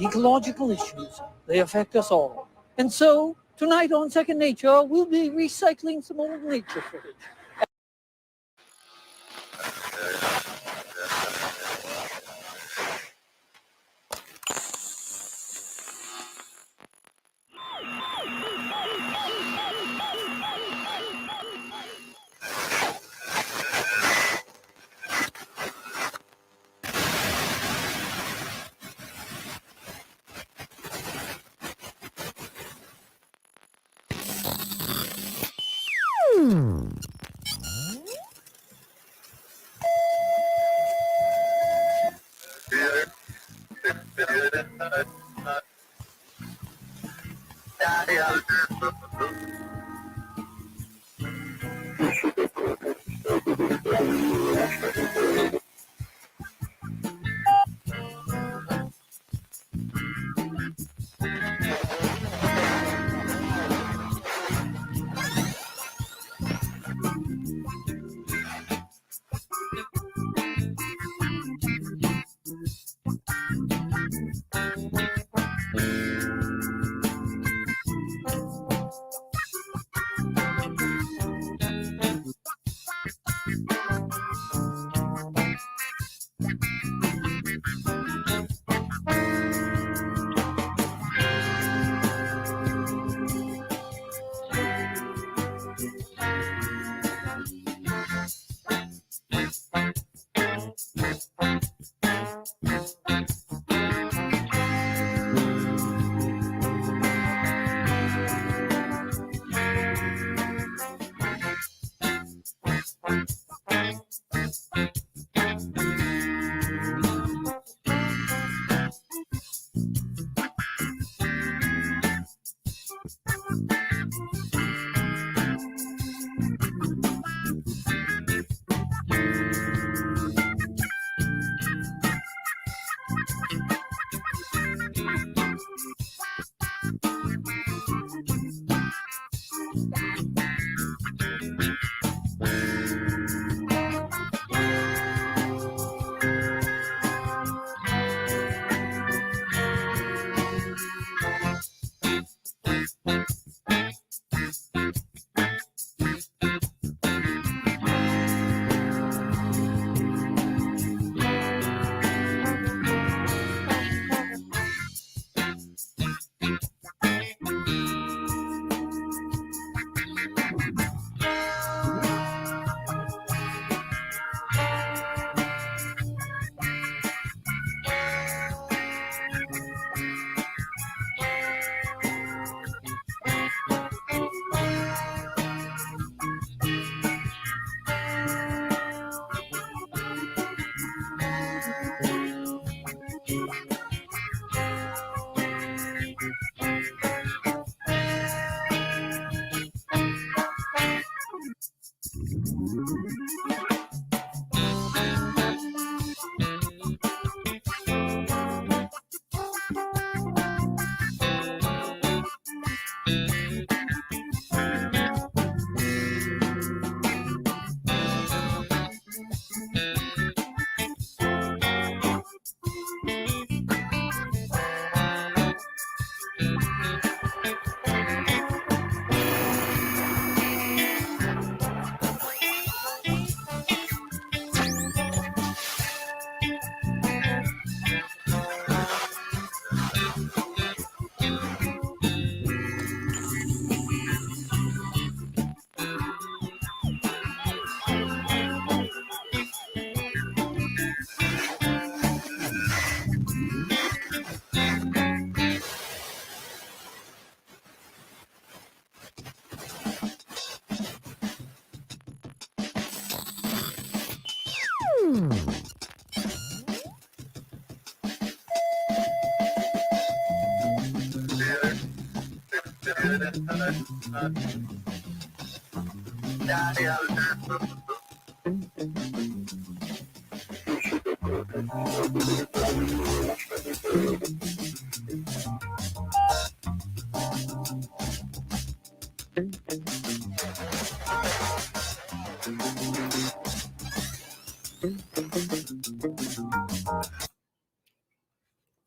ecological issues. They affect us all. And so, tonight on Second Nature, we'll be recycling some old nature footage.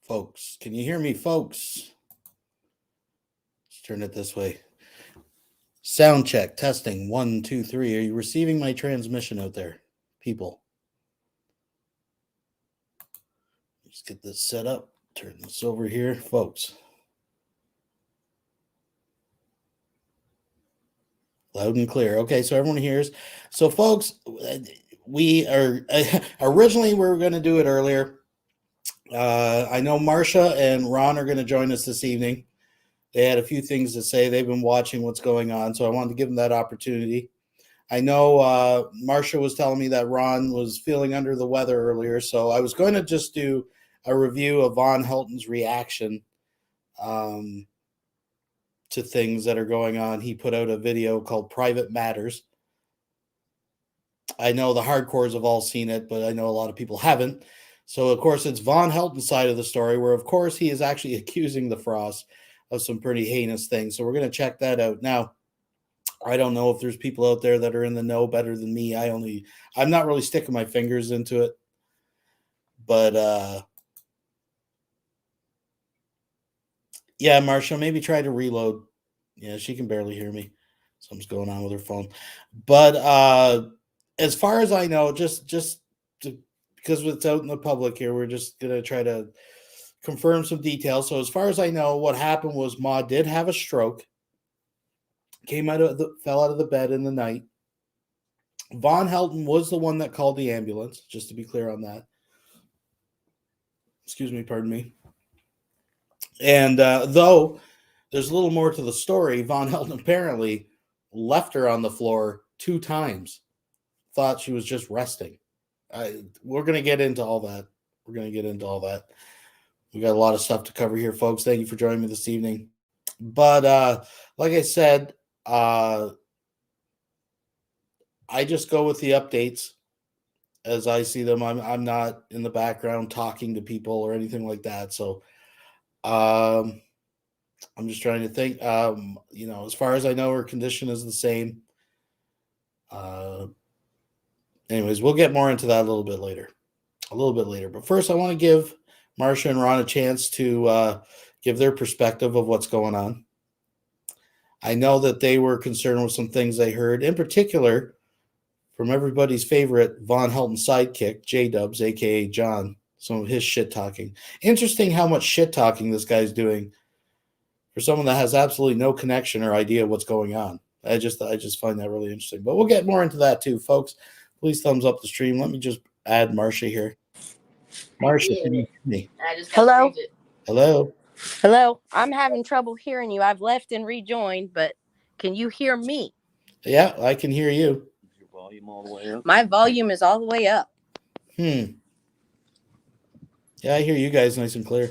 Folks, can you hear me, folks? Let's turn it this way. Sound check, testing, 1, 2, 3. Are you receiving my transmission out there, people? Let's get this set up. Turn this over here, folks. Loud and clear. Okay, so everyone hears. So, folks, we are originally we were going to do it earlier. I know MARSHA and Ron are going to join us this evening. They had a few things to say. They've been watching what's going on, so I wanted to give them that opportunity. I know MARSHA was telling me that Ron was feeling under the weather earlier, so I was going to just do a review of Von Helton's reaction to things that are going on. He put out a video called Private Matters. I know the hardcores have all seen it, but I know a lot of people haven't. So, of course, it's Von Helton's side of the story where, of course, he is actually accusing the Frost of some pretty heinous things. So we're going to check that out. Now, I don't know if there's people out there that are in the know better than me. I'm not really sticking my fingers into it. But, yeah, MARSHA, maybe try to reload. Yeah, she can barely hear me. Something's going on with her phone. But as far as I know, because it's out in the public here, we're just going to try to confirm some details. So as far as I know, what happened was Ma did have a stroke. Fell out of the bed in the night. Von Helton was the one that called the ambulance, just to be clear on that. Excuse me, pardon me. And though there's a little more to the story, Von Helton apparently left her on the floor 2 times. Thought she was just resting. We're going to get into all that. We got a lot of stuff to cover here, folks. Thank you for joining me this evening. But like I said, I just go with the updates as I see them. I'm not in the background talking to people or anything like that. So I'm just trying to think. As far as I know, her condition is the same. Anyways, we'll get more into that a little bit later. But first, I want to give MARSHA and Ron a chance to give their perspective of what's going on. I know that they were concerned with some things they heard, in particular from everybody's favorite Von Helton sidekick, J-Dubs, a.k.a. John, some of his shit-talking. Interesting how much shit-talking this guy's doing for someone that has absolutely no connection or idea what's going on. I just find that really interesting. But we'll get more into that too, folks. Please thumbs up the stream. Let me just add MARSHA here. MARSHA, can you hear me? Hello? Hello? I'm having trouble hearing you. I've left and rejoined, but can you hear me? Yeah, I can hear you. Is your volume all the way up? My volume is all the way up. Yeah, I hear you guys nice and clear.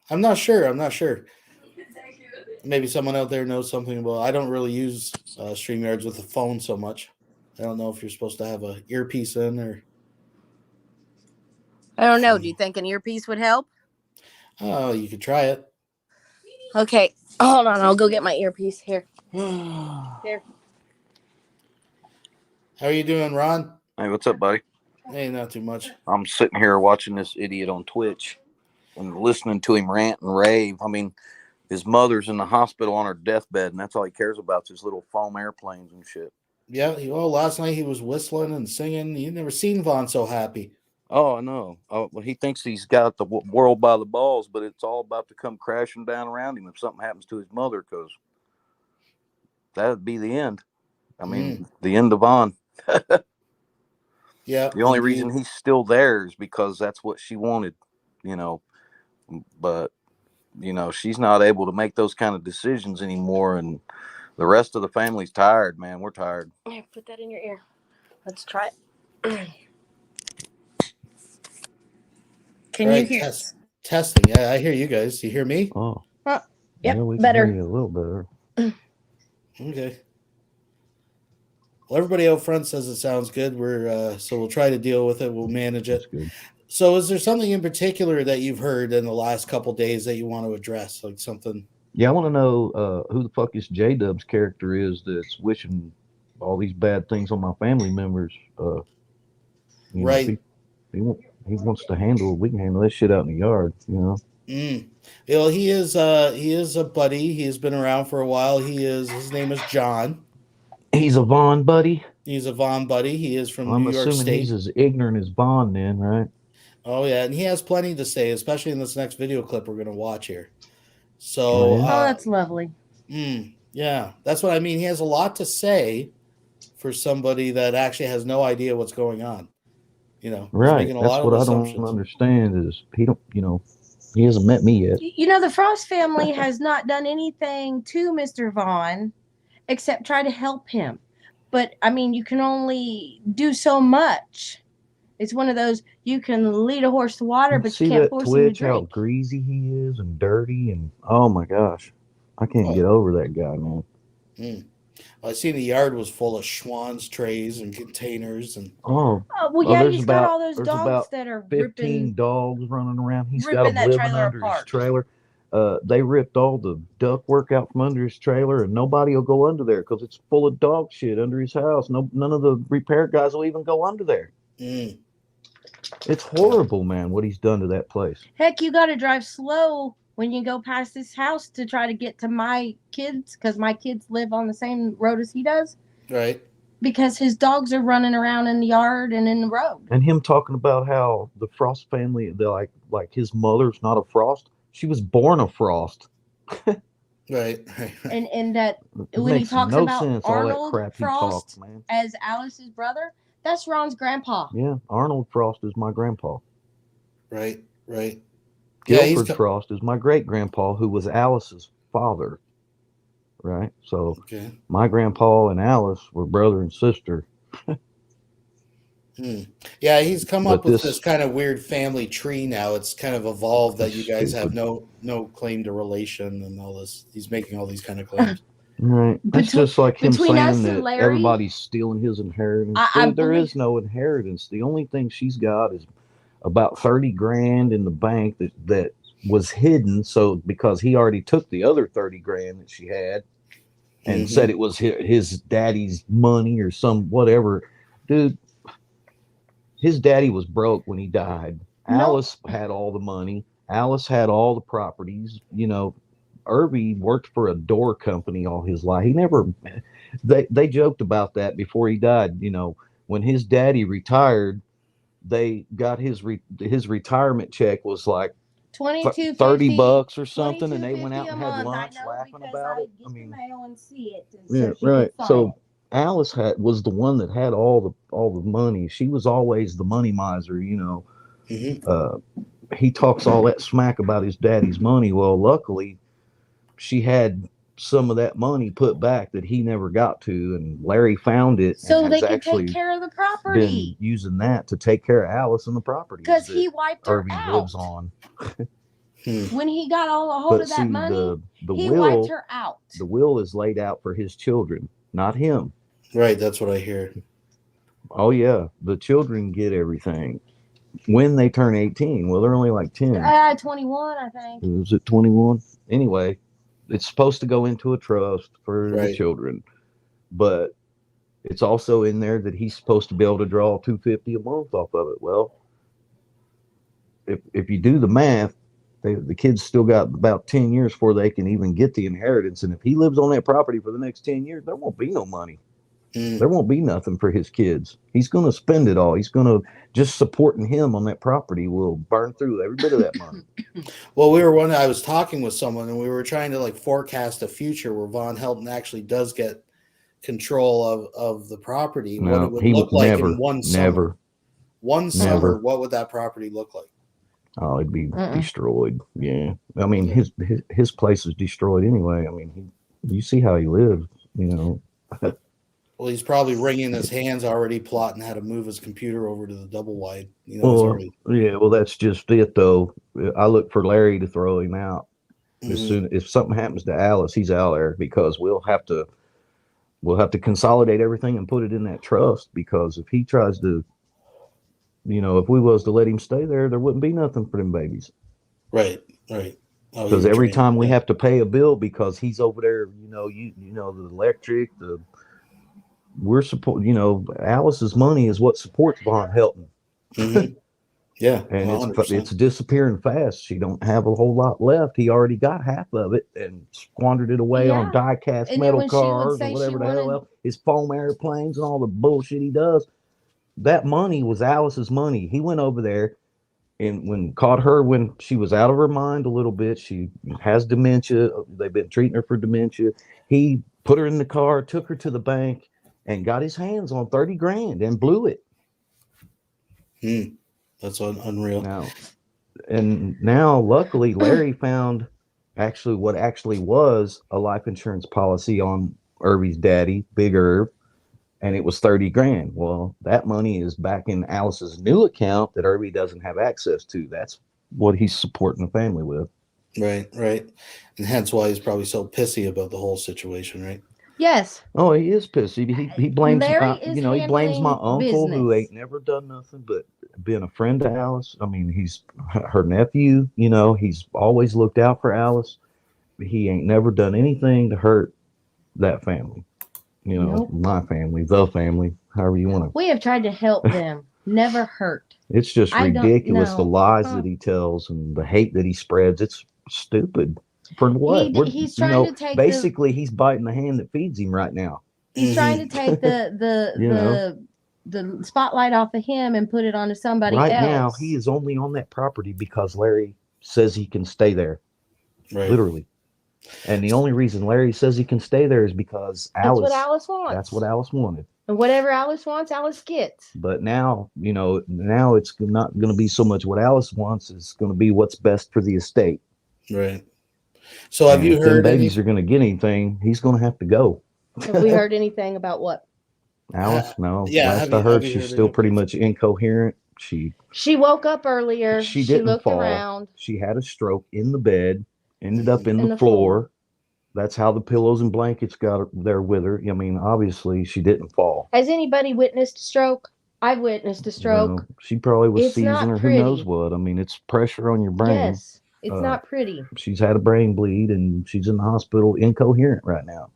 I'm not sure. Maybe someone out there knows something about. I don't really use StreamYards with the phone so much. I don't know if you're supposed to have a earpiece in or. I don't know. Do you think an earpiece would help? Oh, you could try it. Okay, hold on. I'll go get my earpiece here. Here. How are you doing, Ron? Hey, what's up, buddy? Hey, not too much. I'm sitting here watching this idiot on Twitch and listening to him rant and rave. I mean, his mother's in the hospital on her deathbed, and that's all he cares about is his little foam airplanes and shit. Yeah, last night he was whistling and singing. You've never seen Von so happy. Oh, I know. Oh, well, he thinks he's got the world by the balls, but it's all about to come crashing down around him if something happens to his mother, because that would be the end. I mean, the end of Von. Yeah. The only reason he's still there is because that's what she wanted, But, she's not able to make those kind of decisions anymore, and the rest of the family's tired, man. We're tired. Here, put that in your ear. Let's try it. Can you hear us? Testing. Yeah, I hear you guys. You hear me? Oh. Yep, yeah, we better. can hear you a little better. Okay. Well, everybody out front says it sounds good. So we'll try to deal with it. We'll manage it. That's good. So is there something in particular that you've heard in the last couple of days that you want to address? Like something? Yeah, I want to know who the fuck this J-Dubs character is that's wishing all these bad things on my family members. You know, if Right. he wants to handle, we can handle that shit out in the yard. You know. Mm. Well, he is a buddy. He has been around for a while. His name is John. He's a Vaughn buddy. He's a Von buddy. He is from New I'm York assuming he's State. as ignorant as Vaughn, then, right? Oh yeah, and he has plenty to say, especially in this next video clip we're going to watch here. Oh, So, yeah? Oh, that's lovely. yeah, that's what I mean. He has a lot to say for somebody that actually has no idea what's going on. You know, he's Right. making a That's lot of what I don't assumptions. understand is he don't, you know, he hasn't met me yet. You know, the Frost family has not done anything to Mr. Vaughn except try to help him. But, I mean, you can only do so much. It's one of those, you can lead a horse to water, but you See can't that force him to Twitch, how drink. greasy he is and dirty, and oh my gosh, I can't get over that guy, man. I seen the yard was full of Schwann's trays and containers and Well, yeah, there's he's got about- all those there's dogs about that are 15 ripping. dogs running around. He's got ripping them that living trailer under apart. his trailer. They ripped all the ductwork out from under his trailer, and nobody will go under there because it's full of dog shit under his house. None of the repair guys will even go under there. It's horrible, man, what he's done to that place. Heck, you got to drive slow when you go past this house to try to get to my kids, because my kids live on the same road as he does. right. Because his dogs are running around in the yard and in the road. And him talking about how the Frost family, they're like his mother's not a Frost. She was born a Frost. Right. And that It when he makes talks no about sense, all that Arnold crap he Frost talks, man. as Alice's brother, that's Ron's grandpa. Yeah, Arnold Frost is my grandpa. Right. Right. Guilford Frost is my great grandpa, who was Alice's father. Right? So Okay. my grandpa and Alice were brother and sister. Yeah, he's come But up with this kind of weird family tree now. It's kind of evolved that you guys have no claim to relation and all this. He's making all these kind of claims. Right. That's just like him between us saying and that Larry, everybody's stealing his inheritance. Dude, there is no inheritance. The only thing she's got is about 30 grand in the bank that was hidden. So because he already took the other 30 grand that she had and said it was his daddy's money or some whatever. Dude, his daddy was broke when he died. Alice had all the money. Alice had all the properties. You know, Irby worked for a door company all his life. He never, they joked about that before he died. You know, when his daddy retired, they got his retirement check was like $30 or something, and they went out and had lunch laughing about it. I mean, mail and see it. yeah, right. So Alice was the one that had all the money. She was always the money miser, you know. He talks all that smack about his daddy's money. Well, luckily, she had some of that money put back that he never got to, and Larry found it. So and they has can actually take care of the property. been using that to take care of Alice and the property because he wiped her Irby out. lives on. When he got all a hold of that money, he wiped her out. The will is laid out for his children, not him. Right, that's what I hear. Oh yeah, the children get everything when they turn 18. Well, they're only like 10. 21, I think. Is it 21? Anyway, it's supposed to go into a trust for the Right. children, but it's also in there that he's supposed to be able to draw $250 a month off of it. Well, if you do the math, the kids still got about 10 years before they can even get the inheritance. And if he lives on that property for the next 10 years, there won't be no money. There won't be nothing for his kids. He's going to spend it all. He's going to just supporting him on that property will burn through every bit of that money. Well, I was talking with someone and we were trying to like forecast a future where Von Helton actually does get control of the property. No, what it would he look would like never, in one never, summer. One summer, what would that property look like? Oh, it'd be destroyed. Yeah. I mean, his place is destroyed anyway. I mean, you see how he lived, you know. Well, he's probably wringing his hands already, plotting how to move his computer over to the double wide. You know, well, that's just it, though. I look for Larry to throw him out. As soon if something happens to Alice, he's out there because we'll have to consolidate everything and put it in that trust. Because if he tries to, you know, if we was to let him stay there, there wouldn't be nothing for them babies. Right, right. Because every time we have to pay a bill because he's over there, you know, the electric, we're support. You know, Alice's money is what supports Von Helton. Mm-hmm. Yeah, And 100%. it's disappearing fast. She don't have a whole lot left. He already got half of it and squandered it away on die-cast And then metal when she would cars say and she whatever the hell wanted- else, his foam airplanes and all the bullshit he does. That money was Alice's money. He went over there and when caught her when she was out of her mind a little bit. She has dementia. They've been treating her for dementia. He put her in the car, took her to the bank, and got his hands on 30 grand and blew it. That's unreal. Now, luckily, Larry found what actually was a life insurance policy on Irvy's daddy, Big Irv, and it was 30 grand. Well, that money is back in Alice's new account that Irvy doesn't have access to. That's what he's supporting the family with. Right. And hence why he's probably so pissy about the whole situation, right? Yes. Oh, he is pissy. He blames Larry is he blames my handling uncle who business. ain't never done nothing but been a friend to Alice. I mean, he's her nephew, you know, he's always looked out for Alice. He ain't never done anything to hurt that family. You know, Nope. my family, the family, however you want to. We have tried to help them, never hurt. It's just I don't ridiculous the know. lies that he tells and the hate that he spreads. It's stupid. For what? He's trying to take basically he's biting the hand that feeds him right now. He's trying to take the spotlight off of him and put it onto somebody right else. Right now, he is only on that property because Larry says he can stay there. Right. Literally. And the only reason Larry says he can stay there is because That's what Alice wants. That's what Alice wanted. And whatever Alice wants, Alice gets. But now, now it's not going to be so much what Alice wants. It's going to be what's best for the estate. Right. So have you heard if babies are going to get anything, he's going to have to go. Have we heard anything about what? Alice? No. Yeah. Last I heard, she's still pretty much incoherent. She woke up earlier. She didn't looked fall. around. She had a stroke in the bed, ended up in the floor. That's how the pillows and blankets got there with her. I mean, obviously, she didn't fall. Has anybody witnessed a stroke? I've witnessed a stroke. Well, she probably was It's seizing not or pretty. who knows what. I mean, it's pressure on your brain. Yes, it's not pretty. She's had a brain bleed and she's in the hospital incoherent right now.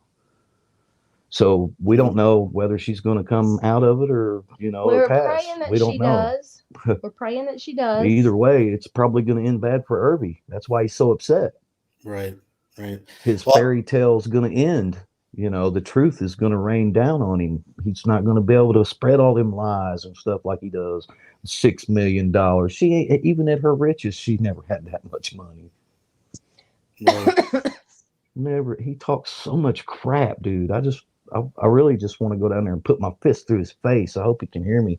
So we don't know whether she's going to come out of it or, We're pass. praying that We don't she know. does. We're praying that she does. Either way, it's probably going to end bad for Irby. That's why he's so upset. Right. His fairy tale's going to end. The truth is going to rain down on him. He's not going to be able to spread all them lies and stuff like he does. $6 million. She ain't, even at her richest, she never had that much money. Right. Never. He talks so much crap, dude. I really just want to go down there and put my fist through his face. I hope he can hear me.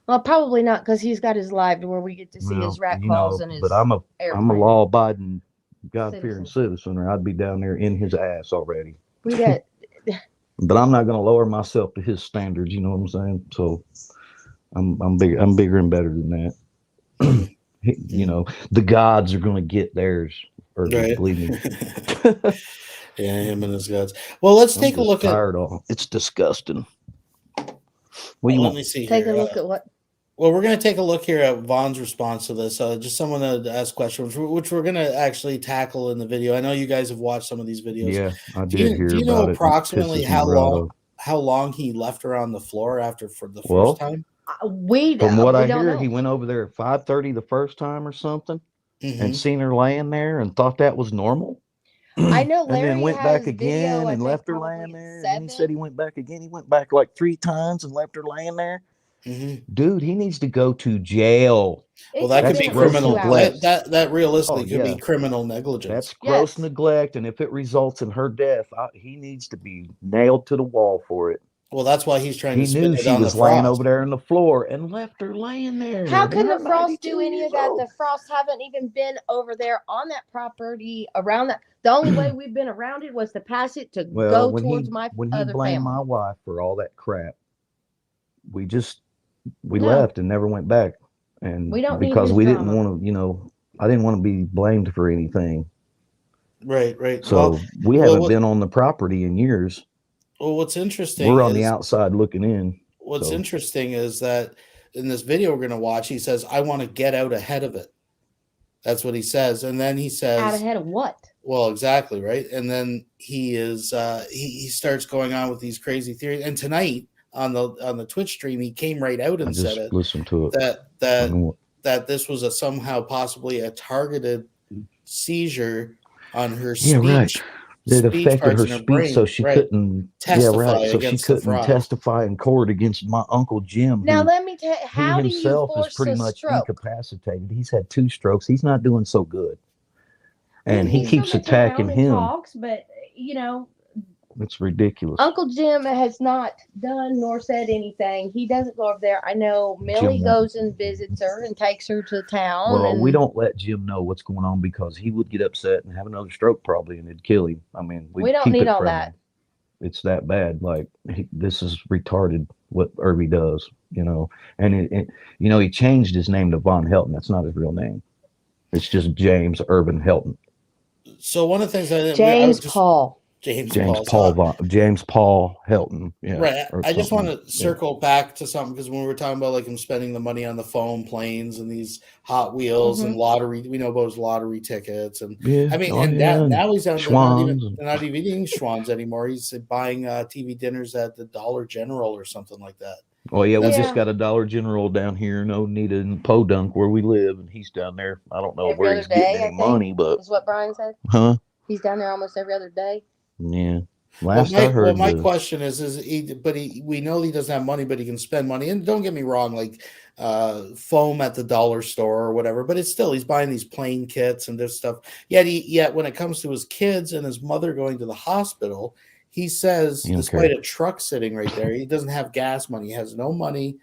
Well, probably not, because he's got his live to where we get to see his rat claws and his. But I'm a airplane. law-abiding, God-fearing citizen, or I'd be down there in his ass already. We got. But I'm not going to lower myself to his standards. You know what I'm saying? So I'm bigger. I'm bigger and better than that. The gods are going to get theirs. Or Right. Believe me. Yeah, him and his gods. Well, let's take a look at. It's disgusting. Let me see. Take here. a look at what. Well, we're going to take a look here at Vaughn's response to this. Just someone to ask questions, which we're going to actually tackle in the video. I know you guys have watched some of these videos. Yeah, I did hear about it. Do you know approximately how How long he left her on the floor for the first time? From what I hear, he went over there at 5:30 the first time or something, and seen her laying there and thought that was normal. I know Larry and then went has back again video, and left her laying there. And he said he went back again. He went back like 3 times and left her laying there. Dude, he needs to go to jail. Well, that could be criminal. That realistically could be criminal negligence. That's gross neglect, and if it results in her death, he needs to be nailed to the wall for it. Well, that's why he's trying to spin knew it she on was the laying frost. over there on the floor and left her laying there. How can the frost 92 do any of years that? old. The frost haven't even been over there on that property around that. The only way we've been around it was to pass it to go towards my when he other blamed family. my wife for all that crap, we left and never went back. And we don't because need we his didn't drama. want to, I didn't want to be blamed for anything. Right. So we haven't been on the property in years. Well, what's interesting, we're on the outside looking in. What's interesting is that in this video we're going to watch, he says, "I want to get out ahead of it." That's what he says, and then he says, "Out ahead of what?" Well, exactly, right. And then he is he starts going on with these crazy theories. And tonight on the Twitch stream, he came right out I and said just it listened to it. that I know that this was a somehow possibly a targeted seizure on her Yeah, right. speech It affected parts her in her speech, so brain, she right? couldn't. Yeah, Testify right. So she against the couldn't fraud. testify in court against my uncle Jim, Now who let me tell you, he how do you himself is force pretty a much stroke? incapacitated. He's had 2 strokes. He's not doing so good, I mean, and he he still keeps gets attacking around and him. talks, but you know, It's ridiculous. Uncle Jim has not done nor said anything. He doesn't go over there. I know Millie Jim won't. goes and visits her and takes her to town. Well, and we don't let Jim know what's going on because he would get upset and have another stroke probably, and it'd kill him. I mean, we don't keep need it all from that. him. It's that bad. Like this is retarded what Irby does, you know. And you know, he changed his name to Von Helton. That's not his real name. It's just James Urban Helton. So one of the things James Paul James Paul Helton. Yeah. Right. I just want something. to circle back to something because when we were talking about like him spending the money on the phone, planes, and these Hot Wheels and lottery, we know about his lottery tickets, and Yeah. I mean, Oh, and yeah. now he's down. Schwans. They're not even eating Schwans anymore. He's buying TV dinners at the Dollar General or something like that. Oh yeah, we Yeah. just got a Dollar General down here in Oneida and Podunk where we live, and he's down there. I don't know every where other he's getting day, any money, but is what Brian said. huh? He's down there almost every other day. Yeah. Last I heard, my question is we know he doesn't have money, but he can spend money. And don't get me wrong, like foam at the dollar store or whatever, but it's still he's buying these plane kits and this stuff. Yet when it comes to his kids and his mother going to the hospital, he says, despite a truck sitting right there, he doesn't have gas money. He has no money,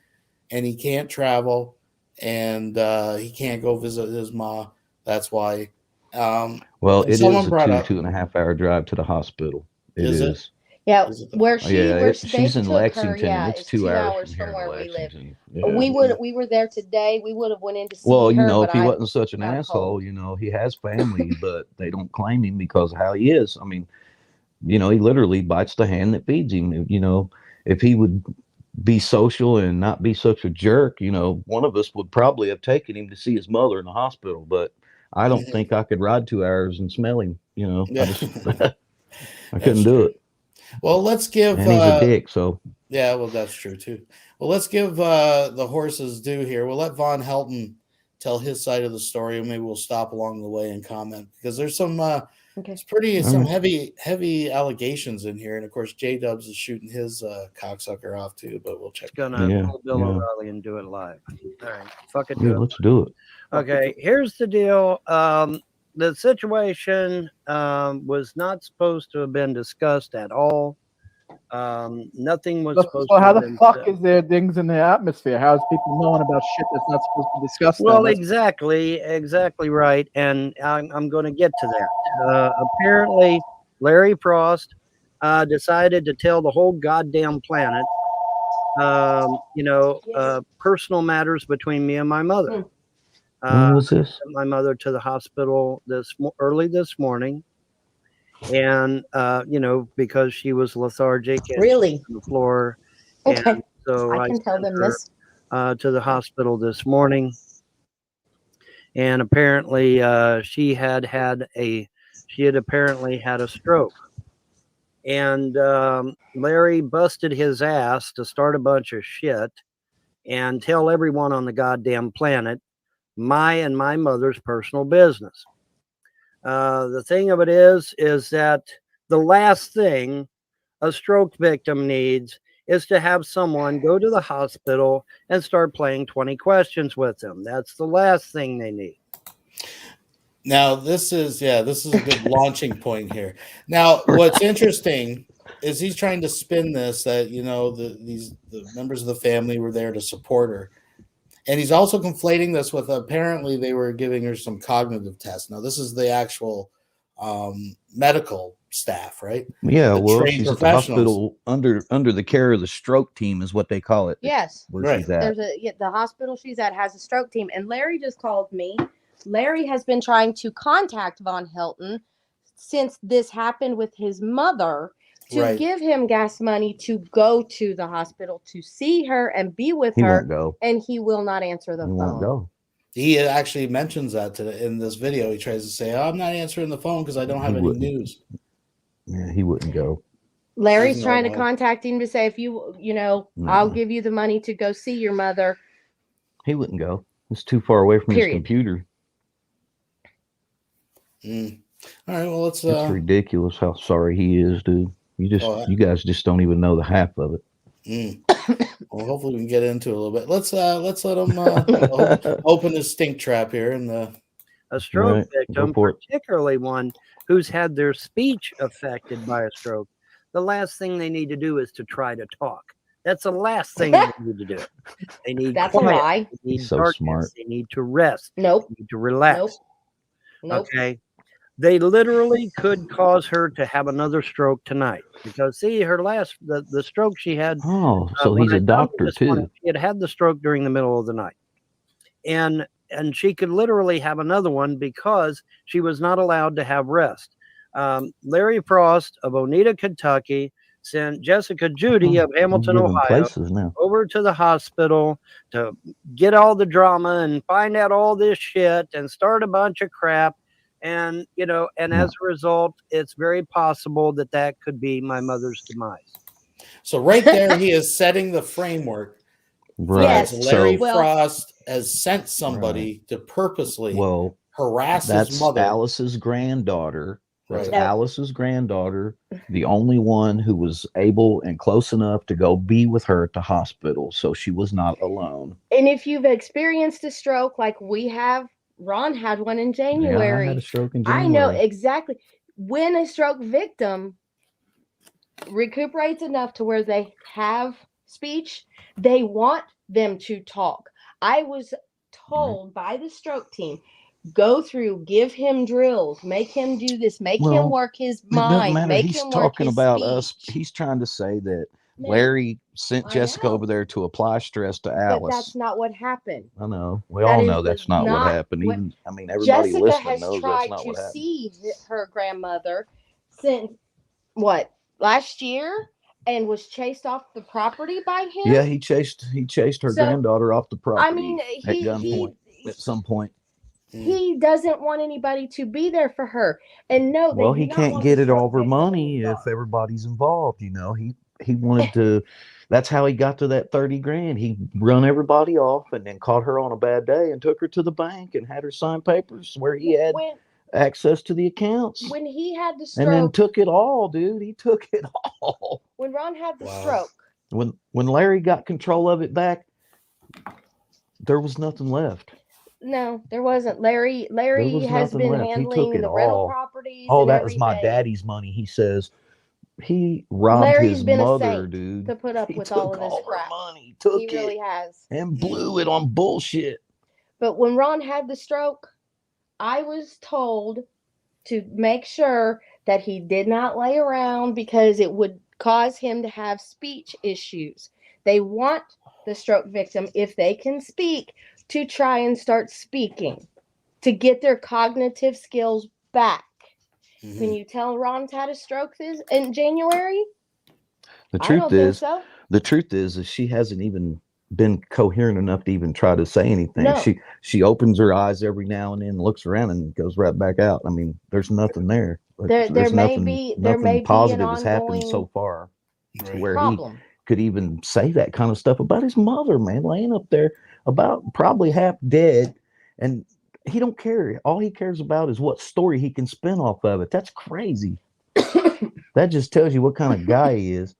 and he can't travel, and he can't go visit his ma. That's why. Well, it is a 2.5 hour drive to the hospital. It is. Yeah, where she's in Lexington, and it's 2 hours from where we live. Yeah. We were there today. We would have went in to see her. Well, you know, if he wasn't such an asshole, you know, he has family, but they don't claim him because of how he is. I mean, you know, he literally bites the hand that feeds him. You know, if he would be social and not be such a jerk, you know, one of us would probably have taken him to see his mother in the hospital, but I don't think I could ride 2 hours and smell him, you know. Yeah. I couldn't do it. Well, let's give. And he's a dick, so. Yeah, well, that's true too. Well, let's give the horses due here. We'll let Von Helton tell his side of the story, and maybe we'll stop along the way and comment because there's some some heavy allegations in here, and of course J Dubs is shooting his cocksucker off too. But we'll check. Gonna pull Bill O'Reilly and do it live. All right, fuck it. Let's do it. Okay, here's the deal. The situation was not supposed to have been discussed at all. Nothing was supposed to how have the been fuck said. is there things in the atmosphere? How is people knowing about shit that's not supposed to be discussed? Well, exactly right, and I'm going to get to that. Apparently, Larry Frost decided to tell the whole goddamn planet, personal matters between me and my mother. When was this? Sent my mother to the hospital early this morning, and because she was lethargic and really on the floor. Okay, and so I can tell them this. To the hospital this morning, and apparently she had apparently had a stroke, and Larry busted his ass to start a bunch of shit and tell everyone on the goddamn planet my and my mother's personal business. The thing of it is that the last thing a stroke victim needs is to have someone go to the hospital and start playing 20 questions with them. That's the last thing they need. Now, this is a good launching point here. Now, what's interesting is he's trying to spin this that, the members of the family were there to support her. And he's also conflating this with apparently they were giving her some cognitive tests. Now, this is the actual medical staff, right? Yeah, well, she's at the hospital under the care of the stroke team is what they call it. Yes. Where she's at. The hospital she's at has a stroke team. And Larry just called me. Larry has been trying to contact Von Helton since this happened with his mother to give him gas money to go to the hospital to see her and be with her. Won't go. And he will not answer the phone. Won't go. He actually mentions that in this video. He tries to say, "Oh, I'm not answering the phone because I don't have any wouldn't. news." Yeah, he wouldn't go. Larry's He's trying to not- contact him to say, if you No. I'll give you the money to go see your mother. He wouldn't go. It's too far away from his Period. computer. All right, well, let's. It's ridiculous how sorry he is, dude. You guys just don't even know the half of it. Well, hopefully we can get into it a little bit. Let's let him open his stink trap here and a stroke Right, victim, go for it. particularly one who's had their speech affected by a stroke, the last thing they need to do is to try to talk. That's the last thing they need to do. They need That's a quiet. lie. They need He's so darkness. smart. They need to rest. Nope. They need to relax. Nope. Okay. They literally could cause her to have another stroke tonight because see her the stroke she had. Oh, so when he's I a found doctor this one, too. she had the stroke during the middle of the night, and she could literally have another one because she was not allowed to have rest. Larry Frost of Oneida, Kentucky, sent Jessica Judy of Hamilton, I'm giving Ohio, places now. over to the hospital to get all the drama and find out all this shit and start a bunch of crap. And, as a result, it's very possible that could be my mother's demise. So right there, he is setting the framework. Right. Yes. Larry So, Frost has sent somebody to purposely harass his that's mother. Alice's granddaughter. That's Right. Alice's granddaughter, the only one who was able and close enough to go be with her at the hospital. So she was not alone. And if you've experienced a stroke like we have, Ron had one in January. Yeah, I had a stroke in January. I know exactly. When a stroke victim recuperates enough to where they have speech, they want them to talk. I was told by the stroke team, go through, give him drills, make him do this, make him work his It doesn't mind, matter. make He's him work talking his about speech. us. He's trying to say that No, Larry sent I Jessica know. over there to apply stress to But Alice. that's not what happened. I know. We That all is know that's not what not happened. what- Even everybody Jessica listening has knows that's tried not to what happened. see her grandmother since last year, and was chased off the property by him. Yeah, he chased her So, granddaughter off the property I mean, at gunpoint at some point. he doesn't want anybody to be there for her. And no, Well, they he do not can't want get the it stroke over victim in money the if dark. everybody's involved. He wanted to. That's how he got to that 30 grand. He run everybody off and then caught her on a bad day and took her to the bank and had her sign papers where he had access to the accounts. When he had the stroke, and then took it all, dude. He took it all. when Ron had the stroke, When Larry got control of it back, there was nothing left. no, there wasn't. Larry was has nothing been left. He handling took it the rental all. properties. Oh, and that was my everything. daddy's money. He says he robbed Larry's his been a mother, saint dude. to put up He with all took of this all her crap. money, took He really has. and blew it on bullshit. But when Ron had the stroke, I was told to make sure that he did not lay around because it would cause him to have speech issues. They want the stroke victim, if they can speak, to try and start speaking to get their cognitive skills back. Can you tell Ron's had a stroke in January? The I don't think so. The truth is she hasn't even been coherent enough to even try to say anything. No. She opens her eyes every now and then, looks around, and goes right back out. I mean, there's nothing there. There may be positive an has happened ongoing so far to where problem. he could even say that kind of stuff about his mother, man, laying up there about probably half dead, and he don't care. All he cares about is what story he can spin off of it. That's crazy. That just tells you what kind of guy he is.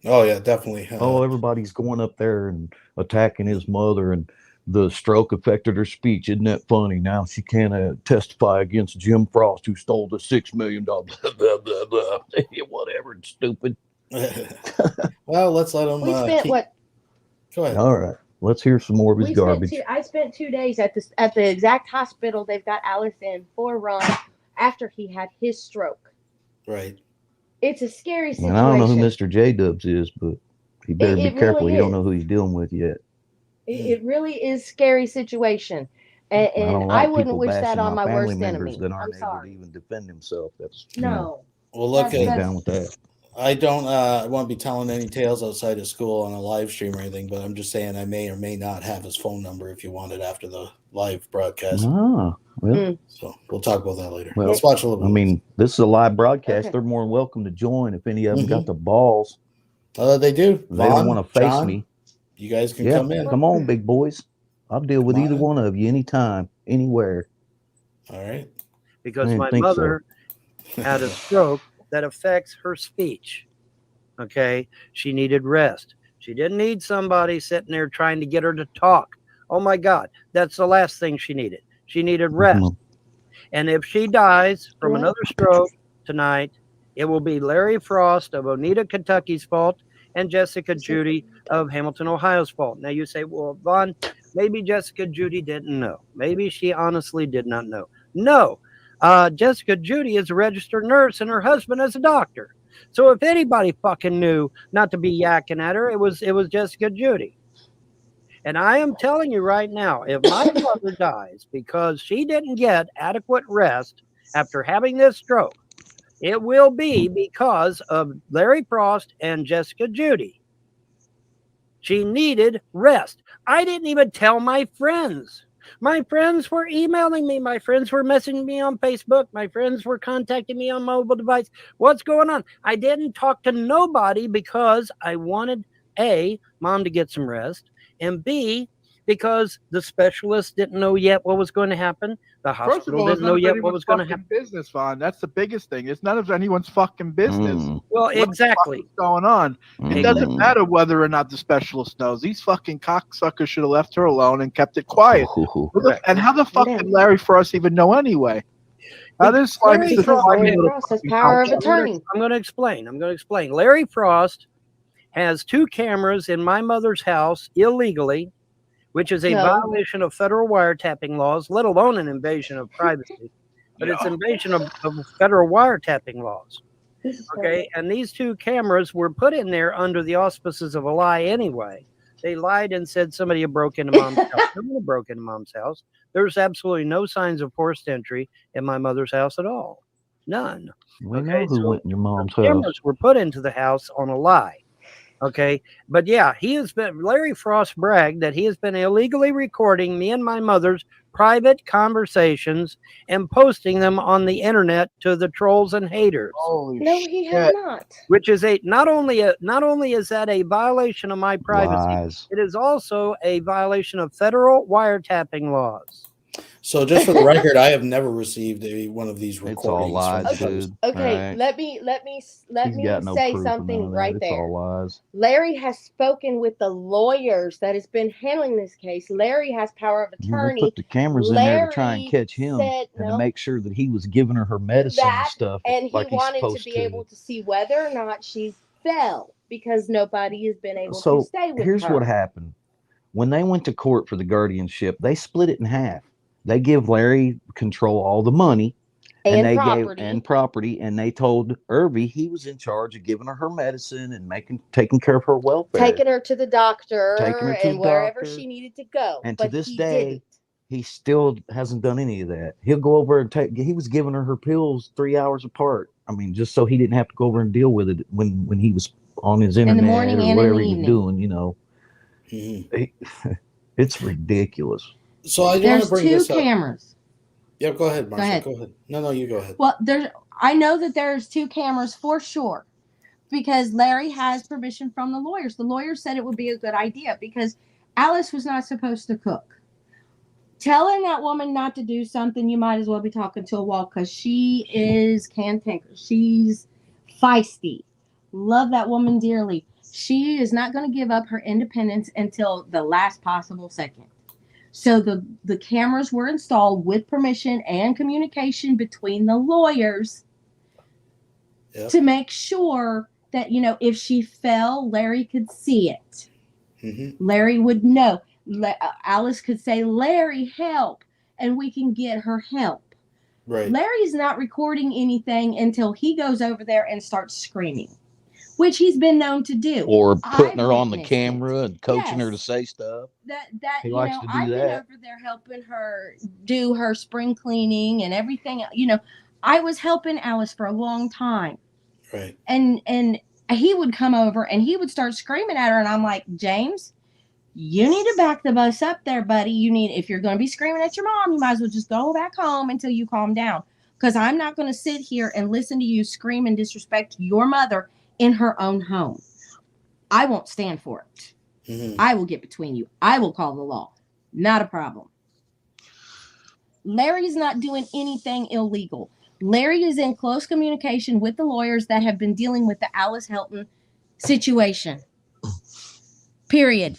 Oh yeah, definitely. Everybody's going up there and attacking his mother, and the stroke affected her speech. Isn't that funny? Now she can't testify against Jim Frost, who stole the $6 million. Blah, blah, blah, blah. Whatever, it's stupid. Well, let's let him. We spent what? Go ahead. All right, let's hear some more of his garbage. I spent 2 days at the exact hospital they've got Alice in for Ron after he had his stroke. Right. It's a scary situation. And I don't know who Mr. J Dubs is, but he better be careful. Really You don't know who he's dealing with yet. It really is a scary situation. And I wouldn't wish that on my worst enemy. That aren't I'm able sorry. to even defend himself. That's No. Well, look I'm down with that. I don't want to be telling any tales outside of school on a live stream or anything, but I'm just saying I may or may not have his phone number if you want it after the live broadcast. Ah, well, So we'll talk about that later. Well, Let's watch a little bit. I mean, this is a live broadcast. Okay. They're more than welcome to join if any of them got the balls. They do. They don't want to face John, me. You guys can Yeah, come in. come on, big boys. I'll deal with Come either on. one of you anytime, anywhere. All right. Because I didn't my think mother had a stroke that affects her speech. Okay. She needed rest. She didn't need somebody sitting there trying to get her to talk. Oh my God. That's the last thing she needed. She needed rest. And if she dies from another stroke tonight, it will be Larry Frost of Oneida, Kentucky's fault and Jessica Judy of Hamilton, Ohio's fault. Now you say, well, Vaughn, maybe Jessica Judy didn't know. Maybe she honestly did not know. No. Jessica Judy is a registered nurse and her husband is a doctor. So if anybody fucking knew not to be yakking at her, it was Jessica Judy. And I am telling you right now, if my mother dies because she didn't get adequate rest after having this stroke, it will be because of Larry Frost and Jessica Judy. She needed rest. I didn't even tell my friends. My friends were emailing me. My friends were messaging me on Facebook. My friends were contacting me on mobile device. What's going on? I didn't talk to nobody because I wanted A, mom to get some rest, and B, because the specialist didn't know yet what was going to happen. The First of hospital all, it's didn't none know of yet what anyone's was going to fucking happen. business, Vaughn. That's the biggest thing. It's none of anyone's fucking business. Well, What the fuck exactly. is going on? It doesn't matter whether or not the specialist knows. These fucking cocksuckers should have left her alone and kept it quiet. And how the fuck did Larry Frost even know anyway? How does Larry Frost has power of attorney. I'm going to explain. Larry Frost has 2 cameras in my mother's house illegally, which is a violation of federal wiretapping laws, let alone an invasion of privacy. But it's invasion of federal wiretapping laws. Okay, and these 2 cameras were put in there under the auspices of a lie anyway. They lied and said somebody had broke into mom's house. Nobody broke into mom's house. There's absolutely no signs of forced entry in my mother's house at all. None. We know who went in your mom's the house. cameras were put into the house on a lie. Okay, but yeah, Larry Frost bragged that he has been illegally recording me and my mother's private conversations and posting them on the internet to the trolls and haters. No, he has not. Which is not only is that a violation of my privacy, Lies. it is also a violation of federal wiretapping laws. So just for the record, I have never received one of these recordings. It's all lies, from dude. Okay, Right. let me He's got no say proof of none something of that. right It's there. all lies. Larry has spoken with the lawyers that has been handling this case. Larry has power of They attorney. put the cameras in there to try and Larry catch him said and no. to make sure that he was giving her medicine and That, stuff and he like he's wanted to supposed be able to see whether or not she fell because nobody has been able So to stay with here's her. what happened. When they went to court for the guardianship, they split it in half. They give Larry control all the money And they property. gave property, and they told Irby he was in charge of giving her medicine and taking care of her welfare, Taking her to the doctor Taking her to and the wherever doctor. she needed to go. And but to this he day, didn't. he still hasn't done any of that. He'll go over and he was giving her pills 3 hours apart. I mean, just so he didn't have to go over and deal with it when he was on his internet the morning or and in whatever the he was evening. doing, you know. It's ridiculous. So I want There's to bring 2 this up. cameras. Yeah, go ahead, Marsha. ahead. Go ahead. No, you go ahead. Well, I know that there's 2 cameras for sure because Larry has permission from the lawyers. The lawyers said it would be a good idea because Alice was not supposed to cook. Telling that woman not to do something, you might as well be talking to a wall because she is cantankerous. She's feisty. Love that woman dearly. She is not going to give up her independence until the last possible second. So the cameras were installed with permission and communication between the lawyers to make sure that, if she fell, Larry could see it. Larry would know. Alice could say, Larry, help, and we can get her help. Right. Larry's not recording anything until he goes over there and starts screaming, which he's been known to do. Or putting her on the witnessed camera and coaching her to Yes. say stuff. That He likes to do I've been that. over there helping her do her spring cleaning and everything. I was helping Alice for a long time. Right. And he would come over and he would start screaming at her, and I'm like, James, you need to back the bus up there, buddy. If you're going to be screaming at your mom, you might as well just go back home until you calm down. Because I'm not going to sit here and listen to you scream and disrespect your mother in her own home. I won't stand for it. Mm-hmm. I will get between you. I will call the law. Not a problem. Larry's not doing anything illegal. Larry is in close communication with the lawyers that have been dealing with the Alice Helton situation. Period.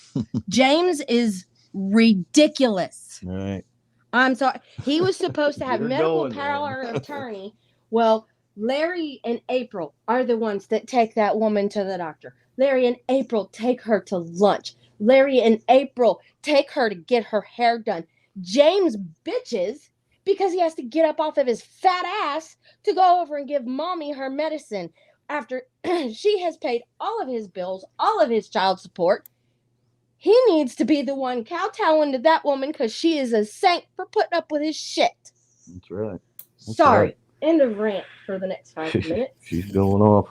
James is ridiculous. All right. I'm sorry. He was supposed to have Get her medical going, power man. of attorney. Well, Larry and April are the ones that take that woman to the doctor. Larry and April take her to lunch. Larry and April take her to get her hair done. James bitches because he has to get up off of his fat ass to go over and give mommy her medicine after she has paid all of his bills, all of his child support. He needs to be the one kowtowing to that woman because she is a saint for putting up with his shit. That's right. That's Sorry. right. End of rant for the next 5 minutes. She's going off.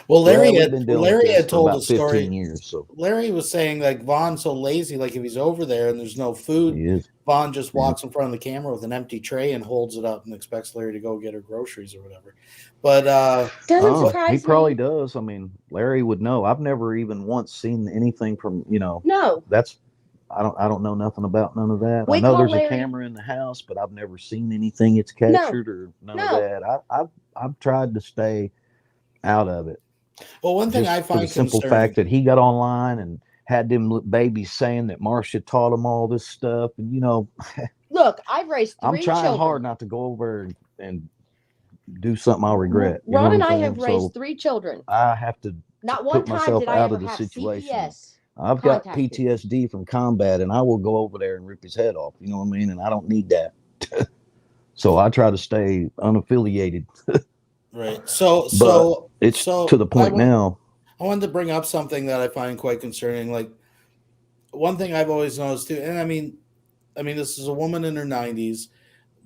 Well, Larry we've had been dealing with this had for told about a story. 15 years. So Larry was saying like Vaughn's so lazy, like if he's over there and there's no food, he is. Vaughn just walks in front of the camera with an empty tray and holds it up and expects Larry to go get her groceries or whatever. But Doesn't surprise he me. probably does. I mean, Larry would know. I've never even once seen anything from, No. that's I don't know nothing about none of that. We I know call there's Larry- a camera in the house, but I've never seen anything it's captured or none of that. I've tried to stay out of it. well, one thing Just I for find the simple concerning, fact that he got online and had them babies saying that Marsha taught him all this stuff, and Look, I've raised 3 I'm trying children. hard not to go over and do something I'll regret. You know Ron and what I I'm have saying? raised So 3 children. I have to Not one put time myself did I out ever of the have situation. CPS. I've got contacted. PTSD from combat, and I will go over there and rip his head off. You know what I mean? And I don't need that. So I try to stay unaffiliated. right? So It's so to the point now. I wanted to bring up something that I find quite concerning. Like one thing I've always noticed too, and I mean, this is a woman in her 90s.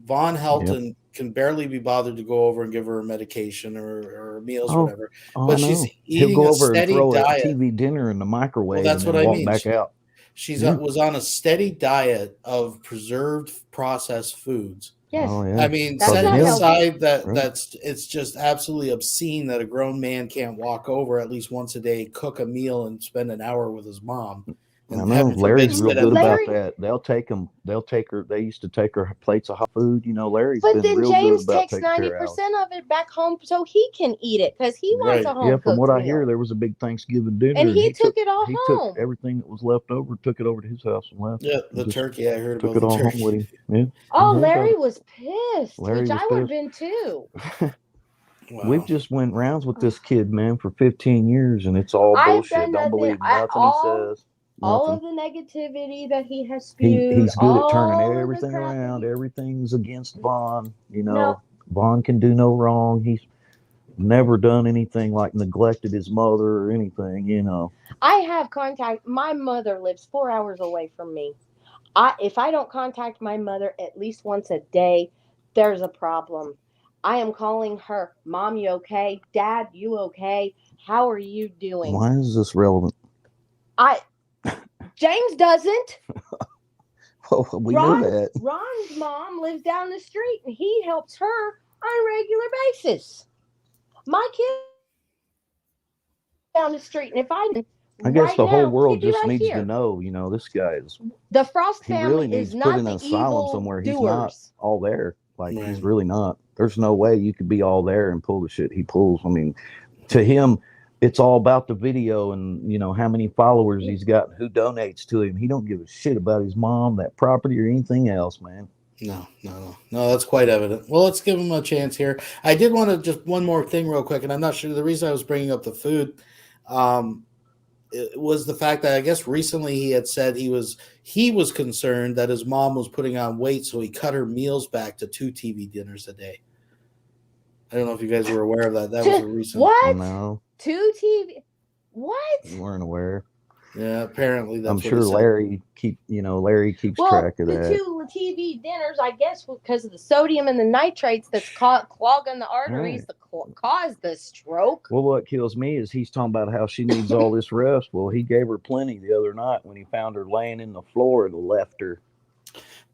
Vaughn Helton can barely be bothered to go over and give her medication or meals or whatever. But she's He'll eating go a over and steady throw diet. a TV dinner in the microwave Well, that's and what then I walk mean. back out. She's was on a steady diet of preserved processed foods. Yes. Oh, yeah. I mean, That's setting not aside that Right. it's just absolutely obscene that a grown man can't walk over at least once a day, cook a meal, and spend an hour with his mom. And I know heaven forbid Larry's real sit at good the- Larry- about that. They'll take her. They used to take her plates of hot food. Larry's But been then real James good about takes taking care of Alice. 90% of it back home so he can eat it because he wants Right. a home Yeah, from cooked what I meal. hear, there was a big Thanksgiving dinner, And he took it all he home. took everything that was left over, took it over to his house and left. Yeah, the Just turkey. I heard Took about it the all home turkey. with him. Yeah. Oh, Mhm. Larry was pissed, Larry which was I would have pissed. been too. Wow. We've just went rounds with this kid, man, for 15 years, and it's all I've bullshit. done Don't nothing. believe nothing he says. All Nothing. of the negativity that he has spewed. He's good at all turning of the everything crap that around. he- Everything's against Vaughn. No. Vaughn can do no wrong. He's never done anything like neglected his mother or anything. I have contact. My mother lives 4 hours away from me. If I don't contact my mother at least once a day, there's a problem. I am calling her, Mom, you okay? Dad, you okay? How are you doing? Why is this relevant? James doesn't. Well, we Ron- knew that. Ron's mom lives down the street and he helps her on a regular basis. My kid down the street, and if I guess right the whole now, world he'd be just right needs here. to know, this guy is. The Frost He family really needs is to not put in the an asylum evil somewhere. He's doers. not all there. Like he's Right. really not. There's no way you could be all there and pull the shit he pulls. I mean, to him, it's all about the video and how many followers he's got, and who donates to him. He don't give a shit about his mom, that property, or anything else, man. No, that's quite evident. Well, let's give him a chance here. I did want to just one more thing real quick, and I'm not sure the reason I was bringing up the food it was the fact that I guess recently he had said he was concerned that his mom was putting on weight, so he cut her meals back to 2 TV dinners a day. I don't know if you guys were aware of that. That was a recent. What? No, 2 TV? What? you weren't aware. Yeah, apparently that's I'm what sure he said. Larry keeps track of the that. two TV dinners, I guess, because of the sodium and the nitrates that's clogging the arteries that cause the stroke. Well, what kills me is he's talking about how she needs all this rest. Well, he gave her plenty the other night when he found her laying in the floor and left her.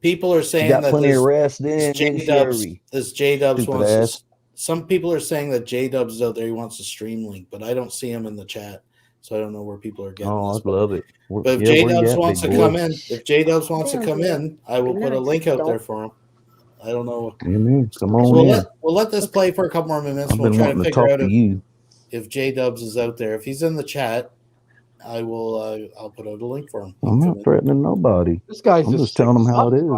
People are She saying got that plenty of rest then, didn't she, Harvey? This J-Dubs Stupid wants ass. to. Some people are saying that J-Dubs is out there. He wants to stream link, but I don't see him in the chat, so I don't know where people are getting Oh, this. I'd love it. But if Yeah, where you J-Dubs at, wants big to boy? come in, if J-Dubs wants to Down come here. in, I will Be put a nice, link out there adult. for him. I don't know. Amen. Come So on in. we'll let this play for a couple more minutes. I've We'll been try to wanting to figure talk out to you. if J-Dubs is out there. If he's in the chat, I will. I'll put out a link for him. I'm not threatening nobody. This guy's I'm just telling them how it is.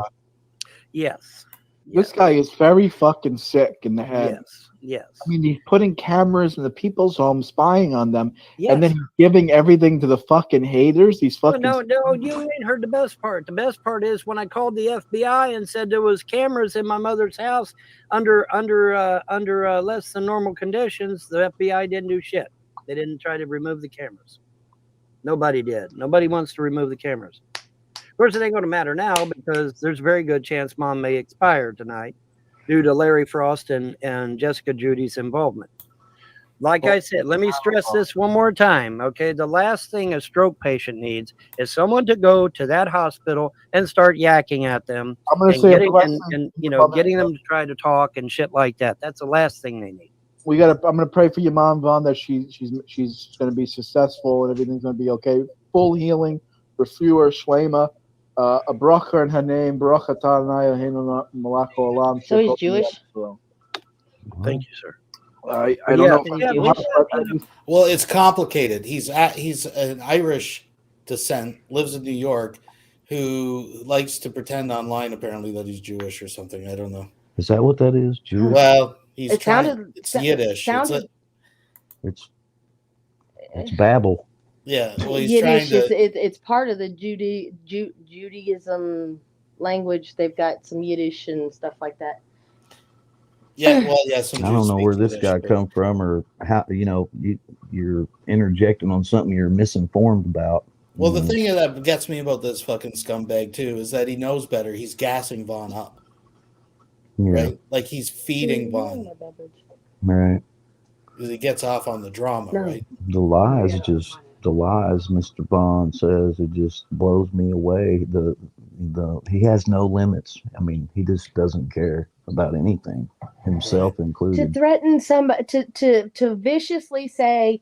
Yes. This guy is very fucking sick in the head. Yes. Yes. I mean, he's putting cameras in the people's homes, spying on them, Yes. and then he's giving everything to the fucking haters. These fucking No, you ain't heard the best part. The best part is when I called the FBI and said there was cameras in my mother's house under less than normal conditions, the FBI didn't do shit. They didn't try to remove the cameras. Nobody did. Nobody wants to remove the cameras. Of course, it ain't going to matter now because there's a very good chance Mom may expire tonight due to Larry Frost and Jessica Judy's involvement. Like I said, let me stress this one more time, okay? The last thing a stroke patient needs is someone to go to that hospital and start yakking at them I'm gonna and say getting them to try to talk and shit like that. That's the last thing they need. I'm gonna pray for your mom, Vaughn, that she's gonna be successful and everything's gonna be okay. Full healing, refuah, shlema, a bracha in her name, bracha ta'anaya hinu malako olam. So he's Jewish? Thank you, sir. I don't know. Well, it's complicated. He's an Irish descent, lives in New York, who likes to pretend online apparently that he's Jewish or something. I don't know. Is that what that is? Jewish? Well, he's It trying. sounded- It's Yiddish. It's Babel. Yeah. Well, he's Yiddish trying to. it's part of the Judaism language. They've got some Yiddish and stuff like that. Yeah. Well, yeah. Some I don't Jews know speak where this Yiddish, guy but- come from or how. You're interjecting on something you're misinformed about. Well, the thing that gets me about this fucking scumbag too is that he knows better. He's gassing Vaughn up, Yeah. right? Like he's feeding Vaughn Right. because he gets off on the drama, right? The lies, Mr. Bond says, it just blows me away. He has no limits. I mean, he just doesn't care about anything, himself To included. threaten somebody, to viciously say,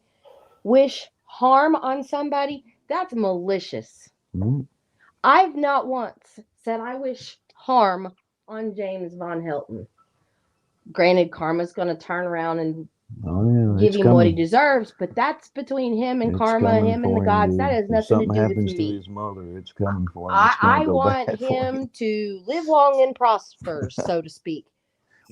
wish harm on somebody, that's malicious. Mhm. I've not once said I wish harm on James Von Helton. Granted, karma's going to turn around and Oh yeah, give it's him what he coming. deserves, but that's between him and It's karma, coming him and for the him, gods. dude. That has If nothing to something do with happens to me. his mother, it's coming for him. It's I gonna go want bad for him to live long and prosper, so to speak.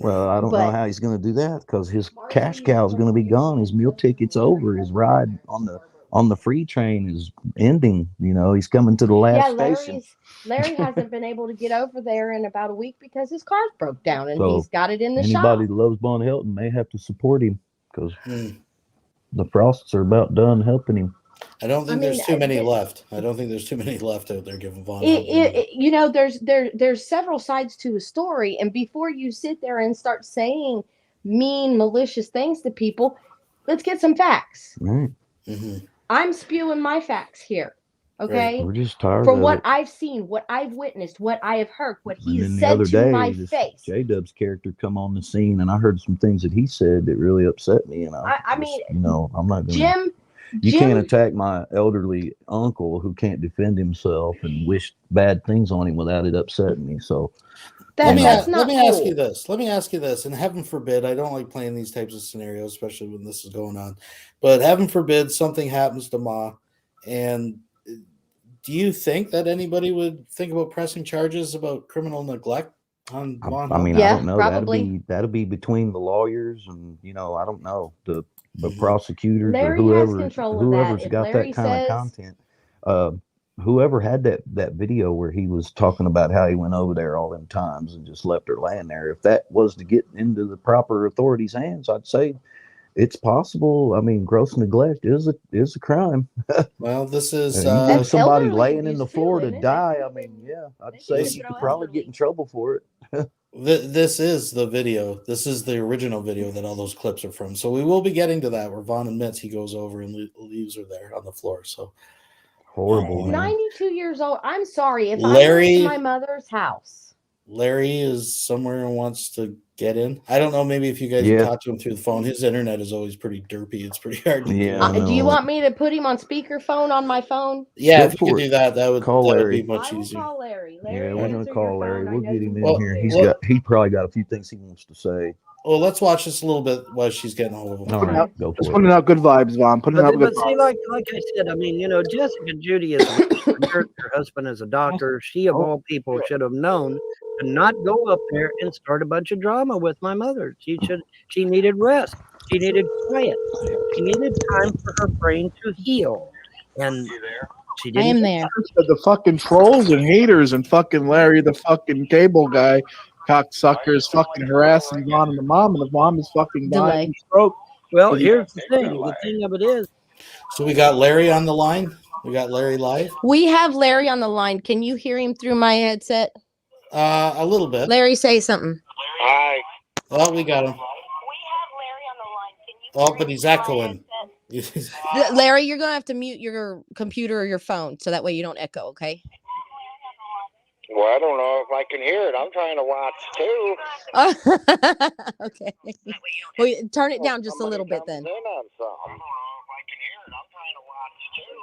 Well, I don't know But- how he's going to do that because his cash cow is going to be gone. His meal ticket's over. His ride on the free train is ending. He's coming to the last station. Larry hasn't been able to get over there in about a week because his car's broke down and So, he's got it in the Anybody shop. that loves Von Helton may have to support him because the Frosts are about done helping him. I don't think there's too many left. I don't think there's too many left out there giving Vaughn. There's several sides to a story, and before you sit there and start saying mean, malicious things to people, let's get some facts. Right. Mm-hmm. I'm spewing my facts here. Okay, We're just tired from of what it. I've seen, what I've witnessed, what I have heard, what And he's then the said other to day, my this face. J-Dub's character come on the scene, and I heard some things that he said that really upset me. And I mean, I'm not going to. Jim. You can't attack my elderly uncle who can't defend himself and wish bad things on him without it upsetting me. So let me ask you this. Let me ask you this. And heaven forbid, I don't like playing these types of scenarios, especially when this is going on. But heaven forbid something happens to Ma. And do you think that anybody would think about pressing charges about criminal neglect on Ma? I mean, Yeah, I don't know. probably. That'll be between the lawyers and I don't know the prosecutors Larry or has control of that. whoever's If got Larry that kind says- of content. Whoever had that video where he was talking about how he went over there all them times and just left her laying there, if that was to get into the proper authorities' hands, I'd say it's possible. I mean, gross neglect is a crime. Well, this is And you leave That's somebody elderly laying in abuse the too, floor to isn't it? die. I mean, yeah, I'd say This- you could probably get in trouble for it. this is the video. This is the original video that all those clips are from. So we will be getting to that where Vaughn admits he goes over and leaves her there on the floor. So Horrible, man. 92 years old. I'm sorry. If I Larry- went to my mother's house. Larry is somewhere and wants to get in. I don't know. Maybe if you guys Yeah. can talk to him through the phone, his internet is always pretty derpy. It's pretty hard to Yeah, do. I Do you know. want me to put him on speakerphone on my phone? Yeah, Go if you could for do it. that, that would Call be Larry. much I will easier. call Larry. Larry, Yeah, we're gonna answer call your Larry. phone. I We'll know get you him in Well, here. well- He probably got a few things he wants to say. Well, let's watch this a little bit while she's getting hold of him. All right, go Just for it. putting out good vibes, Vaughn. Putting out But, good but see, vibes. like I said, I mean, you know, Jessica Judy is her husband is a doctor. She of all people should have known to not go up there and start a bunch of drama with my mother. She needed rest. She needed quiet. She needed time for her brain to heal. And she I didn't. am there. The fucking trolls and haters and fucking Larry, the fucking cable guy, cocksuckers, fucking harassing Vaughn and the mom is fucking dying Delay. of stroke. Well, here's the thing. The thing of it is, So we got Larry on the line. We got Larry live. We have Larry on the line. Can you hear him through my headset? A little bit. Larry, say something. Hi. Oh, we got him. We have Larry on the line. Can you Oh, but he's echoing. Larry, you're going to have to mute your computer or your phone so that way you don't echo, okay? Well, I don't know if I can hear it. I'm trying to watch too. Okay. Well, turn it down just a little bit Somebody then. comes in on something. I don't know if I can hear it. I'm trying to watch too.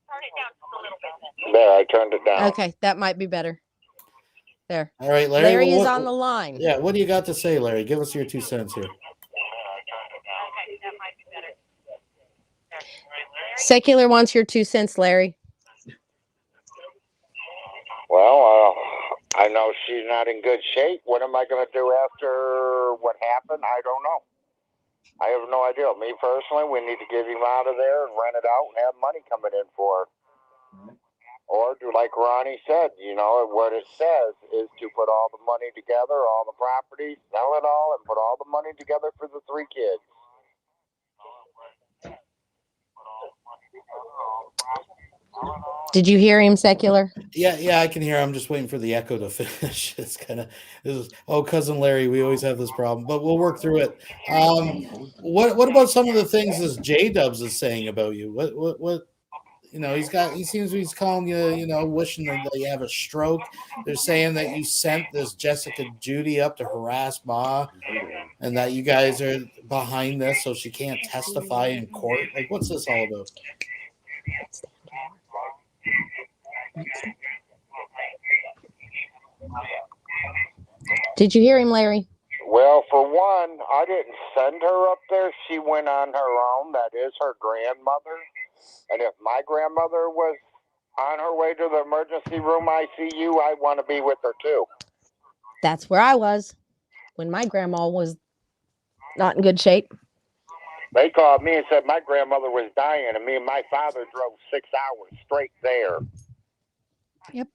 Turn it down just a little bit. There, I turned it down. Okay, that might be better. There. All right, Larry. Larry well, is what- on the line. Yeah, what do you got to say, Larry? Give us your 2 cents here. Secular wants your 2 cents, Larry. Well, I know she's not in good shape. What am I going to do after what happened? I don't know. I have no idea. Me personally, we need to get him out of there and rent it out and have money coming in for it. Or do like Ronnie said, you know, what it says is to put all the money together, all the property, sell it all, and put all the money together for the 3 kids. Did you hear him, Secular? Yeah, I can hear. I'm just waiting for the echo to finish. It's kind of cousin Larry. We always have this problem, but we'll work through it. What about some of the things this J Dubs is saying about you? What? You know, he seems he's calling you, you know, wishing that you have a stroke. They're saying that you sent this Jessica Judy up to harass Ma, and that you guys are behind this so she can't testify in court. Like, what's this all about? Did you hear him, Larry? Well, for one, I didn't send her up there. She went on her own. That is her grandmother. And if my grandmother was on her way to the emergency room ICU, I want to be with her too. That's where I was when my grandma was not in good shape. They called me and said my grandmother was dying, and me and my father drove 6 hours straight there. Yep.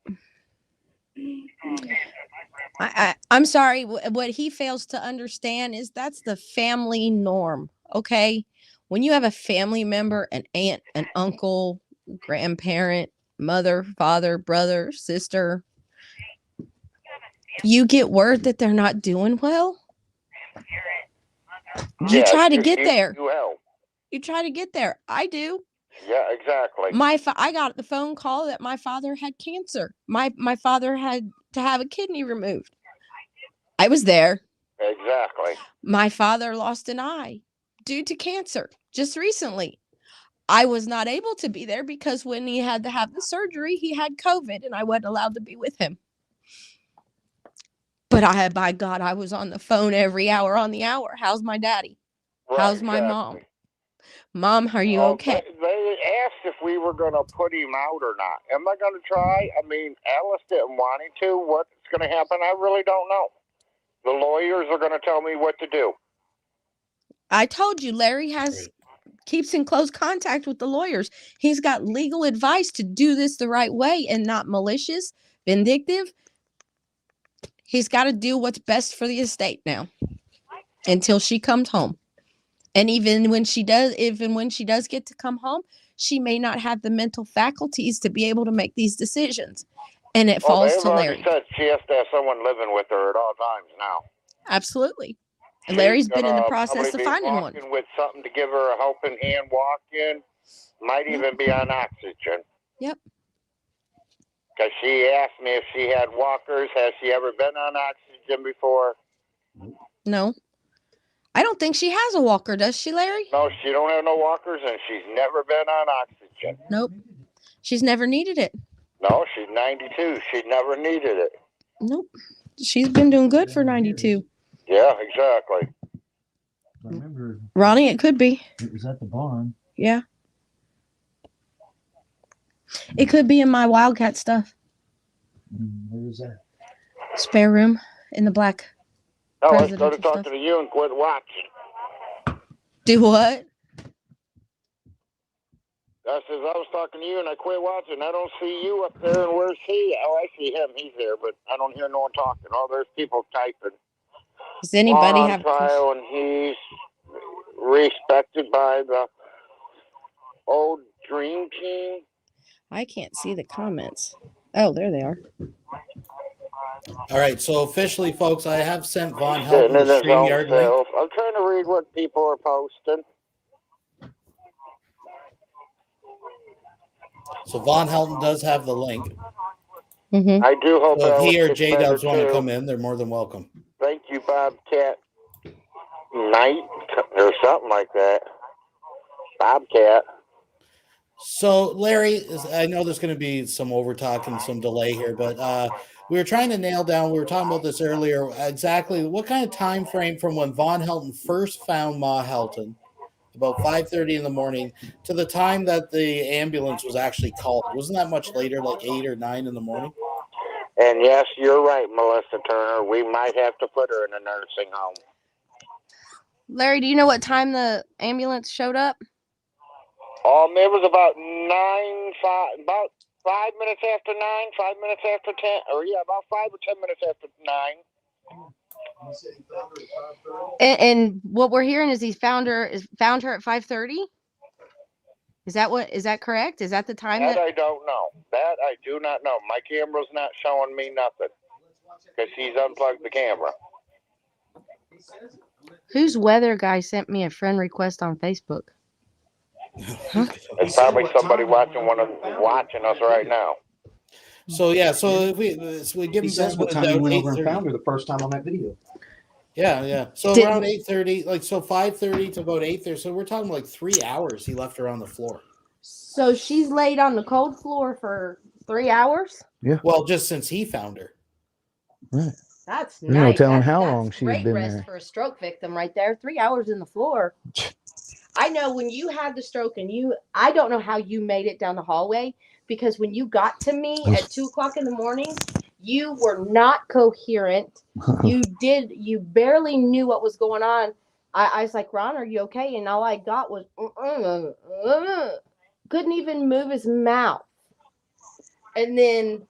I'm sorry. What he fails to understand is that's the family norm. Okay. When you have a family member, an aunt, an uncle, grandparent, mother, father, brother, sister, you get word that they're not doing well. You try to get there. You try to get there. I do. Yeah, exactly. I got the phone call that my father had cancer. My father had to have a kidney removed. I was there. Exactly. My father lost an eye due to cancer just recently. I was not able to be there because when he had to have the surgery, he had COVID and I wasn't allowed to be with him. But by God, I was on the phone every hour on the hour. How's my daddy? Right, How's my mom? Mom, are you okay? They asked if we were going to put him out or not. Am I going to try? I mean, Alice didn't want him to. What's going to happen? I really don't know. The lawyers are going to tell me what to do. I told you, Larry keeps in close contact with the lawyers. He's got legal advice to do this the right way and not malicious, vindictive. He's got to do what's best for the estate now. until she comes home. And even when she does get to come home, she may not have the mental faculties to be able to make these decisions. And it falls they've to already Larry. said she has to have someone living with her at all times now. Absolutely. And Larry's been in the process of probably be finding one. walking with something to give her a helping hand walking. Might even be on oxygen. Yep. Because she asked me if she had walkers. Has she ever been on oxygen before? No. I don't think she has a walker, does she, Larry? No, she don't have no walkers, and she's never been on oxygen. Nope. She's never needed it. No, she's 92. She never needed it. Nope. She's been doing good for 92. Yeah, exactly. I remember Ronnie, it could be. it was at the barn. Yeah. It could be in my Wildcat stuff. Where was that? Spare room in the black. No, I Presidential started talking stuff. to you and quit watching. Do what? I says, I was talking to you and I quit watching. I don't see you up there, and where's he? Oh, I see him. He's there, but I don't hear no one talking. Oh, there's people typing. Does anybody on have trial, and he's respected by the old Dream Team. I can't see the comments. Oh, there they are. All right, so officially, folks, I have sent Von Sitting Helton in the his own StreamYard link. self. I'm trying to read what people are posting. So Von Helton does have the link. Mm-hmm. I do hope So if he or Alex gets J Dubs better, want to too. come in, they're more than welcome. Thank you, Bobcat Knight, or something like that. Bobcat. So, Larry, I know there's going to be some overtalk and some delay here, but we were trying to nail down, we were talking about this earlier, exactly what kind of time frame from when Von Helton first found Ma Helton, about 5:30 in the morning, to the time that the ambulance was actually called. Wasn't that much later, like 8 or 9 in the morning? And yes, you're right, Melissa Turner. We might have to put her in a nursing home. Larry, do you know what time the ambulance showed up? It was about about 5 minutes after 9, 5 minutes after 10, or yeah, about 5 or 10 minutes after 9. And what we're hearing is he found her at 5:30. Is that correct? Is that the time That I don't know. That I do not know. My camera's not showing me nothing because he's unplugged the camera. Whose weather guy sent me a friend request on Facebook? Huh? It's probably somebody watching us right now. So yeah, so if we give He him says what time he went over and found her the first time on that video. Yeah. So around 8:30, like so 5:30 to about 8:30. So we're talking like 3 hours. He left her on the floor. So she's laid on the cold floor for 3 hours? Yeah. Well, just since he found her. Right. That's There's nice. no telling That's how long she's great been rest there. for a stroke victim right there. 3 hours in the floor. I know when you had the stroke and I don't know how you made it down the hallway, because when you got to me at 2 o'clock in the morning, you were not coherent. You barely knew what was going on. I was like, Ron, are you okay? And all I got was, couldn't even move his mouth. And then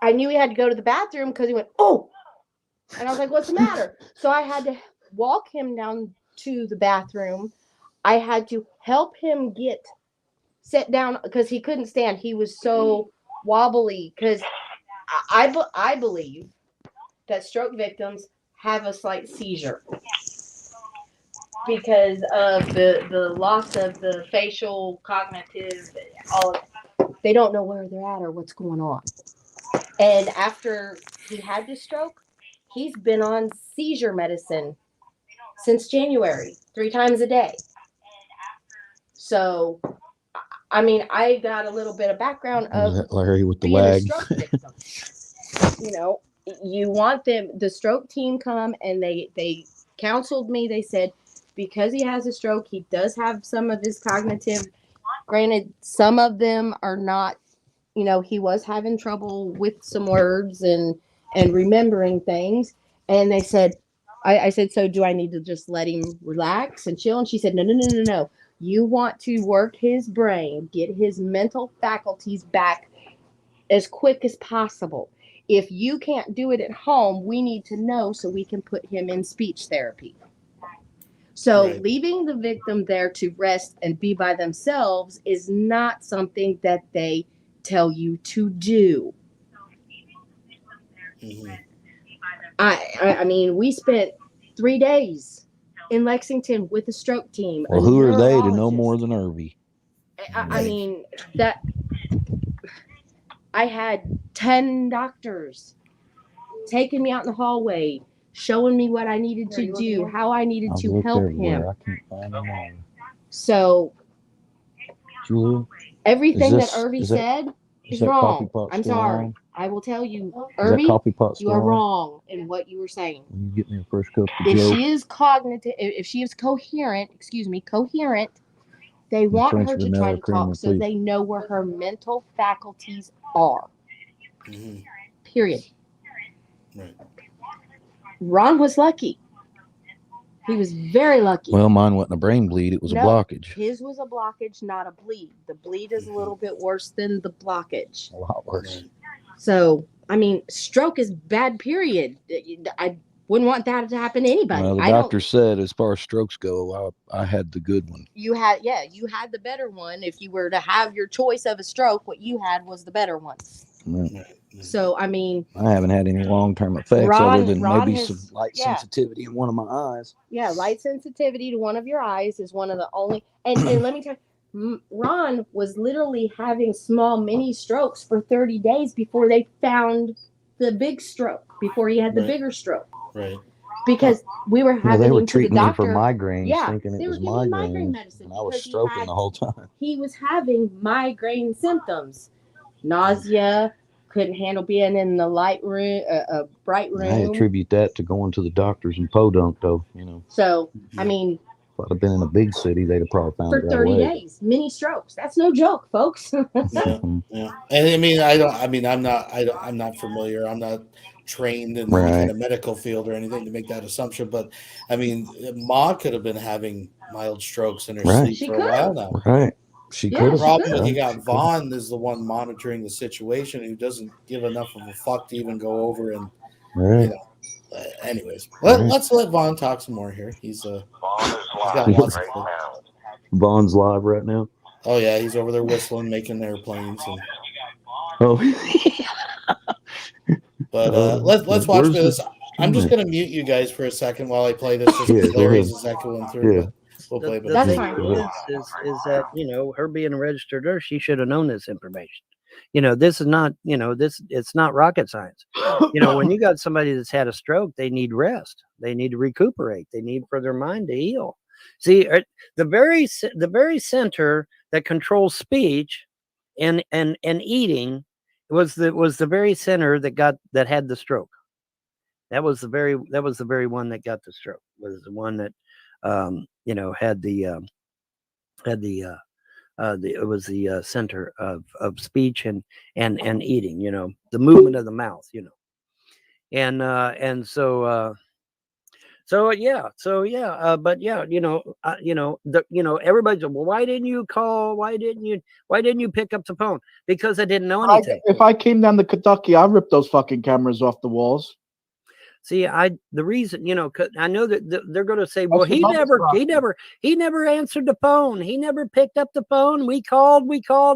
I knew he had to go to the bathroom because he went, oh. And I was like, what's the matter? So I had to walk him down to the bathroom. I had to help him sit down because he couldn't stand. He was so wobbly because I believe that stroke victims have a slight seizure because of the loss of the facial, cognitive, all of it. They don't know where they're at or what's going on. And after he had the stroke, he's been on seizure medicine since January, 3 times a day. So, I mean, I got a little bit of background of Larry with the being a lag. stroke victim. You know, you want the stroke team come and they counseled me. They said, because he has a stroke, he does have some of his cognitive, granted, some of them are not, you know, he was having trouble with some words and remembering things. And they said, I said, so do I need to just let him relax and chill? And she said, no. You want to work his brain, get his mental faculties back as quick as possible. if you can't do it at home, we need to know so we can put him in speech therapy. So Right. leaving the victim there to rest and be by themselves is not something that they tell you to do. Mm-hmm. I mean, we spent 3 days in Lexington with the stroke team. Well, a who are they to know neurologist. more than Irby? I Right. mean, that I had 10 doctors taking me out in the hallway, showing me what I needed to do, how I needed I've to looked help everywhere. him. I can't find them all. So Julia, everything Is that Irby is that- said is is that coffee wrong. pot I'm still sorry. on? I will tell you, Is that Irby, coffee pot you are still on? wrong in what you were saying. Will you get me a fresh cup of If Joe? she is cognitive, if she is coherent, they want French her to vanilla try to creamer, talk so please. they know where her mental faculties are. Mm-hmm. Period. Right. Ron was lucky. He was very lucky. Well, mine wasn't a brain bleed. It was No, a blockage. His was a blockage, not a bleed. The bleed is a little bit worse than the blockage. A lot worse. Right. So, I mean, stroke is bad, period. I wouldn't want that to happen to anybody. Well, the doctor said as far as strokes go, I had the good one. You had the better one. If you were to have your choice of a stroke, what you had was the better one. Right. So, I mean, I haven't had any long-term effects other than maybe some light sensitivity in one of my eyes. Yeah, light sensitivity to one of your eyes is one of the only. And let me tell you, Ron was literally having small mini strokes for 30 days before they found the big stroke, before he had the bigger stroke. Right. Because we were having they were him to treating the him doctor. for migraines, thinking they it were was giving him migraines, migraine medicine and I was because stroking the whole time. he was having migraine symptoms, nausea, couldn't handle being in the light room, bright room. I attribute that to going to the doctors in Podunk, though. You know. So I mean, if I'd have been in a big city, they'd have probably found for it right 30 away. days, mini strokes. That's no joke, folks. Yeah. Yeah. And I mean, I'm not familiar. I'm not trained in any kind of medical field or anything to make that assumption. But I mean, Ma could have been having mild strokes in her sleep for a while now. Right. She could have. The problem when you got Vaughn is the one monitoring the situation who doesn't give enough of a fuck to even go over and you know. Anyways, let's let Vaughn talk some more here. He's got lots of fun. Vaughn's live right now. Oh yeah, he's over there whistling, making airplanes. And... But let's watch this. I'm just gonna mute you guys for a second while I play this. Just because Larry's is echoing through. Yeah. But we'll play. The thing is that her being a registered nurse, she should have known this information. This is not it's not rocket science. When you got somebody that's had a stroke, they need rest, they need to recuperate, they need for their mind to heal. See, the very center that controls speech and eating was the very center that had the stroke. That was the very one that got the stroke. Was the one that had it was the center of speech and eating, the movement of the mouth, and so everybody's, well, why didn't you call? Why didn't you pick up the phone? Because I didn't know anything. If I came down to Kentucky, I'd rip those fucking cameras off the walls. See, the reason, I know that they're going to say, well, he never answered the phone. He never picked up the phone. We called,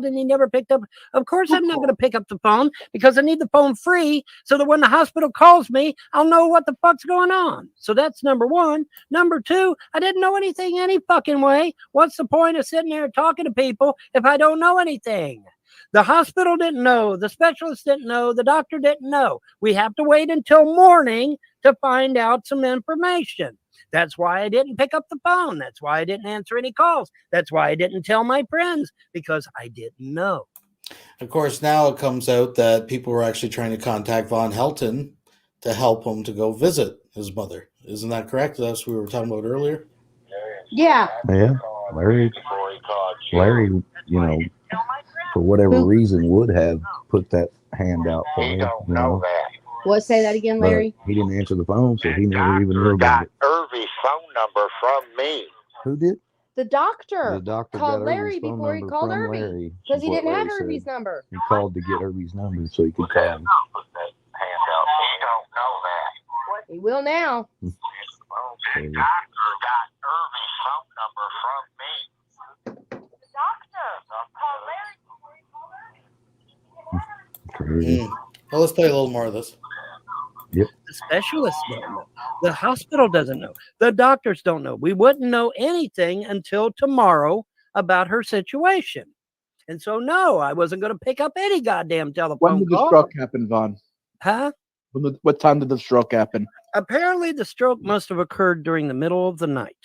and he never picked up. Of course, I'm not going to pick up the phone because I need the phone free so that when the hospital calls me, I'll know what the fuck's going on. So that's number one. Number two, I didn't know anything any fucking way. What's the point of sitting there talking to people if I don't know anything? The hospital didn't know. The specialist didn't know. The doctor didn't know. We have to wait until morning to find out some information. That's why I didn't pick up the phone. That's why I didn't answer any calls. That's why I didn't tell my friends, because I didn't know. Of course, now it comes out that people were actually trying to contact Von Helton to help him to go visit his mother. Isn't that correct? That's what we were talking about earlier. Yeah. Yeah. Larry, for whatever reason, would have put that hand out for him. What? Say that again, Larry? But he didn't answer the phone, so he never even knew about it. Irvy's phone number from me. Who did? The doctor. The doctor called got Larry Irvy's phone before he number called from Irby Larry, because he is what didn't have Larry Irby's said. number. He called to get Irvy's number so he could call him. handout. He don't know that. He will now. Well, the doctor got Irvy's phone number from me. The doctor? Crazy. Well, let's play a little more of this. The specialists don't know. The hospital doesn't know. The doctors don't know. We wouldn't know anything until tomorrow about her situation. And so, no, I wasn't going to pick up any goddamn When telephone did the call. stroke happen, Vaughn? Huh? What time did the stroke happen? Apparently, the stroke must have occurred during the middle of the night.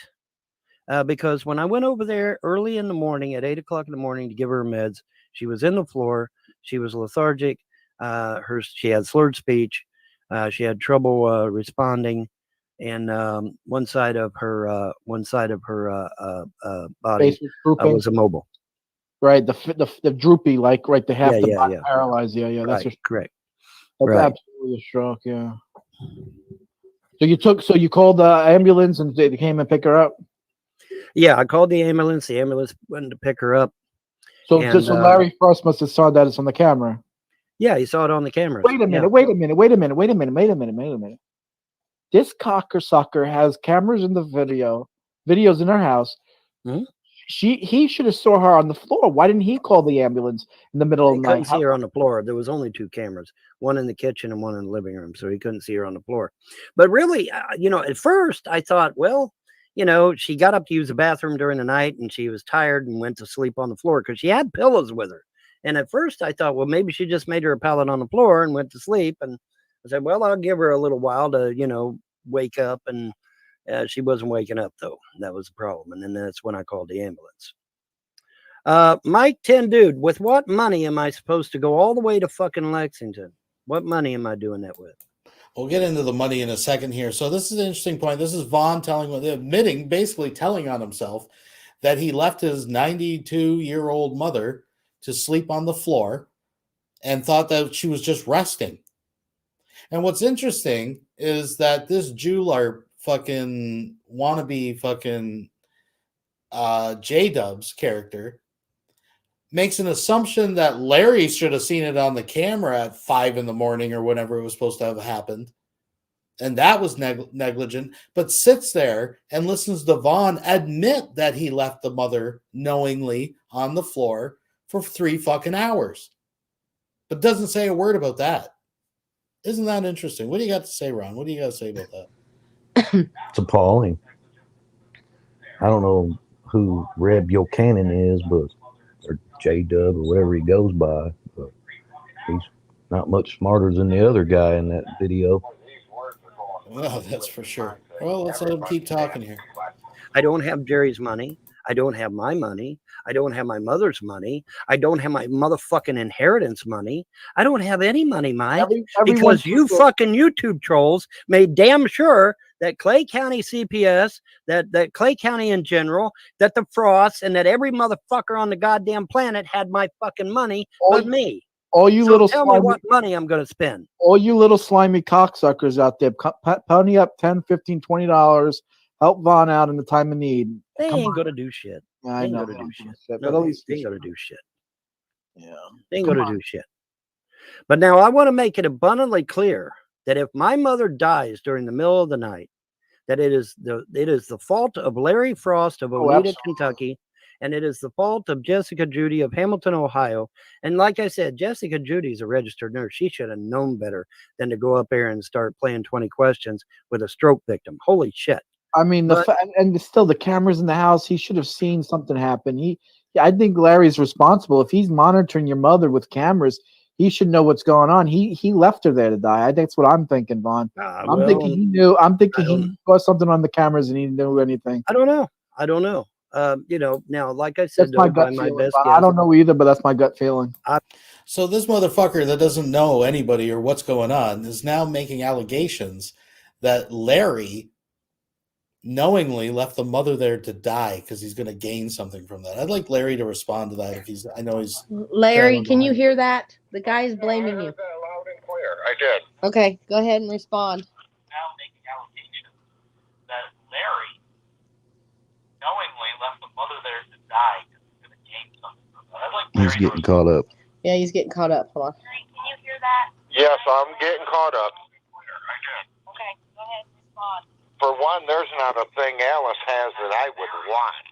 Because when I went over there early in the morning at 8 o'clock in the morning to give her meds, she was in the floor. She was lethargic. She had slurred speech. She had trouble responding, and one side of her body Face was drooping. was immobile. Right, the droopy, like right, the half the Yeah, body yeah. paralyzed. Yeah, that's Right, correct. that's Right. absolutely a stroke. Yeah. So you called the ambulance and they came and pick her up. Yeah, I called the ambulance. The ambulance went to pick her up. So And, Larry Frost must have saw that it's on the camera. Yeah, he saw it on the cameras. Wait a minute. This cocker-sucker has cameras in the videos in her house. Mhm. He should have saw her on the floor. Why didn't he call the ambulance in the middle He of the couldn't night? see her on the floor. There was only 2 cameras, one in the kitchen and one in the living room, so he couldn't see her on the floor. But really, at first I thought, well, she got up to use the bathroom during the night and she was tired and went to sleep on the floor because she had pillows with her. And at first I thought, well, maybe she just made her a pallet on the floor and went to sleep. And I said, well, I'll give her a little while to, wake up. And she wasn't waking up, though. That was the problem. And then that's when I called the ambulance. Mike 10 Dude, with what money am I supposed to go all the way to fucking Lexington? What money am I doing that with? We'll get into the money in a second here. So this is an interesting point. This is Vaughn basically telling on himself that he left his 92-year-old mother to sleep on the floor and thought that she was just resting. And what's interesting is that this jeweler fucking wannabe fucking J-Dubs character makes an assumption that Larry should have seen it on the camera at 5 a.m. or whenever it was supposed to have happened. And that was negligent, but sits there and listens to Vaughn admit that he left the mother knowingly on the floor for 3 fucking hours, but doesn't say a word about that. Isn't that interesting? What do you got to say, Ron? What do you got to say about that? It's appalling. I don't know who Reb Buchanan is, but or J-Dub or whatever he goes by, but he's not much smarter than the other guy in that video. Well, that's for sure. Well, let's let him keep talking here. I don't have Jerry's money. I don't have my money. I don't have my mother's money. I don't have my motherfucking inheritance money. I don't have any money, Mike, because you fucking YouTube trolls made damn sure that Clay County CPS, that Clay County in general, that the Frosts, and that every motherfucker on the goddamn planet had my fucking money but me. All you So little tell me what money I'm going to spend. All you little slimy cocksuckers out there, pony up $10, $15, $20. Help Vaughn out in the time of need. They ain't going to do shit. Yeah, I know. They ain't going to do shit. But at least they ain't going to do shit. Yeah. They ain't going to do shit. But now I want to make it abundantly clear that if my mother dies during the middle of the night, that it is the fault of Larry Frost of Oneida, Kentucky, and it is the fault of Jessica Judy of Hamilton, Ohio. And like I said, Jessica Judy's a registered nurse. She should have known better than to go up there and start playing 20 questions with a stroke victim. Holy shit. I mean, and still the cameras in the house, he should have seen something happen. I think Larry's responsible. If he's monitoring your mother with cameras, he should know what's going on. He left her there to die. That's what I'm thinking, Vaughn. I'm thinking he knew. I'm thinking he saw something on the cameras and he didn't know anything. I don't know. Now, like I said, that's my gut feeling. I don't know either, but that's my gut feeling. So this motherfucker that doesn't know anybody or what's going on is now making allegations that Larry knowingly left the mother there to die because he's going to gain something from that. I'd like Larry to respond to that if he's. I know he's. Larry, can you hear that? The guy is blaming you. Loud and clear. I did. Okay, go ahead and respond. Now making allegations that Larry knowingly left the mother there to die because he's going to gain something from that. I'd like Larry He's getting caught up. Yeah, he's getting caught up. Hold on. Can you hear that? Yes, I'm getting caught up. Okay, go ahead and respond. For one, there's not a thing Alice has that I would want.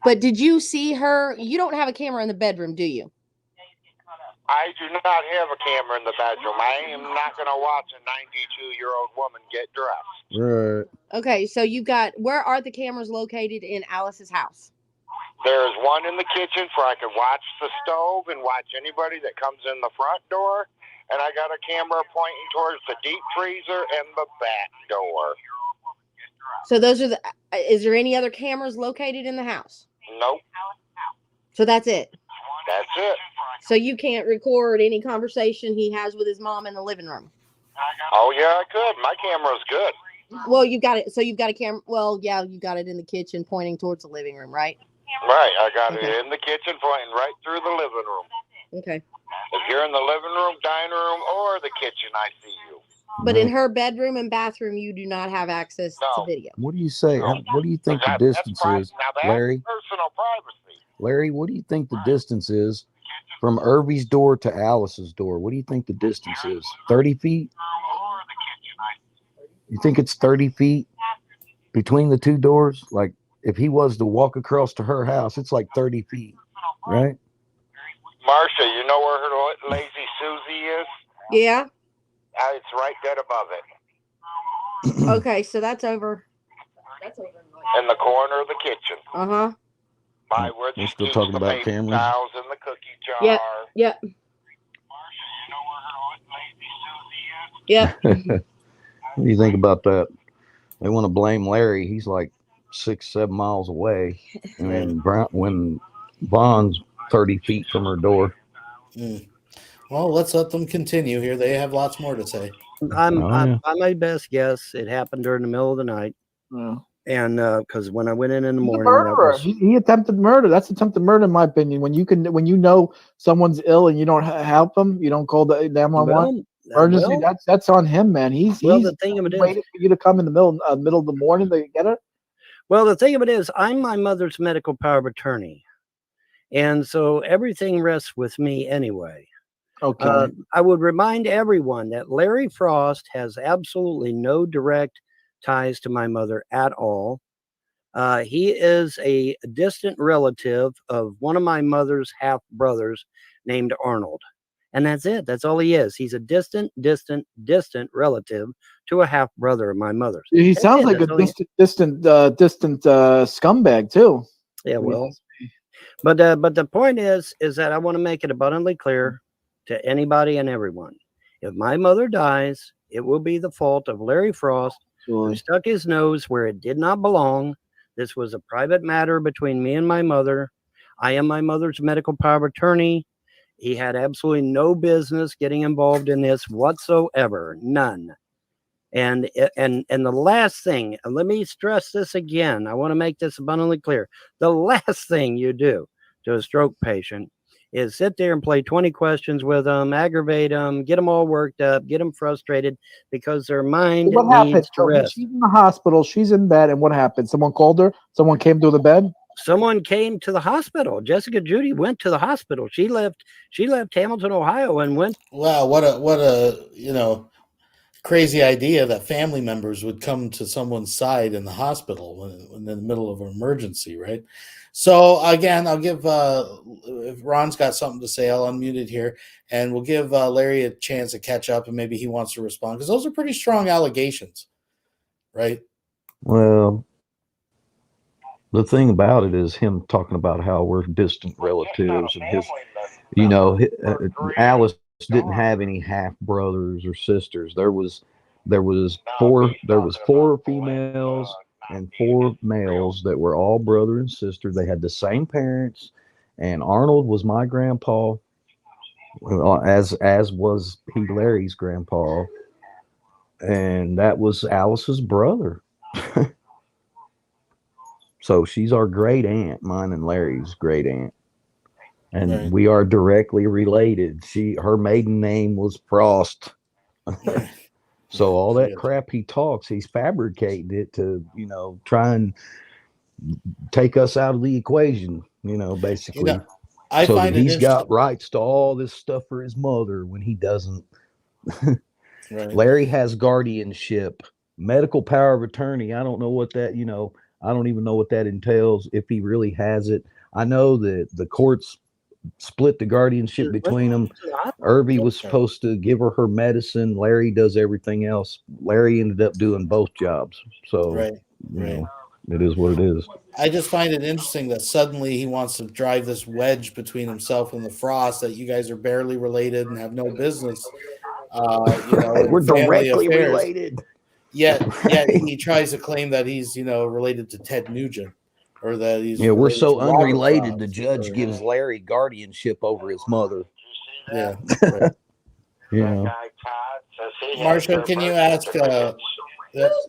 But did you see her? You don't have a camera in the bedroom, do you? I do not have a camera in the bedroom. I am not going to watch a 92-year-old woman get dressed. Right. Okay, so you got, where are the cameras located in Alice's house? There's one in the kitchen where I can watch the stove and watch anybody that comes in the front door. And I got a camera pointing towards the deep freezer and the back door. So those are the, is there any other cameras located in the house? Nope. So that's it. That's it. So you can't record any conversation he has with his mom in the living room. Oh, yeah, I could. My camera's good. Well, you've got it. So you've got a camera. Well, yeah, you got it in the kitchen pointing towards the living room, right? Right. I got it in the kitchen pointing right through the living room. Okay. If you're in the living room, dining room, or the kitchen, I see you. But in her bedroom and bathroom, you do not have access to video. What do you say? What do you think the distance is, Larry? Personal privacy. Larry, what do you think the distance is from Irvy's door to Alice's door? What do you think the distance is? 30 feet? You think it's 30 feet between the two doors? Like, if he was to walk across to her house, it's like 30 feet, right? Marsha, you know where her lazy Susie is? Yeah. It's right dead above it. Okay, so that's over. In the corner of the kitchen. Uh-huh. By where We're she still keeps talking the about paper cameras? towels in the cookie jar. Yep. Yep. What do you think about that? They want to blame Larry. He's like 6-7 miles away. And when Vaughn's 30 feet from her door. Well, let's let them continue here. They have lots more to say. I'm my best guess. It happened during the middle of the night. Yeah. And because when I went in the He's a morning, murderer. He attempted murder. That's attempted murder, in my opinion. When you know someone's ill and you don't help them, you don't call the 911 emergency. That's on him, man. He's the thing of it waiting for you to come in the middle of the morning to get her. Well, the thing of it is, I'm my mother's medical power of attorney, and so everything rests with me anyway. Okay. I would remind everyone that Larry Frost has absolutely no direct ties to my mother at all. He is a distant relative of one of my mother's half brothers named Arnold. And that's it. That's all he is. He's a distant relative to a half brother of my mother's. He sounds like a distant scumbag too. Yeah, well, but the point is that I want to make it abundantly clear to anybody and everyone. If my mother dies, it will be the fault of Larry Frost, who stuck his nose where it did not belong. This was a private matter between me and my mother. I am my mother's medical power of attorney. He had absolutely no business getting involved in this whatsoever. None. And the last thing, and let me stress this again, I want to make this abundantly clear. The last thing you do to a stroke patient is sit there and play 20 questions with them, aggravate them, get them all worked up, get them frustrated because their mind needs to rest. She's in the hospital. She's in bed. And what happened? Someone called her? Someone came to the bed? Someone came to the hospital. Jessica Judy went to the hospital. She left Hamilton, Ohio and went. Wow, what a crazy idea that family members would come to someone's side in the hospital when in the middle of an emergency, right? So again, I'll give if Ron's got something to say, I'll unmute it here, and we'll give Larry a chance to catch up, and maybe he wants to respond because those are pretty strong allegations, right? Well, the thing about it is him talking about how we're distant relatives and his, Alice didn't have any half brothers or sisters. There was 4 females and 4 males that were all brother and sister. They had the same parents, and Arnold was my grandpa, as was he Larry's grandpa, and that was Alice's brother. So she's our great aunt, mine and Larry's great aunt. And we are directly related. Her maiden name was Frost. So all that crap he talks, he's fabricated it to, try and take us out of the equation, basically. I so find that it he's got interesting. rights to all this stuff for his mother when he doesn't. Right. Larry has guardianship, medical power of attorney. I don't know what that, I don't even know what that entails if he really has it. I know that the courts split the guardianship between them. Irby was supposed to give her medicine. Larry does everything else. Larry ended up doing both jobs. So, Right. you Right. know, it is what it is. I just find it interesting that suddenly he wants to drive this wedge between himself and the Frost, that you guys are barely related and have no business, We're in family directly affairs. related. Yet Right? he tries to claim that he's, related to Ted Nugent, or that he's Yeah, we're related so to Robert unrelated. The Frost, judge or- gives Larry guardianship over his mother. yeah. Right. You That know, guy Todd says he has Marcia, their can you birth ask certificates.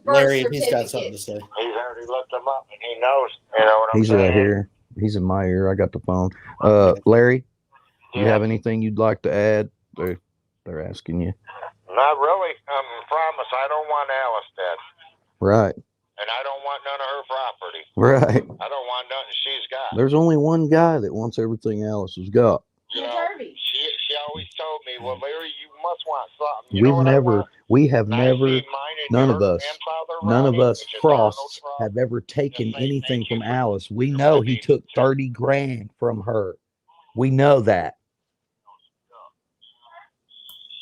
Larry if he's got something to say? He's already looked them up and he knows. You know what I'm he's saying? right here. He's in my ear. I got the phone. Okay. Larry, you Yeah. have anything you'd like to add? They're asking you. Not really. I promise. I don't want Alice dead. Right. And I don't want none of her property. Right. I don't want nothing she's got. There's only one guy that wants everything Alice has got. You know, she always told me, well, Larry, you must want something. You know We've what I never, want? we have And I never, see mine and none your of us, grandfather, none of Ronnie, us which is Frosts Arnold Frost. have ever taken Just say anything thank you from for- Alice. We know he took 30 grand from her. We know that.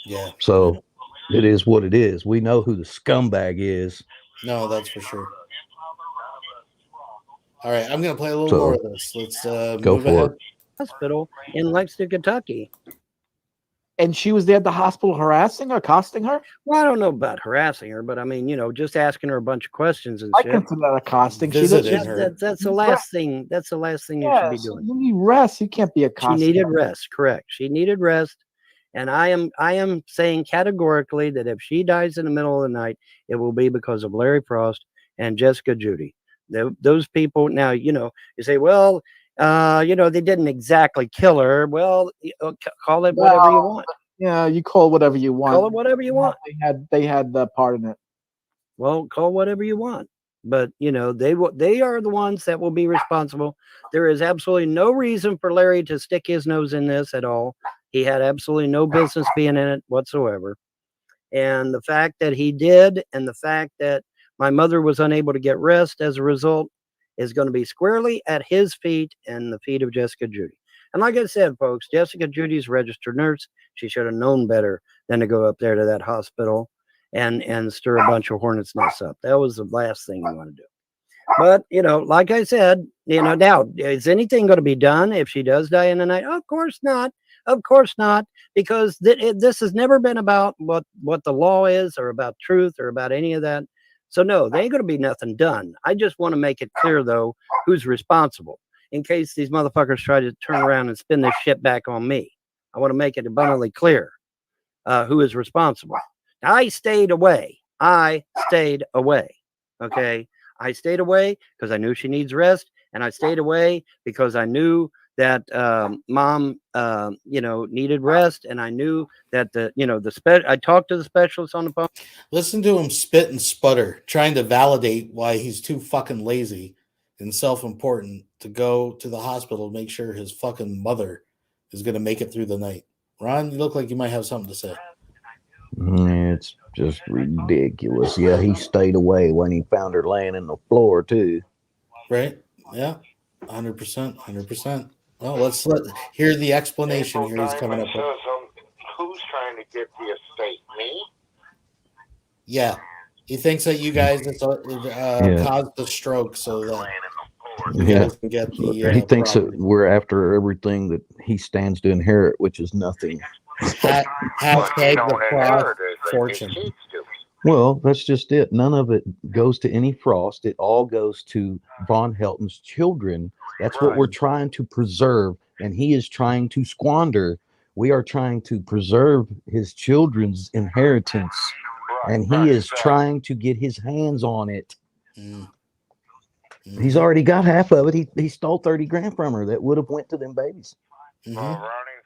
Yeah. So it is what it is. We know who the scumbag is. No, that's for sure. All right, I'm gonna play a little So, more of this. Let's go move for ahead. it. Hospital in Lexington, Kentucky. And she was there at the hospital harassing her, accosting her? Well, I don't know about harassing her, but I mean, just asking her a bunch of questions and I shit. consider that accosting. Visiting her. That's the last thing. That's the last thing you should be doing. You need rest. You can't be She accosting. needed rest. Correct. She needed rest. And I am saying categorically that if she dies in the middle of the night, it will be because of Larry Frost and Jessica Judy. Those people. Now, you say, well, they didn't exactly kill her. Well, call it whatever you want. Yeah, you call it whatever you want. Call it whatever you want. They had the part in it. Well, call whatever you want. But they are the ones that will be responsible. There is absolutely no reason for Larry to stick his nose in this at all. He had absolutely no business being in it whatsoever. And the fact that he did, and the fact that my mother was unable to get rest as a result, is going to be squarely at his feet and the feet of Jessica Judy. And like I said, folks, Jessica Judy's a registered nurse. She should have known better than to go up there to that hospital and stir a bunch of hornets' nests up. That was the last thing you want to do. But, like I said, now, is anything going to be done if she does die in the night? Of course not. Of course not. Because this has never been about what the law is, or about truth, or about any of that. So, no, there ain't going to be nothing done. I just want to make it clear, though, who's responsible, in case these motherfuckers try to turn around and spin this shit back on me. I want to make it abundantly clear who is responsible. I stayed away. Okay. I stayed away because I knew she needs rest. And I stayed away because I knew that mom, needed rest. And I knew that I talked to the specialist on the phone. Listen to him spit and sputter, trying to validate why he's too fucking lazy and self-important to go to the hospital to make sure his fucking mother is going to make it through the night. Ron, you look like you might have something to say. It's just ridiculous. Yeah, he stayed away when he found her laying in the floor, too. Right? Yeah. 100%. 100%. Well, let's hear the explanation here he's coming up with. Who's trying to get the estate? Me? Yeah. He thinks that you guys caused the stroke so that you guys can get the he thinks property. that we're after everything that he stands to inherit, which is nothing. Hashtag the Frost fortune. Well, that's just it. None of it goes to any Frost. It all goes to Von Helton's children. That's what we're trying to preserve, and he is trying to squander. We are trying to preserve his children's inheritance, and he is trying to get his hands on it. He's already got half of it. He stole 30 grand from her that would have went to them babies. Ronnie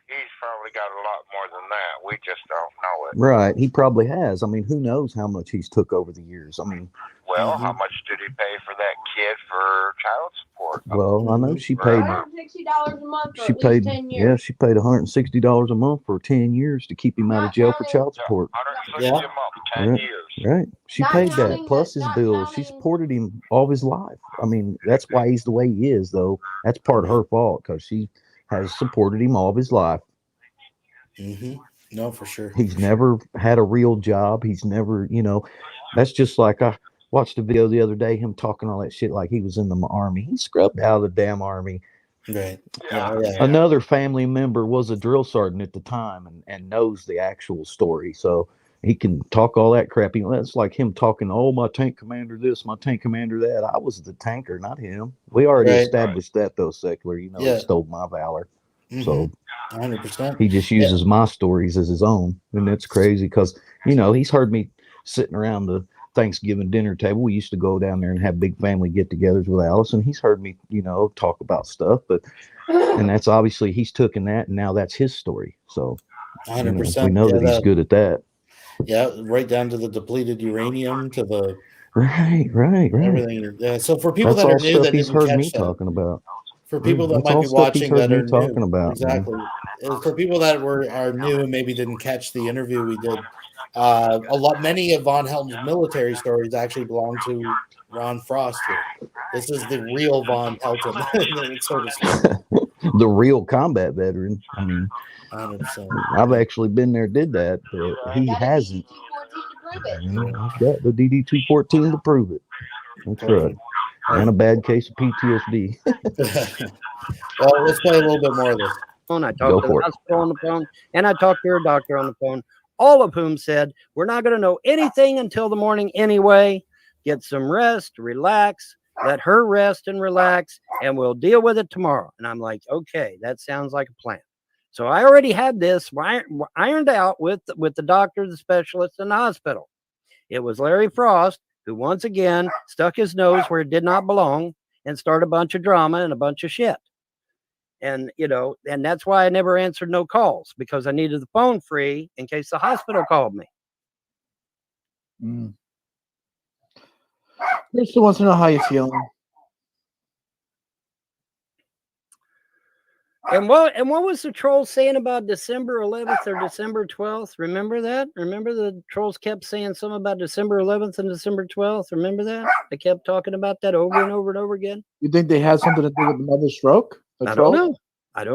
He's probably got a lot more than that. We just don't know it. Right. He probably has. I mean, who knows how much he's took over the years. I mean, Well, how much did he pay for that kid for child support? well, I know she paid $160 a month for she at paid least 10 years. yeah, she paid $160 a month for 10 years to keep him out of jail for child support. 160 a month, 10 Right. years. Right. She Not paid that counting plus the- his not bills. She counting- supported him all his life. I mean, that's why he's the way he is, though. That's part of her fault because she has supported him all of his life. No, for sure. He's never had a real job. He's never, that's just like I watched a video the other day, him talking all that shit like he was in the army. He scrubbed out of the damn army. Right. Yeah. Another family member was a drill sergeant at the time and knows the actual story. So he can talk all that crap. It's like him talking, oh, my tank commander this, my tank commander that. I was the tanker, not him. We already established that, though, Secular. He stole my valor. So 100%. he just uses my stories as his own. And that's crazy because, he's heard me sitting around the Thanksgiving dinner table. We used to go down there and have big family get-togethers with Alice, and he's heard me, talk about stuff. And that's obviously he's taken that, and now that's his story. So 100%. We know that he's good at that. Yeah, right down to the depleted uranium to the right. everything. Yeah. So for people that's that all are new stuff that he's didn't heard catch me that, talking about. for people that That's might all be stuff he's watching heard that me are talking new, about, exactly. For people that are new and maybe didn't catch the interview we did, many of Von Helton's military stories actually belong to Ron Frost here. This is the real Von Helton, so to speak. The real combat veteran. I mean, 100%. I've actually been there, did that, but he hasn't. I've got the DD-214 to prove it. That's right. And a bad case of PTSD. Well, let's play a little bit more of this. I talked to the hospital on the phone, and I talked to her doctor on the phone, all of whom said, we're not going to know anything until the morning anyway. Get some rest, relax, let her rest and relax, and we'll deal with it tomorrow. And I'm like, okay, that sounds like a plan. So I already had this ironed out with the doctor, the specialist, in the hospital. It was Larry Frost who once again stuck his nose where it did not belong and started a bunch of drama and a bunch of shit. And, and that's why I never answered no calls, because I needed the phone free in case the hospital called me. Krista wants to know how you're feeling. And what was the troll saying about December 11th or December 12th? Remember that? Remember the trolls kept saying something about December 11th and December 12th? Remember that? They kept talking about that over and over and over again. You think they had something to do with the mother's stroke? I don't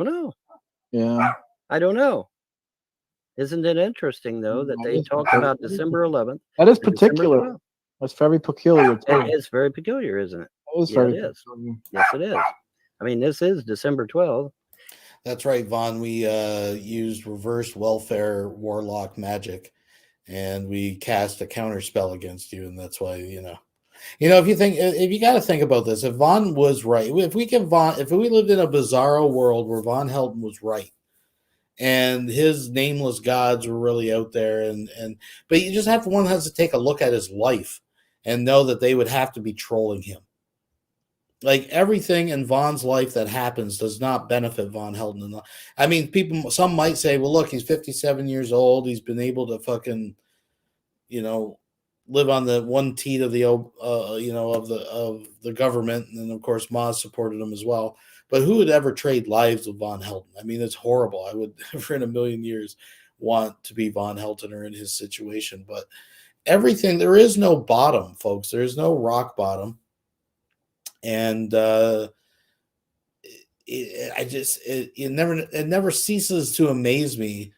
know. Yeah. I don't know. Isn't it interesting, though, that they talk about December 11th? That is particular. That's very peculiar. It's very peculiar, isn't it? It is very peculiar. Yes, it is. I mean, this is December 12th. That's right, Vaughn. We used reverse welfare warlock magic, and we cast a counter spell against you, and that's why if you got to think about this, if Vaughn was right, if we lived in a bizarro world where Von Helton was right, and his nameless gods were really out there, but you just has to take a look at his life and know that they would have to be trolling him. Like everything in Vaughn's life that happens does not benefit Von Helton. I mean, some might say, well, look, he's 57 years old. He's been able to fucking, live on the one teat of the, of the government. And then of course, Maz supported him as well. But who would ever trade lives with Von Helton? I mean, it's horrible. I would never in a million years want to be Von Helton or in his situation, but there is no bottom, folks. There is no rock bottom. And it never ceases to amaze me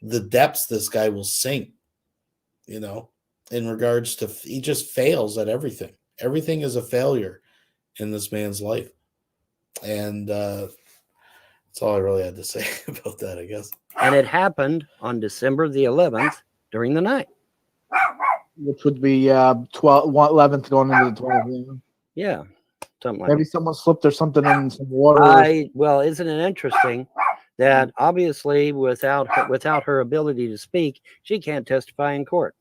the depths this guy will sink, in regards to, he just fails at everything. Everything is a failure in this man's life. And that's all I really had to say about that, I guess. And it happened on December the 11th during the night. Which would be 11th going into the 12th. Yeah, something like maybe someone slipped or something in some water. Well, isn't it interesting that obviously without her ability to speak, she can't testify in court.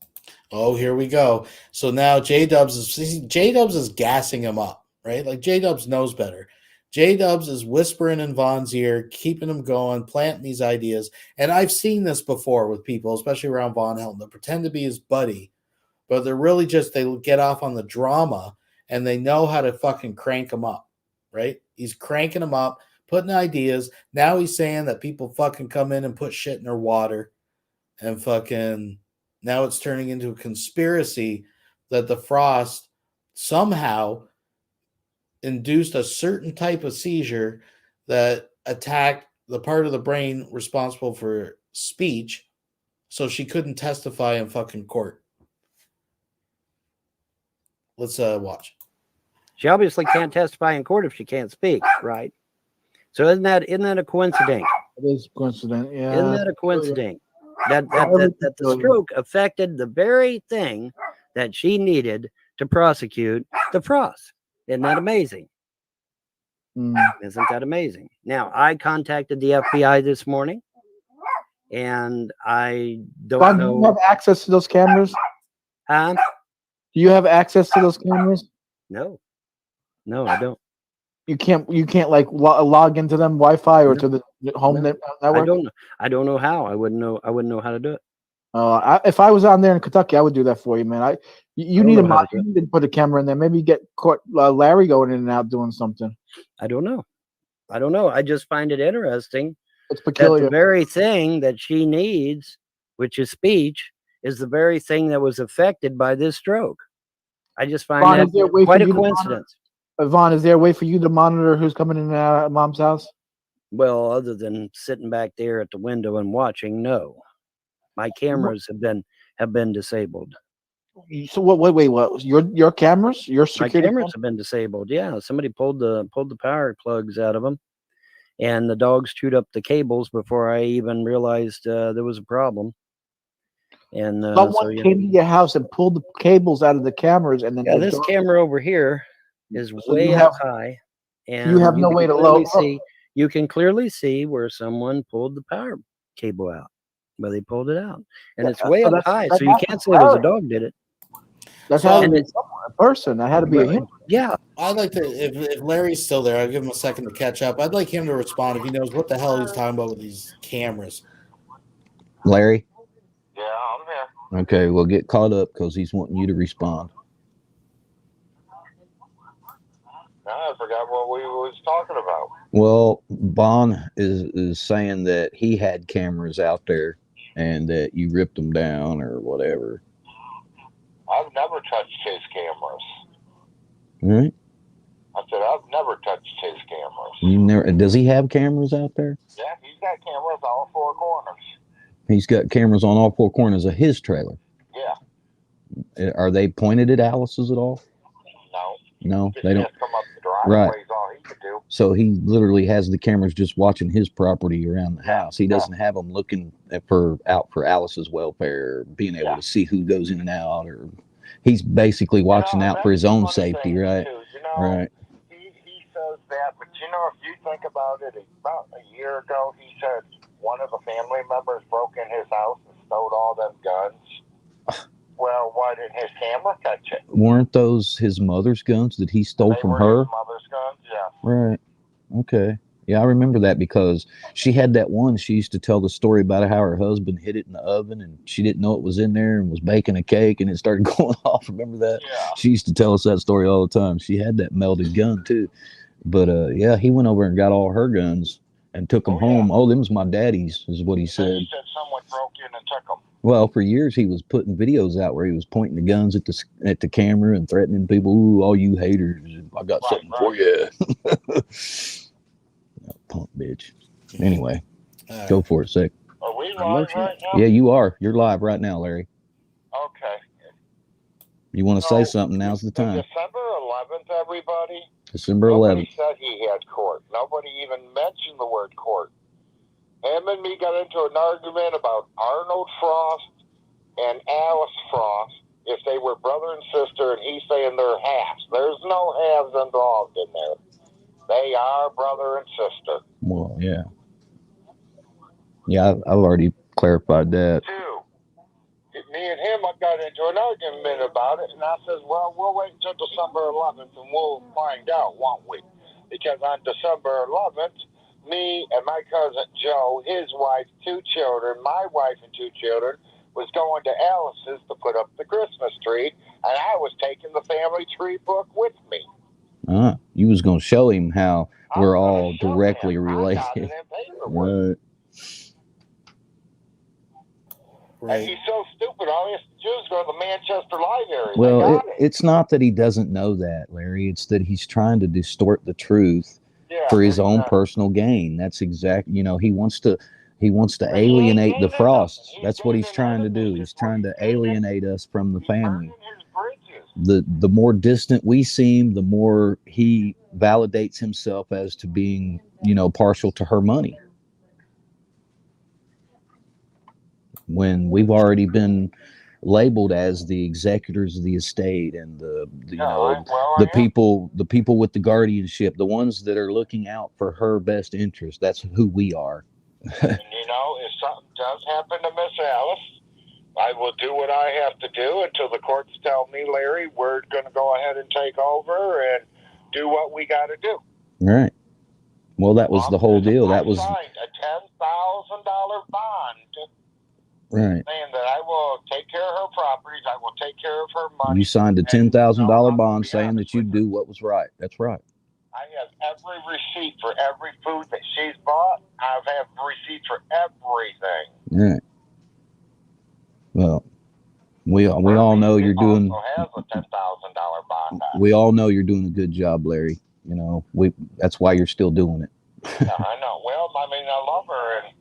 Oh, here we go. So now J-Dubs is gassing him up, right? Like J-Dubs knows better. J-Dubs is whispering in Vaughn's ear, keeping him going, planting these ideas. And I've seen this before with people, especially around Von Helton, that pretend to be his buddy, but they're really just, they get off on the drama and they know how to fucking crank him up, right? He's cranking him up, putting ideas. Now he's saying that people fucking come in and put shit in their water and fucking, now it's turning into a conspiracy that the frost somehow induced a certain type of seizure that attacked the part of the brain responsible for speech, so she couldn't testify in fucking court. Let's watch. She obviously can't testify in court if she can't speak, right? So isn't that a coincidence? It is coincident, yeah. Isn't that a coincidence? That the stroke affected the very thing that she needed to prosecute the frost. Isn't that amazing? Isn't that amazing? Now, I contacted the FBI this morning, and I don't know. Do you have access to those cameras? Huh? Do you have access to those cameras? No, I don't. You can't like log into them Wi-Fi or to the home network. I don't know how. I wouldn't know how to do it. If I was on there in Kentucky, I would do that for you, man. You need to put a camera in there. Maybe get Larry going in and out doing something. I don't know. I just find it interesting. It's peculiar. That the very thing that she needs, which is speech, is the very thing that was affected by this stroke. I just find Vaughn, that quite a coincidence. Vaughn, is there a way for you to monitor who's coming in and out at Mom's house? Well, other than sitting back there at the window and watching, no. My cameras have been disabled. So wait, what? Your cameras? Your security? My cameras have been disabled. Yeah, somebody pulled the power plugs out of them, and the dogs chewed up the cables before I even realized there was a problem. And someone came to your house and pulled the cables out of the cameras, and then this camera over here is way up high, and you have no way to load. You can clearly see where someone pulled the power cable out. Where they pulled it out, and it's way up high, so you can't say it was a dog did it. That's how it's a person. That had to be a human. Yeah, I'd like to, if Larry's still there, I'll give him a second to catch up. I'd like him to respond if he knows what the hell he's talking about with these cameras. Larry? Yeah, I'm here. Okay, well, get caught up because he's wanting you to respond. I forgot what we was talking about. Well, Bon is saying that he had cameras out there and that you ripped them down or whatever. I've never touched his cameras. All right. I said, I've never touched his cameras. You never? Does he have cameras out there? Yeah, he's got cameras all four corners. He's got cameras on all four corners of his trailer. Yeah. Are they pointed at Alice's at all? No, they don't. Come up the driveway, right. Is all he could do. So he literally has the cameras just watching his property around the house. He doesn't have them looking out for Alice's welfare, being able to see who goes in and out, or he's basically watching out for his own safety, right? Right. He says that, but if you think about it, about a year ago, he said one of the family members broke in his house and stole all them guns. Well, why didn't his camera catch it? Weren't those his mother's guns that he stole from her? His mother's guns, yeah. Right. Okay. Yeah, I remember that because she had that one. She used to tell the story about how her husband hid it in the oven and she didn't know it was in there and was baking a cake and it started going off. Remember that? Yeah. She used to tell us that story all the time. She had that melted gun too. But yeah, he went over and got all her guns and took them home. Oh, them was my daddy's, is what he said. He said someone broke in and took them. Well, for years he was putting videos out where he was pointing the guns at the camera and threatening people. Ooh, all you haters, I got something for you. Punk bitch. Anyway, go for it, Sick. Are we live right now? Yeah, you are. You're live right now, Larry. Okay. You want to say something? Now's the time. December 11th, everybody. December 11th. Nobody said he had court. Nobody even mentioned the word court. Him and me got into an argument about Arnold Frost and Alice Frost, if they were brother and sister, and he's saying they're halves. There's no halves involved in there. They are brother and sister. Well, yeah. Yeah, I've already clarified that. Two. Me and him got into an argument about it, and I says, well, we'll wait until December 11th, and we'll find out, won't we? because on December 11th, me and my cousin Joe, his wife, 2 children, my wife and 2 children, was going to Alice's to put up the Christmas tree, and I was taking the family tree book with me. You was going to show him how we're all show directly him. I related. got it in paperwork. Right. And he's so stupid. All he has to do is go to the Manchester Library. Well, it's not that he doesn't know that, Larry. It's that he's trying to distort the truth for his own personal gain. That's exactly, you know, he wants to alienate the Frosts. That's what he's trying to do. He's trying to alienate us from the family. The more distant we seem, the more he validates himself as to being, you know, partial to her money. When we've already been labeled as the executors of the estate and the people with the guardianship, the ones that are looking out for her best interest. That's who we are. And you know, if something does happen to Miss Alice, I will do what I have to do until the courts tell me, Larry, we're going to go ahead and take over and do what we got to do. Right. Well, that was the whole deal. That was signed a $10,000 bond. Right. Saying that I will take care of her properties, I will take care of her money. You signed a $10,000 bond saying that you'd do what was right. That's right. I have every receipt for every food that she's bought. I have receipts for everything. Right. Well, we all know you're doing. Also has a $10,000 bond. We all know you're doing a good job, Larry. You know, that's why you're still doing it. Yeah, I know. Well, I mean, I love her, and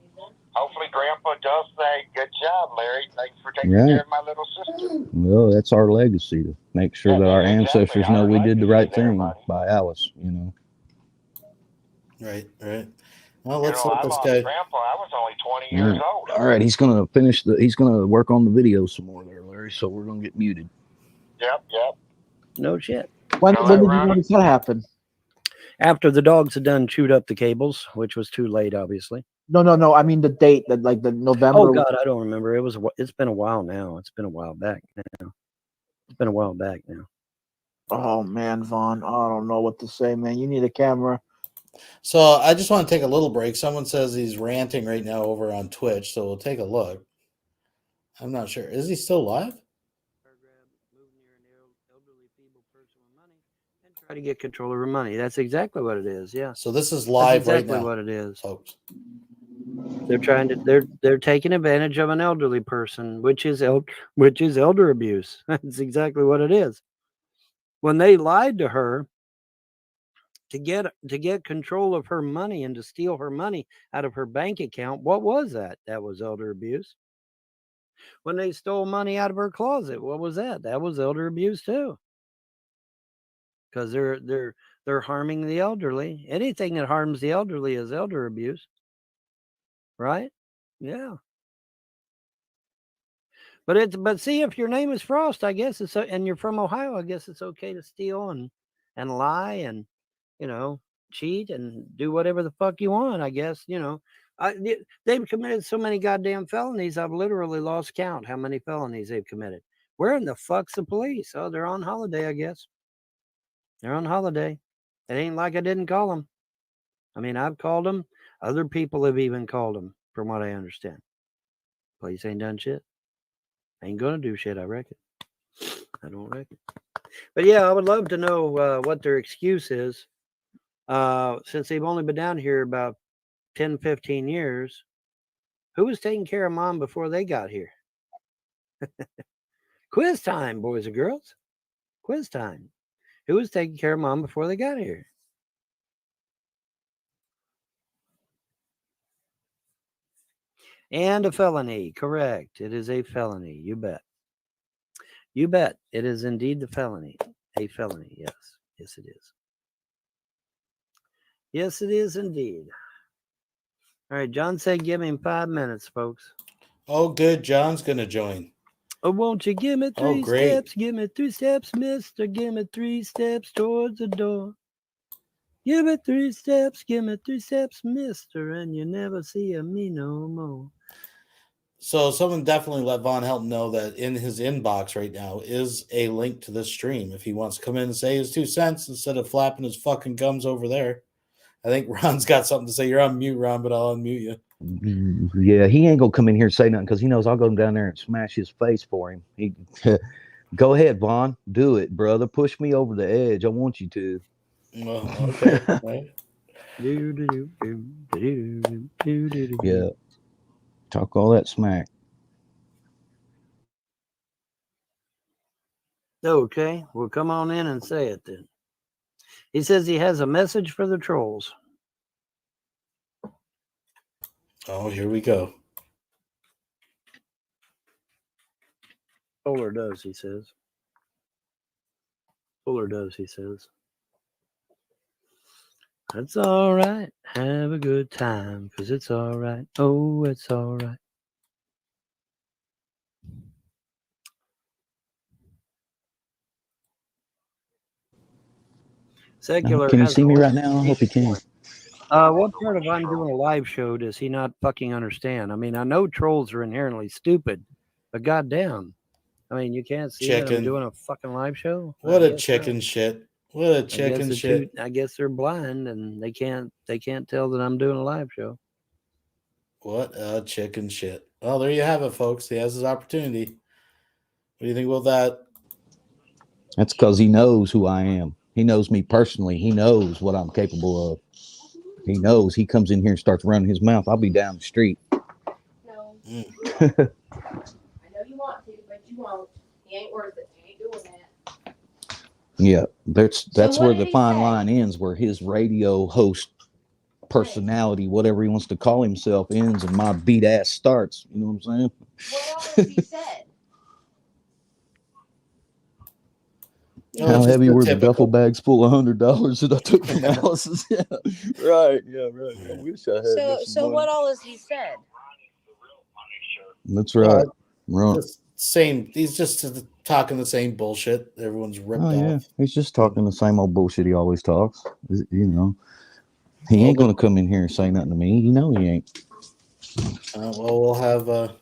hopefully Grandpa does say, good job, Larry. Thanks for taking care of my little sister. Well, that's our legacy, to make sure that our ancestors know we did the right thing by Alice, you know. Right. Well, let's let this guy. Grandpa, I was only 20 years old. All right, he's gonna work on the video some more there, Larry, so we're gonna get muted. Yep. No shit. When did you notice that happen? After the dogs had done chewed up the cables, which was too late, obviously. No. I mean the date, that like the November. Oh God, I don't remember. It's been a while now. It's been a while back now. Oh man, Vaughn, I don't know what to say, man. You need a camera. So I just want to take a little break. Someone says he's ranting right now over on Twitch, so we'll take a look. I'm not sure. Is he still live? Try to get control of her money. That's exactly what it is. Yeah. So this is live right now. Exactly what it is, folks. They're taking advantage of an elderly person, which is elder abuse. That's exactly what it is. When they lied to her to get control of her money and to steal her money out of her bank account, what was that? That was elder abuse. When they stole money out of her closet, what was that? That was elder abuse too. Because they're harming the elderly. Anything that harms the elderly is elder abuse. Right? Yeah. But see, if your name is Frost, I guess and you're from Ohio, I guess it's okay to steal and lie and, you know, cheat and do whatever the fuck you want, I guess. You know, they've committed so many goddamn felonies. I've literally lost count how many felonies they've committed. Where in the fuck's the police? Oh, they're on holiday, I guess. They're on holiday. It ain't like I didn't call them. I mean, I've called them. Other people have even called them, from what I understand. Police ain't done shit. Ain't gonna do shit, I reckon. I don't reckon. But yeah, I would love to know what their excuse is. Since they've only been down here about 10, 15 years, who was taking care of mom before they got here? Quiz time, boys and girls. Quiz time. Who was taking care of mom before they got here? And a felony. Correct. It is a felony. You bet. You bet. It is indeed the felony. A felony. Yes. Yes, it is. Yes, it is indeed. All right. John said give him 5 minutes, folks. Oh, good. John's going to join. Oh, won't you give me three steps? Give me 3 steps, mister. Give me 3 steps towards the door. Give me 3 steps. Give me 3 steps, mister. And you never see me no more. So someone definitely let Von Helton know that in his inbox right now is a link to this stream if he wants to come in and say his 2 cents instead of flapping his fucking gums over there. I think Ron's got something to say. You're on mute, Ron, but I'll unmute you. Yeah, he ain't gonna come in here and say nothing because he knows I'll go down there and smash his face for him. He, go ahead, Vaughn. Do it, brother. Push me over the edge. I want you to. Oh, okay. Right. Yeah. Talk all that smack. Okay, well, come on in and say it then. He says he has a message for the trolls. Oh, here we go. Fuller does, he says. Fuller does, he says. That's all right. Have a good time, because it's all right. Oh, it's all right. Secular. Can you see me right now? I hope you can. What part of I'm doing a live show does he not fucking understand? I mean, I know trolls are inherently stupid, but goddamn. I mean, you can't see that I'm doing a fucking live show? What a chicken shit. What a chicken shit. I guess they're blind and they can't tell that I'm doing a live show. What a chicken shit. Well, there you have it, folks. He has his opportunity. What do you think about that? That's because he knows who I am. He knows me personally. He knows what I'm capable of. He knows. He comes in here and starts running his mouth. I'll be down the street. No. Mm. I know you want to, but you won't. He ain't worth it. He ain't doing that. Yeah, that's what where did the he fine say? line ends, where his radio host personality, whatever he wants to call himself, ends and my beat ass starts. You know what I'm saying? What else has he said? How heavy were the typical duffel bags full of $100 that I took from Alice's? Yeah, right. Yeah, right. I wish I had. So what all has he said? That's right. Right. Same. He's just talking the same bullshit. Everyone's ripped off. Yeah, he's just talking the same old bullshit he always talks. You know, he ain't gonna come in here and say nothing to me. You know he ain't. Well, we'll have.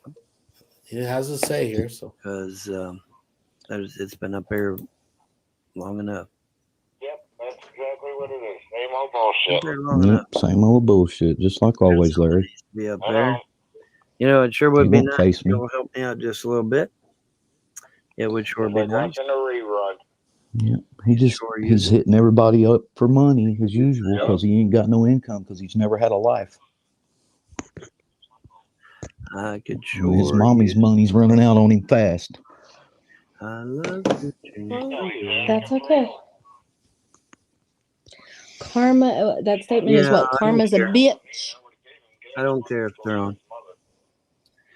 He has a say here, so because it's been up there long enough. Yep, that's exactly what it is. Same old bullshit. Yep, same old bullshit, just like always, Larry. Be up there. You know, it sure would He be won't nice. face me. You'll help me out just a little bit. It would sure be nice. Watching a rerun. Yeah, he's hitting everybody up for money as usual because he ain't got no income because he's never had a life. I could And his mommy's money's running out on him fast. I love you. That's okay. Karma, that statement is what? Karma's a bitch. I don't care if they're on.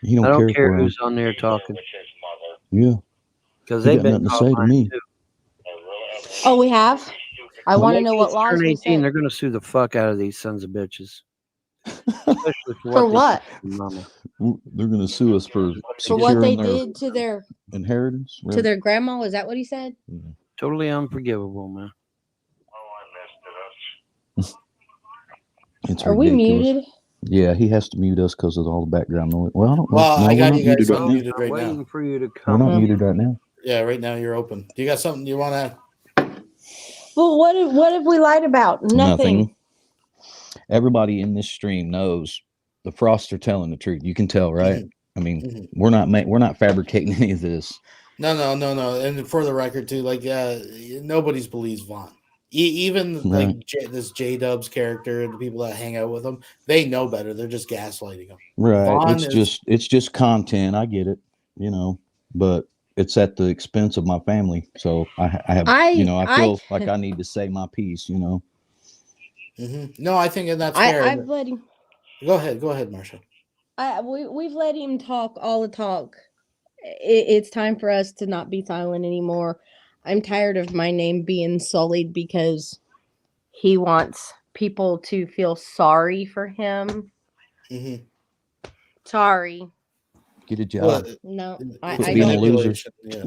He don't I don't care for who's on there talking. Yeah. Because He they've got been nothing to say to me. too. Oh, we have? I want to know what laws turn we 18, said. they're going to sue the fuck out of these sons of bitches. Especially For what? Mama. They're going to sue us for what they securing their did to their inheritance. to their grandma. Is that what he said? Totally unforgivable, man. It's Are we muted? Yeah, he has to mute us because of all the background noise. Well, I don't know. Well, No, I got you guys right unmuted now. right now. Waiting for you to We're come. not muted right now. Yeah, right now you're open. Do you got something you want to? Well, what have we lied about? Nothing. Everybody in this stream knows the Frosts are telling the truth. You can tell, right? Mm-hmm. I mean, we're not fabricating any of this. No. And for the record, too, like nobody's believes Vaughn. Even like this J-Dub's character and the people that hang out with him, they know better. They're just gaslighting him. Right. Vaughn It's just content. I get it, but it's at the expense of my family. So I feel like I need to say my piece, Mm-hmm. No, I think that's fair. I've let him. Go ahead, Marsha. We've let him talk all the talk. It's time for us to not be silent anymore. I'm tired of my name being sullied because he wants people to feel sorry for him. Mm-hmm. Sorry. Get a job. No, I being a loser. Yeah.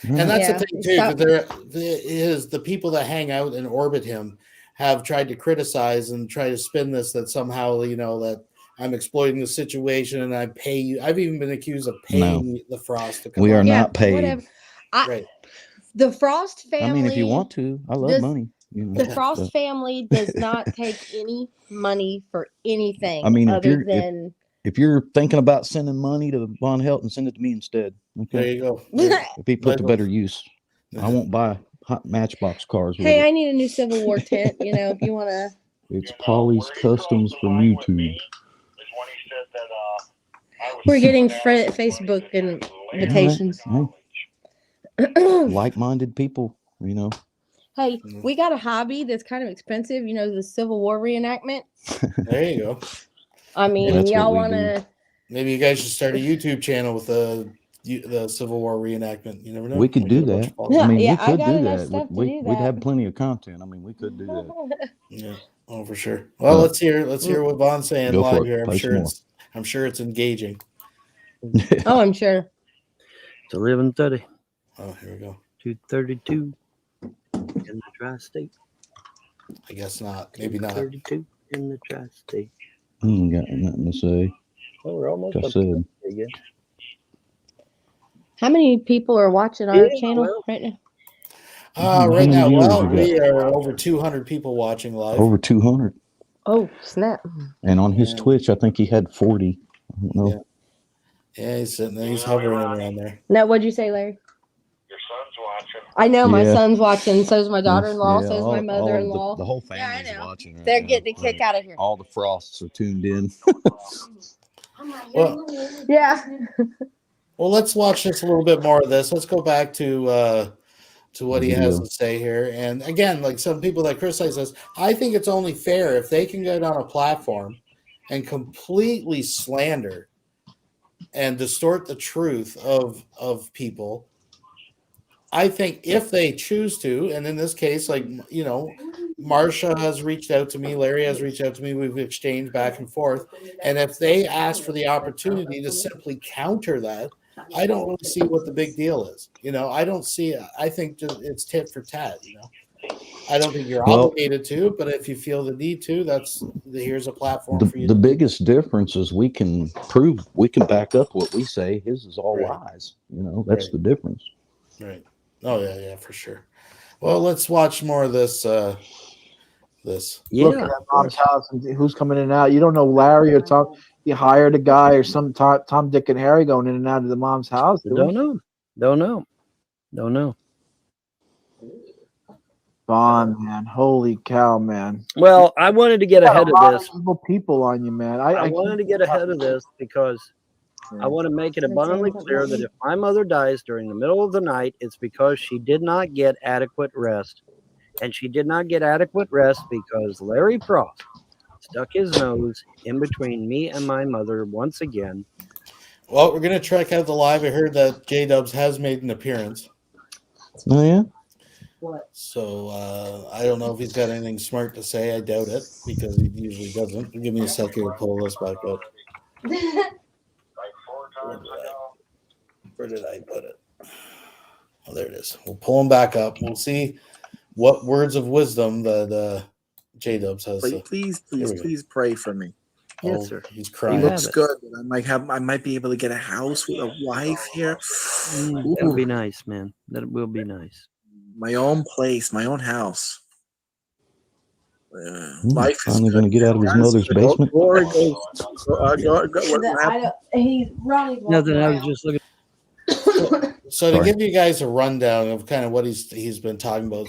And that's the thing too. The people that hang out and orbit him have tried to criticize and try to spin this that somehow that I'm exploiting the situation and I pay you. I've even been accused of paying the Frost to come We are on. not paid. Whatever. Right. The Frost family. I mean, if you want to, I love does- money. You know, The Frost family does not take any money for anything. I mean, other than if you're thinking about sending money to Von Helton, send it to me instead. Okay. There you go. If he put to better use, I won't buy hot Matchbox cars. Hey, I need a new Civil War tent. You know, if you want to. It's Polly's Customs from YouTube. We're getting Facebook invitations. Like-minded people, you know. Hey, we got a hobby that's kind of expensive. You know, the Civil War reenactment. There you go. I mean, That's y'all what we want to. Maybe you guys should start a YouTube channel with the Civil War reenactment. You never know. We could do that. Yeah, I mean, yeah, we could I got do enough that. stuff to do We'd that. have plenty of content. I mean, we could do that. Yeah. Oh, for sure. Well, let's hear what Von's saying Go for live it. here. Play I'm sure it's engaging. Oh, I'm sure. It's 11:30. Oh, here we go. 2:32 in the tri-state. I guess not. Maybe not. 32 in the tri-state. Ain't got nothing to say. Oh, we're almost Like I up said. again. How many people are watching our Yeah, channel well, right now? Right many now, viewers well, you got? we are over 200 people watching live. Over 200. Oh, snap. And on his Yeah. Twitch, I think he had 40. I don't know. Yeah, he's sitting there. He's hovering around there. No, what'd you say, Larry? Your son's watching. I know my Yeah. son's watching. So's my daughter-in-law. Yeah, so's my all of mother-in-law. The whole Yeah, I family's know. watching. Right They're now. getting a kick out of here. All the Frosts are tuned in. Well, Yeah. well, let's watch just a little bit more of this. Let's go back to what he has Video. to say here. And again, like some people that criticize us, I think it's only fair if they can get on a platform and completely slander and distort the truth of people. I think if they choose to, and in this case, like, you know, Marsha has reached out to me, Larry has reached out to me, we've exchanged back and forth. And if they ask for the opportunity to simply counter that, I don't really see what the big deal is. You know, I don't see it. I think just it's tit for tat, you know. I don't think you're obligated to, but if you feel the need to, here's a platform for you. The biggest difference is we can back up what we say. His is all Right. lies. You know, that's Right. the difference. Right. Oh yeah, for sure. Well, let's watch more of this. This. Look at that mom's house and who's coming in and out. You don't know Larry or Tom. You hired a guy or some Tom, Dick, and Harry going in and out of the mom's house. Don't know. Vaughn, man, holy cow, man. Well, I wanted to get ahead of this. People on you, man. I wanted to get ahead of this because I want to make it abundantly clear that if my mother dies during the middle of the night, it's because she did not get adequate rest. And she did not get adequate rest because Larry Frost stuck his nose in between me and my mother once again. Well, we're gonna check out the live. I heard that J-Dubs has made an appearance. Oh yeah. What? So I don't know if he's got anything smart to say. I doubt it because he usually doesn't. Give me a second to pull this back up. Where did I put it? Oh, there it is. We'll pull him back up. We'll see what words of wisdom that J-Dubs has. Please pray for me. Yes, sir. He's crying. It looks good. I might be able to get a house with a wife here. That'll be nice, man. That will be nice. My own place, my own house. Life is finally going to get out of his mother's basement. Glory goes. He's Ronnie. Nothing. I was just looking. So to give you guys a rundown of kind of what he's been talking about,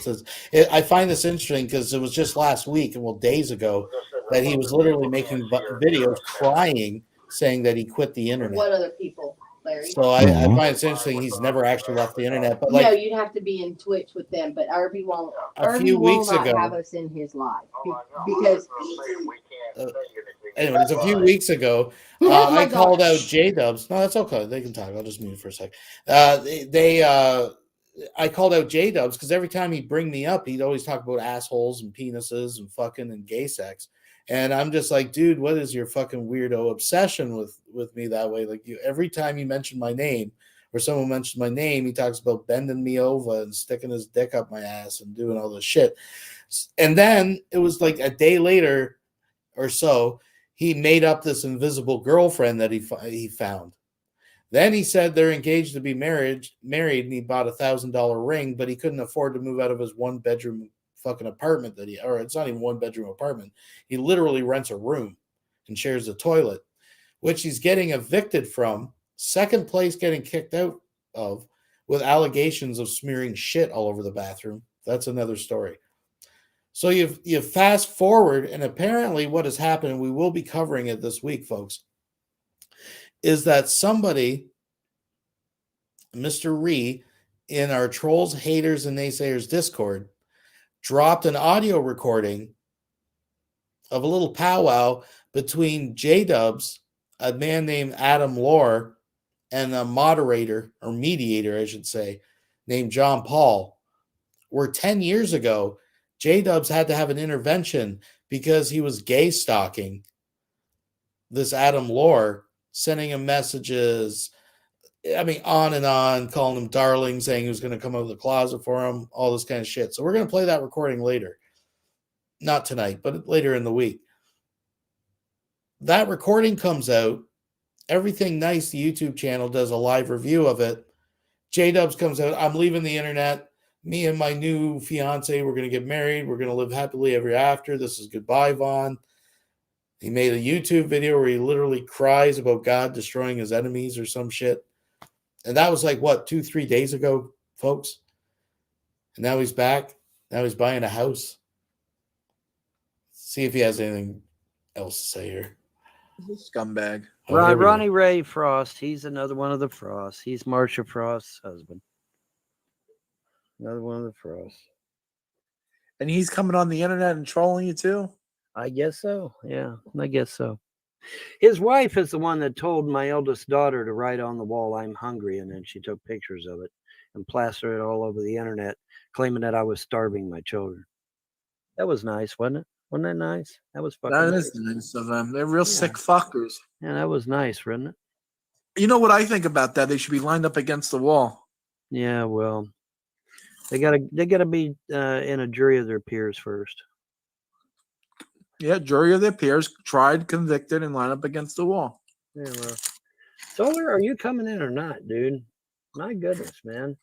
I find this interesting because it was just last week, days ago, that he was literally making videos crying, saying that he quit the internet. What other people, Larry? So I find it interesting he's never actually left the internet. But no, you'd have to be in Twitch with them. But Irby won't. Irby will not have us in his live because. Anyways, a few weeks ago, I called out J-Dubs. No, that's okay. They can talk. I'll just mute for a sec. I called out J-Dubs because every time he'd bring me up, he'd always talk about assholes and penises and fucking and gay sex. And I'm just like, dude, what is your fucking weirdo obsession with me that way? Like, every time you mention my name or someone mentions my name, he talks about bending me over and sticking his dick up my ass and doing all this shit. And then it was like a day later or so, he made up this invisible girlfriend that he found. Then he said they're engaged to be married, and he bought $1,000 ring, but he couldn't afford to move out of his 1-bedroom fucking apartment or it's not even 1-bedroom apartment. He literally rents a room and shares a toilet, which he's getting evicted from, second place getting kicked out of, with allegations of smearing shit all over the bathroom. That's another story. So you fast forward, and apparently what has happened, and we will be covering it this week, folks, is that somebody, Mr. Ree, in our Trolls, Haters, and Naysayers Discord, dropped an audio recording of a little powwow between J-Dubs, a man named Adam Lore, and a moderator, or mediator, I should say, named John Paul, where 10 years ago, J-Dubs had to have an intervention because he was gay stalking this Adam Lore, sending him messages, I mean, on and on, calling him darling, saying he was going to come out of the closet for him, all this kind of shit. So we're going to play that recording later. Not tonight, but later in the week. That recording comes out. Everything Nice, the YouTube channel, does a live review of it. J-Dubs comes out. I'm leaving the internet. Me and my new fiance, we're going to get married. We're going to live happily ever after. This is goodbye, Vaughn. He made a YouTube video where he literally cries about God destroying his enemies or some shit. And that was like, what, 2-3 days ago, folks? And now he's back. Now he's buying a house. See if he has anything else to say here. Scumbag. Ronnie Ray Frost. He's another one of the Frosts. He's Marsha Frost's husband. Another one of the Frosts. And he's coming on the internet and trolling you too? I guess so. Yeah, I guess so. His wife is the one that told my eldest daughter to write on the wall, "I'm hungry," and then she took pictures of it and plastered it all over the internet, claiming that I was starving my children. That was nice, wasn't it? Wasn't that nice? That was fucking That nice. is nice of them. They're real sick fuckers. Yeah, that was nice, wasn't it? You know what I think about that? They should be lined up against the wall. Yeah, well, they gotta be in a jury of their peers first. Yeah, jury of their peers, tried, convicted, and line up against the wall. Yeah, well. Solar, are you coming in or not, dude? My goodness, man.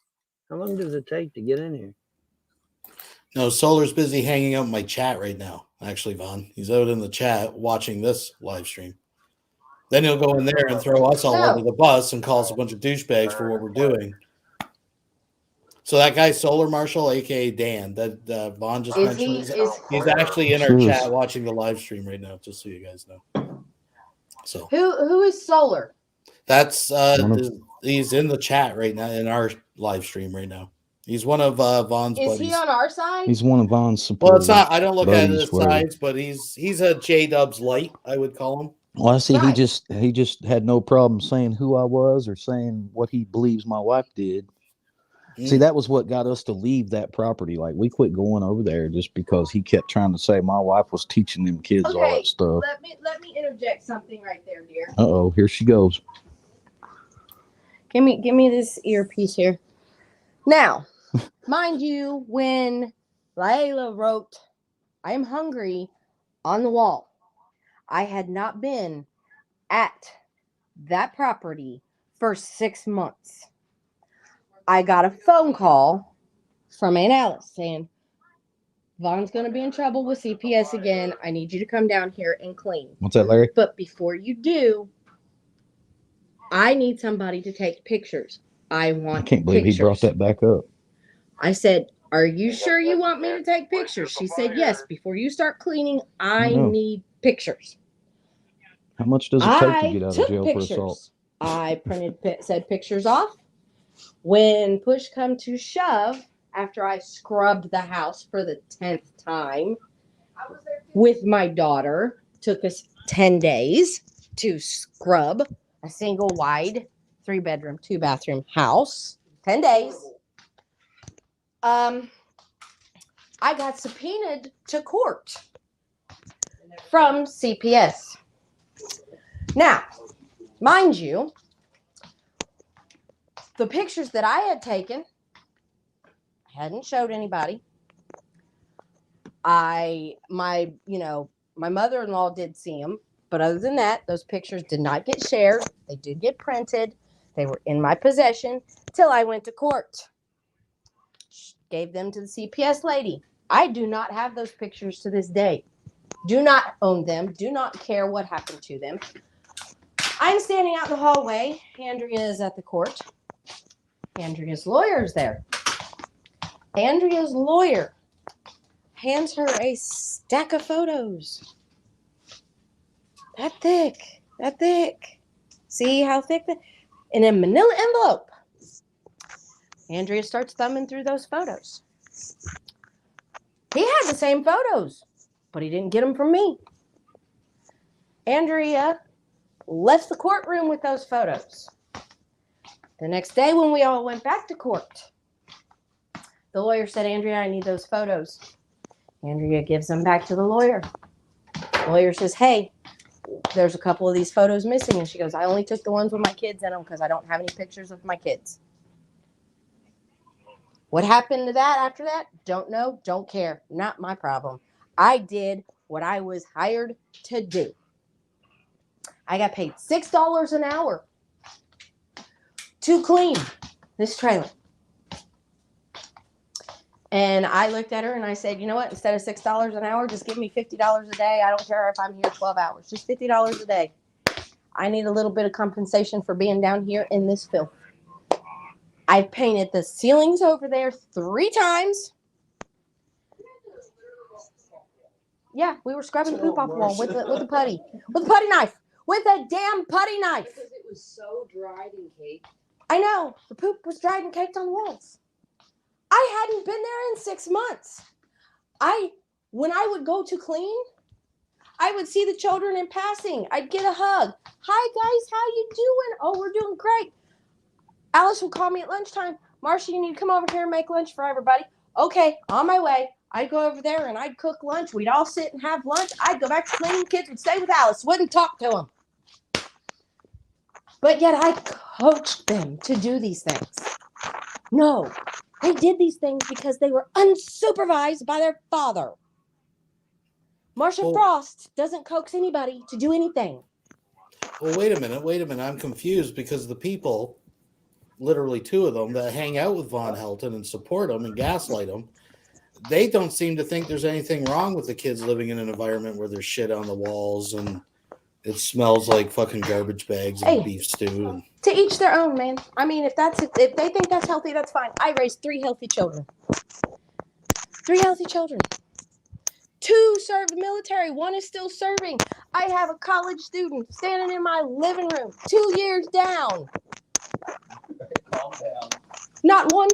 How long does it take to get in here? No, Solar's busy hanging out in my chat right now, actually, Vaughn. He's out in the chat watching this live stream. Then he'll go in there and throw us all under the bus and call us a bunch of douchebags for what we're doing. So that guy, Solar Marshall, a.k.a. Dan, that Vaughn just mentioned, he's actually in our chat watching the live stream right now, just so you guys know. So Who is Solar? that's he's in the chat right now, in our live stream right now. He's one of Vaughn's buddies. Is he on our side? He's one of Vaughn's supporters. Well, it's not. I don't look at buddies, his sides, but he's a J-Dubs light, I would call him. Well, I see. Right. He just had no problem saying who I was or saying what he believes my wife did. See, that was what got us to leave that property. Like, we quit going over there just because he kept trying to say my wife was teaching them kids all that stuff. Let me interject something right there, dear. Uh-oh, here she goes. Give me this earpiece here. Now, mind you, when Layla wrote "I'm hungry" on the wall, I had not been at that property for 6 months. I got a phone call from Aunt Alice saying, "Vaughn's going to be in trouble with CPS again. I need you to come down here and clean." What's that, Larry? But before you do, I need somebody to take pictures. I can't believe he brought that back up. I said, "Are you sure you want me to take pictures?" She said, "Yes. Before you start cleaning, I need pictures." How much does it take to get out of jail for assault? I said pictures off. When push come to shove, after I scrubbed the house for the 10th time with my daughter, took us 10 days to scrub a single wide 3-bedroom, 2-bathroom house. 10 days. I got subpoenaed to court from CPS. Now, mind you, the pictures that I had taken, I hadn't showed anybody. My mother-in-law did see them. But other than that, those pictures did not get shared. They did get printed. They were in my possession till I went to court. Gave them to the CPS lady. I do not have those pictures to this day. Do not own them. Do not care what happened to them. I'm standing out in the hallway. Andrea is at the court. Andrea's lawyer is there. Andrea's lawyer hands her a stack of photos. That thick. That thick. See how thick that? In a manila envelope. Andrea starts thumbing through those photos. He had the same photos, but he didn't get them from me. Andrea left the courtroom with those photos. The next day when we all went back to court, the lawyer said, Andrea, I need those photos. Andrea gives them back to the lawyer. The lawyer says, hey, there's a couple of these photos missing. And she goes, I only took the ones with my kids in them because I don't have any pictures of my kids. What happened to that after that? Don't know, don't care. Not my problem. I did what I was hired to do. I got paid $6 an hour to clean this trailer. And I looked at her and I said, you know what? Instead of $6 an hour, just give me $50 a day. I don't care if I'm here 12 hours. Just $50 a day. I need a little bit of compensation for being down here in this filth. I've painted the ceilings over there 3 times. Yeah, we were scrubbing poop off the wall with a putty. With a putty knife. With a damn putty knife. Because it was so dried and caked. I know. The poop was dried and caked on the walls. I hadn't been there in 6 months. When I would go to clean, I would see the children in passing. I'd get a hug. Hi, guys. How you doing? Oh, we're doing great. Alice would call me at lunchtime. Marsha, you need to come over here and make lunch for everybody. Okay, on my way. I'd go over there and I'd cook lunch. We'd all sit and have lunch. I'd go back to cleaning. Kids would stay with Alice. Wouldn't talk to them. But yet I coached them to do these things. No, they did these things because they were unsupervised by their father. Marsha Frost doesn't coax anybody to do anything. Well, wait a minute. I'm confused because the people, literally 2 of them, that hang out with Von Helton and support him and gaslight him, they don't seem to think there's anything wrong with the kids living in an environment where there's shit on the walls and it smells like fucking garbage bags and beef stew. And to each their own, man. I mean, if they think that's healthy, that's fine. I raised 3 healthy children. 3 healthy children. 2 served the military. 1 is still serving. I have a college student standing in my living room 2 years down. Calm down. Not one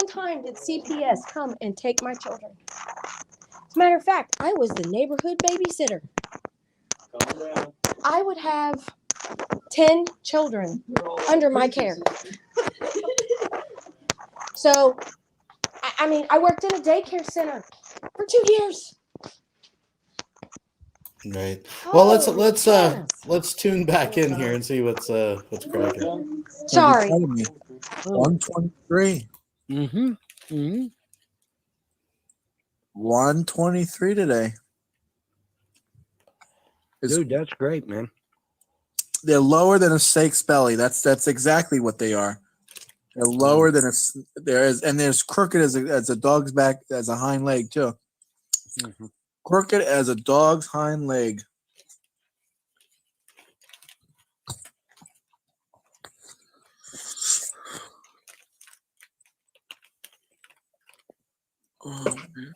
time did CPS come and take my children. As a matter of fact, I was the neighborhood babysitter. Calm down. I would have 10 children under my care. So, I mean, I worked in a daycare center for 2 years. right. Well, let's tune back in here and see what's cracking. Sorry. 123. Mm-hmm. Mm-hmm. 123 today. Dude, that's great, man. They're lower than a snake's belly. That's exactly what they are. They're lower than there's crooked as a dog's back, as a hind leg too. Mm-hmm. Crooked as a dog's hind leg. Oh, man.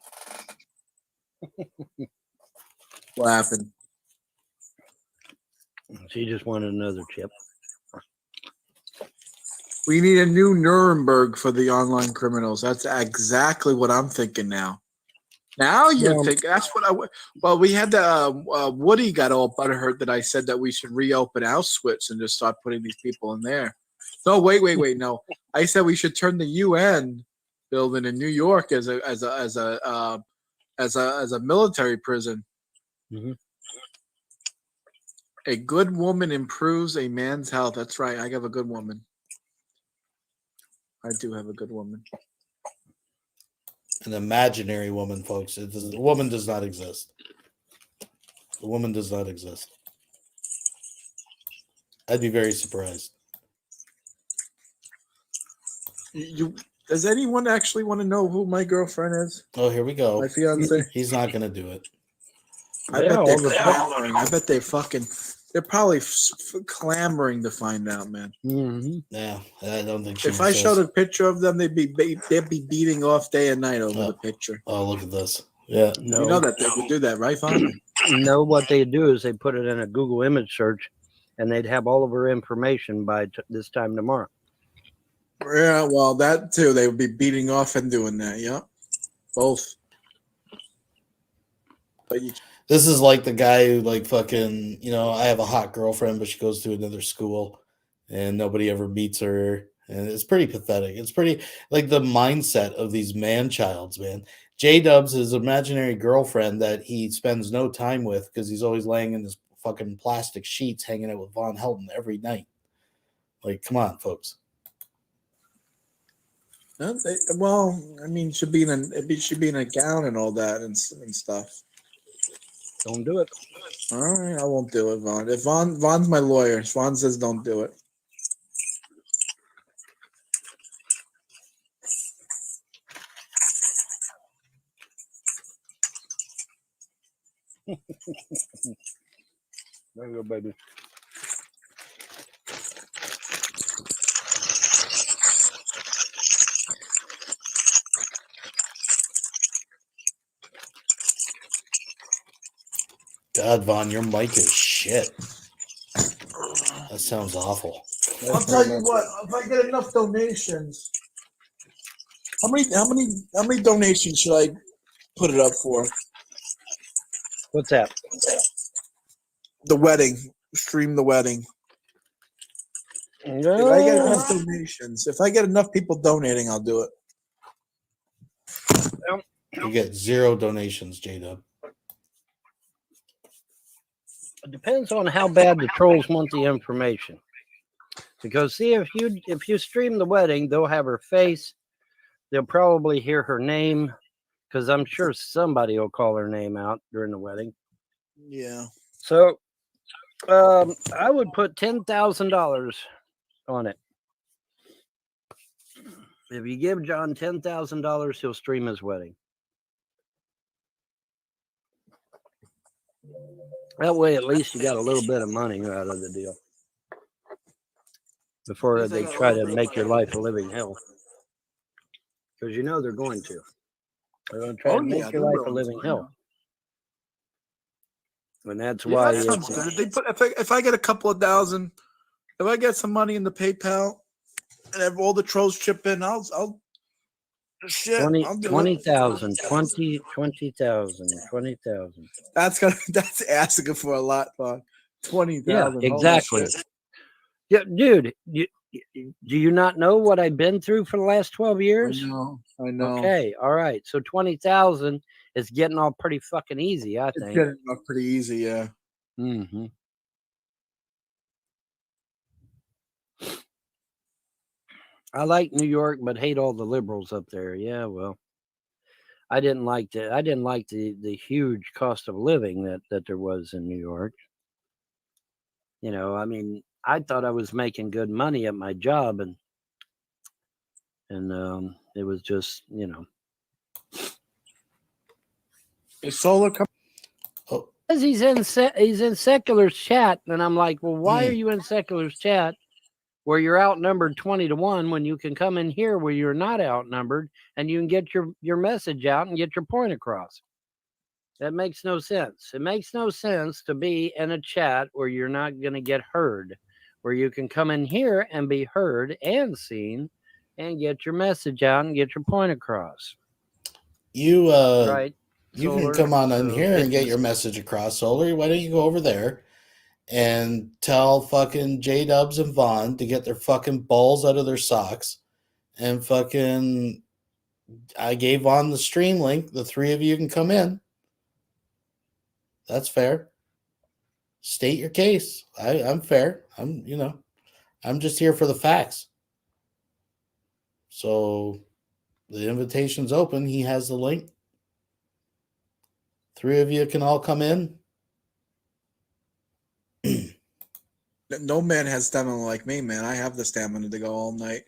What happened? She just wanted another chip. We need a new Nuremberg for the online criminals. That's exactly what I'm thinking now. Now you think that's what well, we had the Woody got all butthurt that I said that we should reopen Auschwitz and just start putting these people in there. No, wait, no. I said we should turn the UN building in New York as a military prison. Mm-hmm. A good woman improves a man's health. That's right. I have a good woman. I do have a good woman. An imaginary woman, folks. The woman does not exist. The woman does not exist. I'd be very surprised. Does anyone actually want to know who my girlfriend is? Oh, here we go. My fiance. He's not going to do it. I bet they're clamoring. I bet they're probably clamoring to find out, man. Mm-hmm. Yeah, I don't think she If I showed a picture of them, they'd be beating off day and night over the picture. Oh, look at this. Yeah. No. You know that they would do that, right, Vaughn? No, what they do is they put it in a Google image search, and they'd have all of her information by this time tomorrow. Yeah, well, that too. They would be beating off and doing that. Yeah, both. But this is like the guy who, like, fucking, you know, I have a hot girlfriend, but she goes to another school, and nobody ever meets her, and it's pretty pathetic. It's pretty like the mindset of these man-childs, man. J-Dub's his imaginary girlfriend that he spends no time with because he's always laying in his fucking plastic sheets, hanging out with Von Helton every night. Like, come on, folks. Well, I mean, should be in a gown and all that and stuff. Don't do it. All right, I won't do it, Vaughn. If Vaughn's my lawyer, Vaughn says don't do it. There you go, baby. God, Vaughn, your mic is shit. That sounds awful. I'll tell you what. If I get enough donations, how many donations should I put it up for? What's that? The wedding. Stream the wedding. No. If I get enough donations, if I get enough people donating, I'll do it. You get 0 donations, J-Dub. It depends on how bad the trolls want the information. Because see, if you stream the wedding, they'll have her face. They'll probably hear her name, because I'm sure somebody will call her name out during the wedding. Yeah. So, I would put $10,000 on it. If you give John $10,000, he'll stream his wedding. That way, at least you got a little bit of money out of the deal before they try to make your life a living hell. Because you know they're going to. They're going to try to make your life a living hell. And that's why. That sounds good. If I get a couple of thousand, if I get some money in the PayPal, and if all the trolls chip in, I'll shit. 20,000. That's asking for a lot, Bob. 20,000. Yeah, exactly. Yeah, dude. Do you not know what I've been through for the last 12 years? I know. Okay, all right. So 20,000 is getting all pretty fucking easy, I think. It's getting off pretty easy, yeah. Mm-hmm. I like New York, but hate all the liberals up there. Yeah, well, I didn't like the huge cost of living that there was in New York. You know, I mean, I thought I was making good money at my job, and it was just, you know. Is Solar coming? Oh, Because he's in Secular's chat, and I'm like, well, why are you in Secular's chat where you're outnumbered 20-1 when you can come in here where you're not outnumbered and you can get your message out and get your point across? That makes no sense. It makes no sense to be in a chat where you're not going to get heard, where you can come in here and be heard and seen and get your message out and get your point across. Right. You Solar, can come on in here and get your message across, Solar. Why don't you go over there and tell fucking J-Dubs and Vaughn to get their fucking balls out of their socks and fucking I gave Vaughn the stream link. The 3 of you can come in. That's fair. State your case. I'm fair. I'm just here for the facts. So the invitation's open. He has the link. 3 of you can all come in. No man has stamina like me, man. I have the stamina to go all night.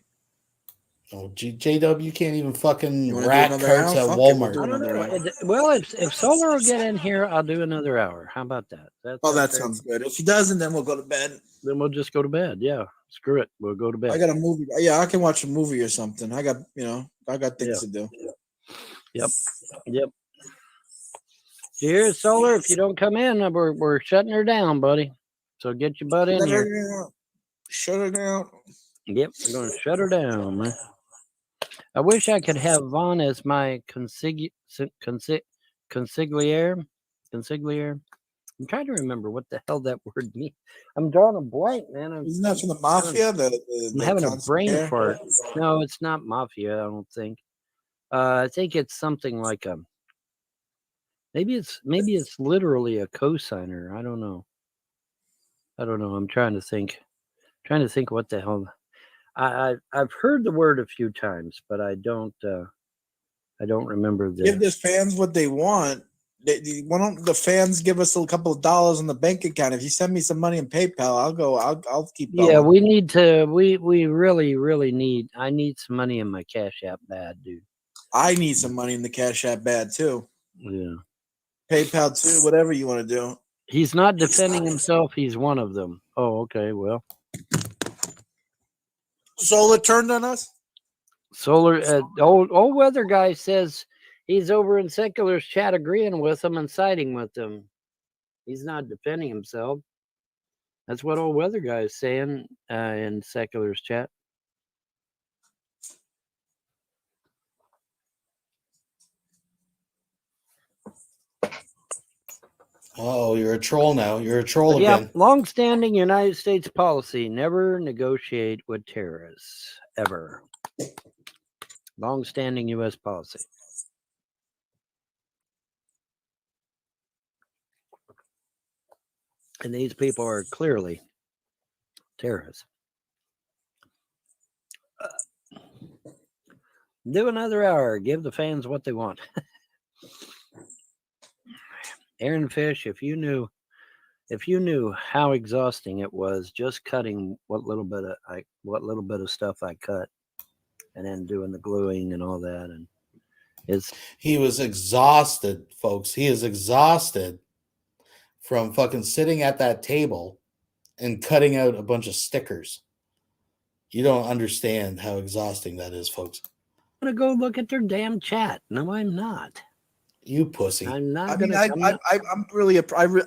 Oh, JW, you can't even fucking You want to do rack another carts hour? at Fuck it, we'll Walmart. do I don't another know. hour. Well, if Solar will get in here, I'll do another hour. How about that? Oh, that okay. sounds good. If he doesn't, then we'll go to bed. Then we'll just go to bed. Yeah, screw it. We'll go to bed. I got a movie. Yeah, I can watch a movie or something. I got things to do. Yep. Here's Solar. If you don't come in, we're shutting her down, buddy. So get your butt in here. Shut her down. Yep, we're gonna shut her down, man. I wish I could have Vaughn as my consigliere. I'm trying to remember what the hell that word means. I'm drawing a blank, man. Isn't that from the mafia? I'm having a brain fart. No, it's not mafia. I don't think. I think it's something like a. Maybe it's literally a cosigner. I don't know. I'm trying to think. What the hell. I've heard the word a few times, but I don't remember the. Give the fans what they want. Why don't the fans give us a couple of dollars in the bank account? If you send me some money in PayPal, I'll go. I'll keep going. Yeah, we need to. We really need. I need some money in my Cash App, bad dude. I need some money in the Cash App, bad too. Yeah. PayPal too. Whatever you want to do. He's not defending himself. He's one of them. Oh, okay. Well, Solar turned on us. Solar, old weather guy says he's over in Secular's chat agreeing with them and siding with them. He's not defending himself. That's what old weather guy is saying in Secular's chat. Oh, you're a troll now. You're a troll Yeah, again. long-standing United States policy: never negotiate with terrorists, ever. Long-standing U.S. policy. And these people are clearly terrorists. Do another hour. Give the fans what they want. Aaron Fish, if you knew how exhausting it was just cutting what little bit of stuff I cut, and then doing the gluing and all that, and he was exhausted, folks. He is exhausted from fucking sitting at that table and cutting out a bunch of stickers. You don't understand how exhausting that is, folks. I'm gonna go look at their damn chat. No, I'm not. You pussy. I'm not. I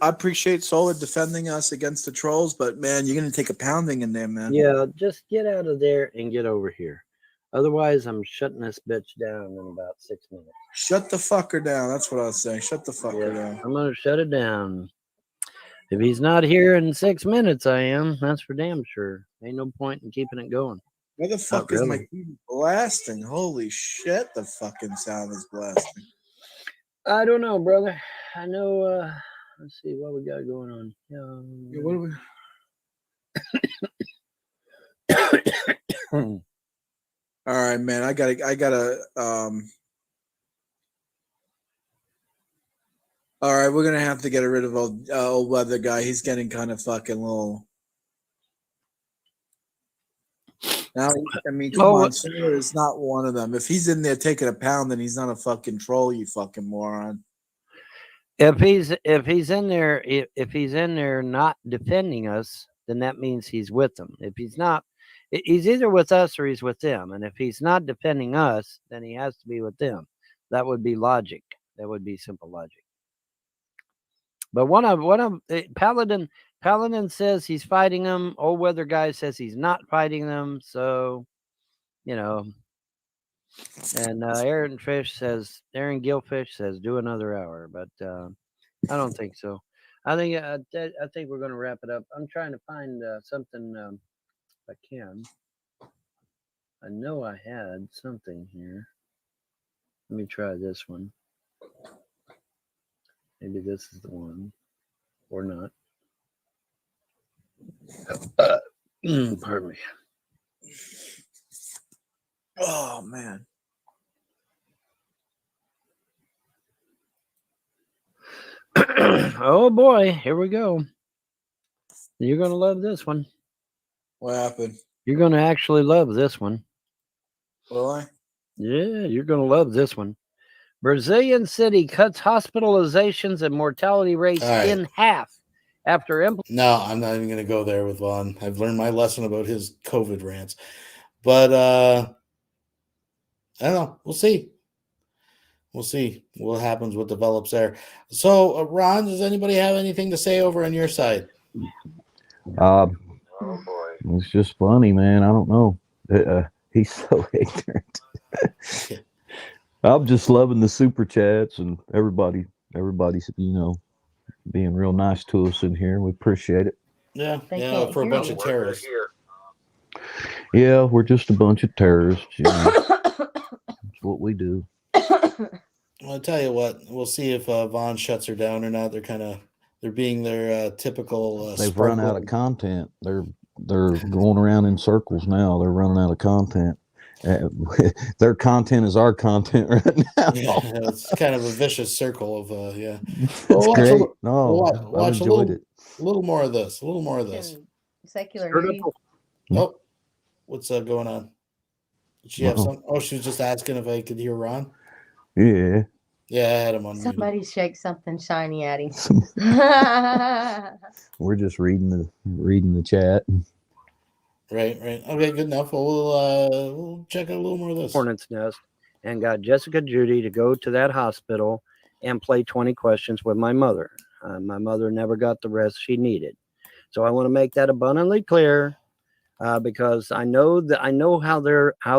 appreciate Solar defending us against the trolls, but man, you're gonna take a pounding in there, man. Yeah, just get out of there and get over here. Otherwise, I'm shutting this bitch down in about 6 minutes. Shut the fucker down. That's what I was saying. Shut the fucker down. I'm gonna shut it down. If he's not here in 6 minutes, I am. That's for damn sure. Ain't no point in keeping it going. Where the fuck is my TV blasting? Holy shit, the fucking sound is blasting. I don't know, brother. I know. Let's see what we got going on. Yeah, what do we? All right, man. I gotta. All right, we're gonna have to get rid of old weather guy. He's getting kind of fucking little. Now, I mean, come on, Solar is not one of them. If he's in there taking a pound, then he's not a fucking troll, you fucking moron. If he's in there not defending us, then that means he's with them. If he's not, he's either with us or he's with them. And if he's not defending us, then he has to be with them. That would be logic. That would be simple logic. But one of Paladin says he's fighting them. Old weather guy says he's not fighting them. So, you know. And Aaron Gillfish says do another hour, but I don't think so. I think we're going to wrap it up. I'm trying to find something if I can. I know I had something here. Let me try this one. Maybe this is the one, or not. Pardon me. Oh man. Oh boy, here we go. You're gonna love this one. What happened? You're gonna actually love this one. Will I? Yeah, you're gonna love this one. Brazilian city cuts hospitalizations and mortality rates All right. in half after No, I'm not even going to go there with Vaughn. I've learned my lesson about his COVID rants. But I don't know. We'll see. We'll see what happens, what develops there. So, Ron, does anybody have anything to say over on your side? Oh boy. It's just funny, man. I don't know. He's so ignorant. I'm just loving the super chats and everybody's, being real nice to us in here. We appreciate it. Yeah, They yeah, can't for a hear bunch you. of terrorists. Yeah, we're just a bunch of terrorists. That's what we do. I'll tell you what. We'll see if Vaughn shuts her down or not. They're being their typical. They've run out of content. They're going around in circles now. They're running out of content. Their content is our content right now. Yeah, it's kind of a vicious circle of yeah. It's great. No, Watch I've enjoyed it. A little more of this. A little more of this. Secular. Oh, what's going on? Did she have some? Oh, she was just asking if I could hear Ron. Yeah. Yeah, I had him on. Somebody shake something shiny at him. We're just reading the chat. Right. Okay, good enough. We'll check out a little more of this. Hornet's nest and got Jessica Judy to go to that hospital and play 20 questions with my mother. My mother never got the rest she needed. So I want to make that abundantly clear because I know how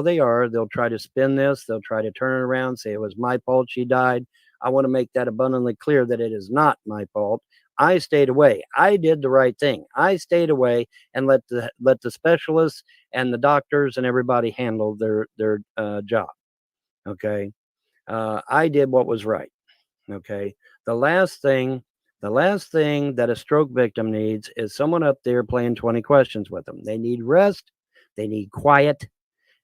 they are. They'll try to spin this. They'll try to turn it around, say it was my fault she died. I want to make that abundantly clear that it is not my fault. I stayed away. I did the right thing. I stayed away and let the specialists and the doctors and everybody handle their job. Okay. I did what was right. Okay. The last thing that a stroke victim needs is someone up there playing 20 questions with them. They need rest. They need quiet.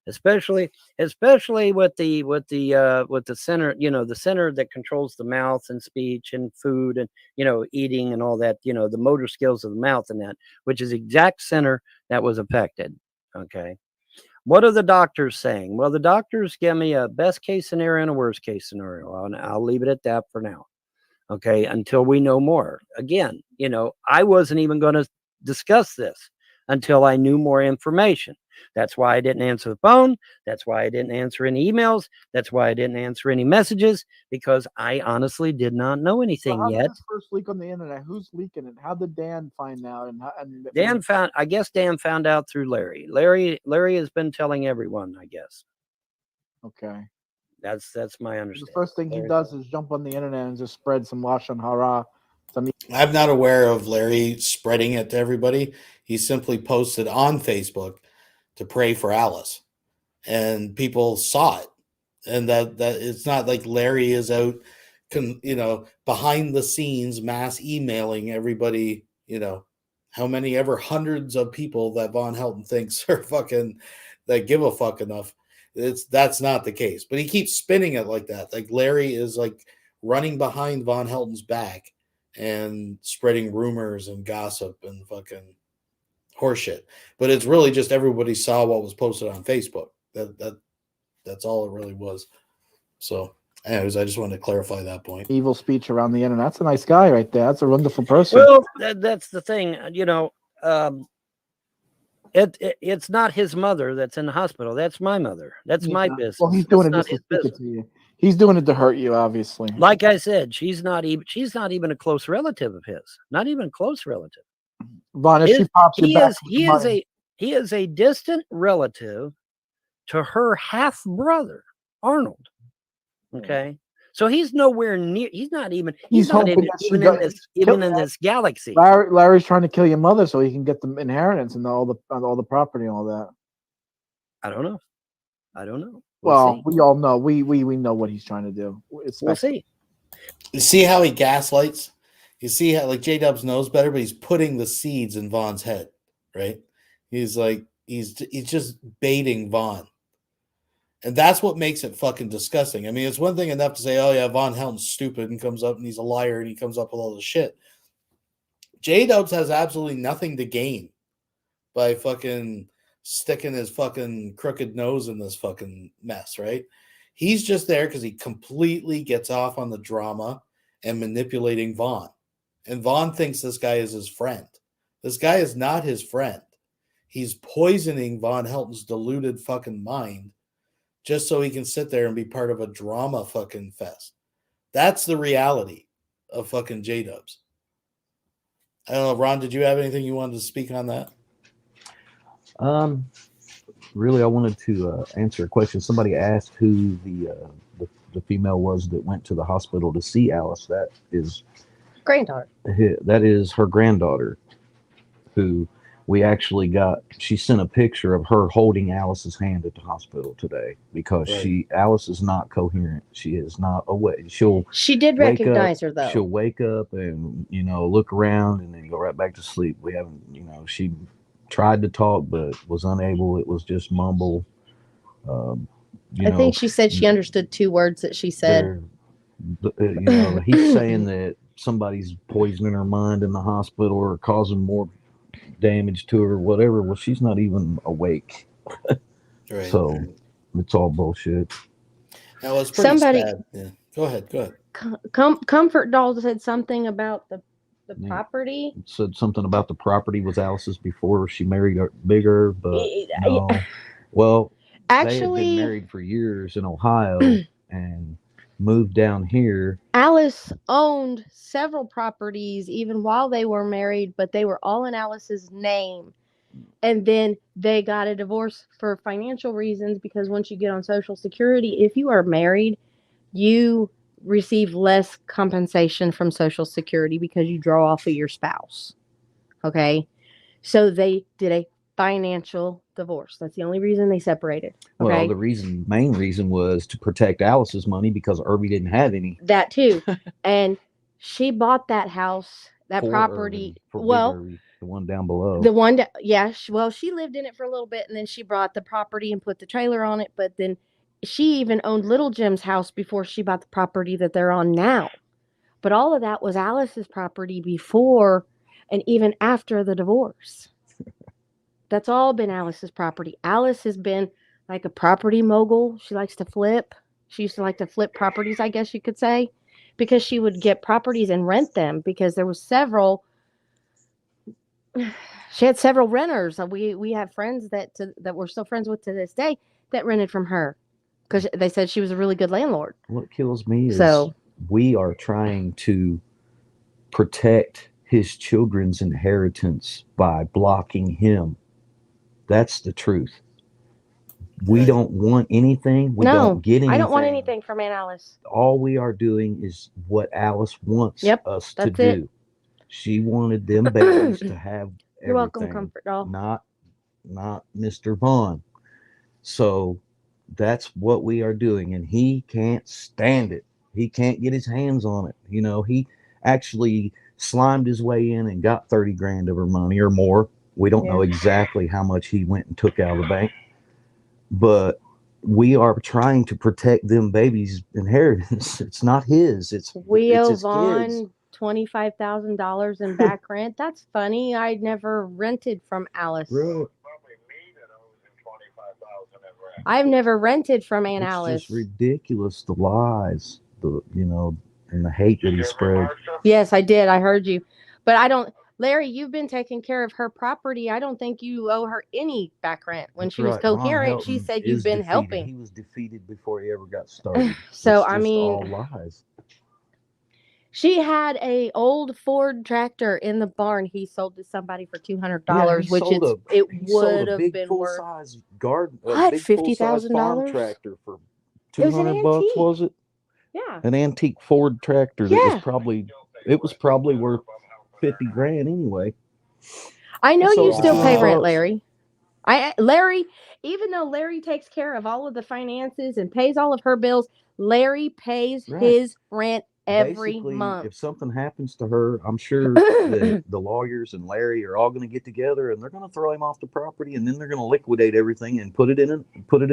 Especially with the center, the center that controls the mouth and speech and food and eating and all that, the motor skills of the mouth and that, which is the exact center that was affected. Okay. What are the doctors saying? Well, the doctors give me a best case scenario and a worst case scenario. And I'll leave it at that for now. Okay. Until we know more. Again, I wasn't even going to discuss this until I knew more information. That's why I didn't answer the phone. That's why I didn't answer any emails. That's why I didn't answer any messages, because I honestly did not know anything yet. This first leak on the internet, who's leaking it? How did Dan find out? I guess Dan found out through Larry. Larry has been telling everyone, I guess. Okay. That's my understanding. The first thing he does is jump on the internet and just spread some Lashon Hara. I'm not aware of Larry spreading it to everybody. He simply posted on Facebook to pray for Alice, and people saw it. And that it's not like Larry is out, behind the scenes, mass emailing everybody, how many ever hundreds of people that Von Helton thinks are fucking, that give a fuck enough. That's not the case, but he keeps spinning it like that. Like Larry is like running behind Von Helton's back and spreading rumors and gossip and fucking horseshit. But it's really just everybody saw what was posted on Facebook. That's all it really was. So anyways, I just wanted to clarify that point. Evil speech around the internet. That's a nice guy right there. That's a wonderful person. Well, that's the thing, it's not his mother that's in the hospital. That's my mother. That's my business. Well, he's doing it's it just to stick it to you. He's doing it to hurt you, obviously. Like I said, she's not even a close relative of his. Not even a close relative. Vaughn, if she pops you back, he is a distant relative to her half brother, Arnold. Okay. So he's nowhere near. He's not even in this galaxy. Larry's trying to kill your mother so he can get the inheritance and all the property and all that. I don't know. Well, we all know. We know what he's trying to do. We'll see. You see how he gaslights? You see how like J-Dubs knows better, but he's putting the seeds in Vaughn's head, right? He's like he's just baiting Vaughn. And that's what makes it fucking disgusting. I mean, it's one thing enough to say, oh yeah, Von Helton's stupid and comes up and he's a liar and he comes up with all this shit. J-Dubs has absolutely nothing to gain by fucking sticking his fucking crooked nose in this fucking mess, right? He's just there because he completely gets off on the drama and manipulating Vaughn. And Vaughn thinks this guy is his friend. This guy is not his friend. He's poisoning Von Helton's deluded fucking mind just so he can sit there and be part of a drama fucking fest. That's the reality of fucking J-Dubs. I don't know, Ron, did you have anything you wanted to speak on that? Really, I wanted to answer a question. Somebody asked who the female was that went to the hospital to see Alice. That is Granddaughter. That is her granddaughter, who we actually got. She sent a picture of her holding Alice's hand at the hospital today because Alice is not coherent. She is not awake. She did recognize her though. She'll wake up and look around and then go right back to sleep. We haven't, she tried to talk but was unable. It was just mumble. I think she said she understood 2 words that she said. He's saying that somebody's poisoning her mind in the hospital or causing more damage to her or whatever. Well, she's not even awake. So it's all bullshit. That was pretty sad. Yeah. Go ahead. Comfort Doll said something about the property. It said something about the property was Alice's before she married bigger, but no. Well, actually, they had been married for years in Ohio and moved down here. Alice owned several properties even while they were married, but they were all in Alice's name. And then they got a divorce for financial reasons because once you get on Social Security, if you are married, you receive less compensation from Social Security because you draw off of your spouse. Okay? So they did a financial divorce. That's the only reason they separated. Okay? Well, the main reason was to protect Alice's money because Irby didn't have any. That too. And she bought that house, that property. Irby, the one down below. The one, she lived in it for a little bit and then she bought the property and put the trailer on it. But then she even owned Little Jim's house before she bought the property that they're on now. But all of that was Alice's property before and even after the divorce. That's all been Alice's property. Alice has been like a property mogul. She likes to flip. She used to like to flip properties, I guess you could say, because she would get properties and rent them because there was several. She had several renters. We have friends that we're still friends with to this day that rented from her because they said she was a really good landlord. What kills me is we are trying to protect his children's inheritance by blocking him. That's the truth. We don't want anything. We don't get anything. I don't want anything from Aunt Alice. All we are doing is what Alice wants us to do. She wanted them babies to have everything. You're welcome, Comfort Doll. Not Mr. Vaughn. So that's what we are doing, and he can't stand it. He can't get his hands on it. He actually slimed his way in and got 30 grand of her money or more. We don't know exactly how much he went and took out of the bank, but we are trying to protect them babies' inheritance. It's not his. We owe Vaughn $25,000 in back rent. That's funny. I never rented from Alice. Really? I've never rented from Aunt Alice. It's just ridiculous, the lies, and the hate that he spread. Yes, I did. I heard you, but I don't. Larry, you've been taking care of her property. I don't think you owe her any back rent. When she was coherent, she said you've been helping. He was defeated before he ever got started. So I mean, all lies. She had a old Ford tractor in the barn. He sold to somebody for $200, which it would have been worth. Full-size garden. What, $50,000? Tractor for $200, was it? Yeah. An antique Ford tractor that was probably worth 50 grand anyway. I know you still pay rent, Larry. Larry, even though Larry takes care of all of the finances and pays all of her bills, Larry pays his rent every month. If something happens to her, I'm sure that the lawyers and Larry are all going to get together and they're going to throw him off the property, and then they're going to liquidate everything and put it in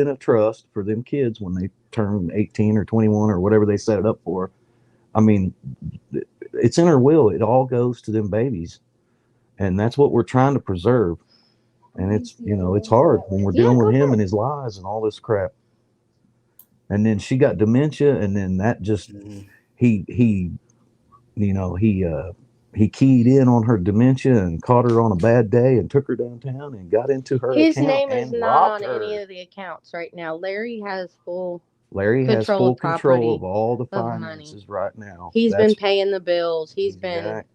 a trust for them kids when they turn 18 or 21 or whatever they set it up for. I mean, it's in her will. It all goes to them babies. And that's what we're trying to preserve. And it's, it's hard when we're dealing with him and his lies and all this crap. And then she got dementia, and then that just he keyed in on her dementia and caught her on a bad day and took her downtown and got into her His account name is and not robbed on her. any of the accounts right now. Larry has full Control property of all the of finances right now. He's been paying the bills. He's been. Exact.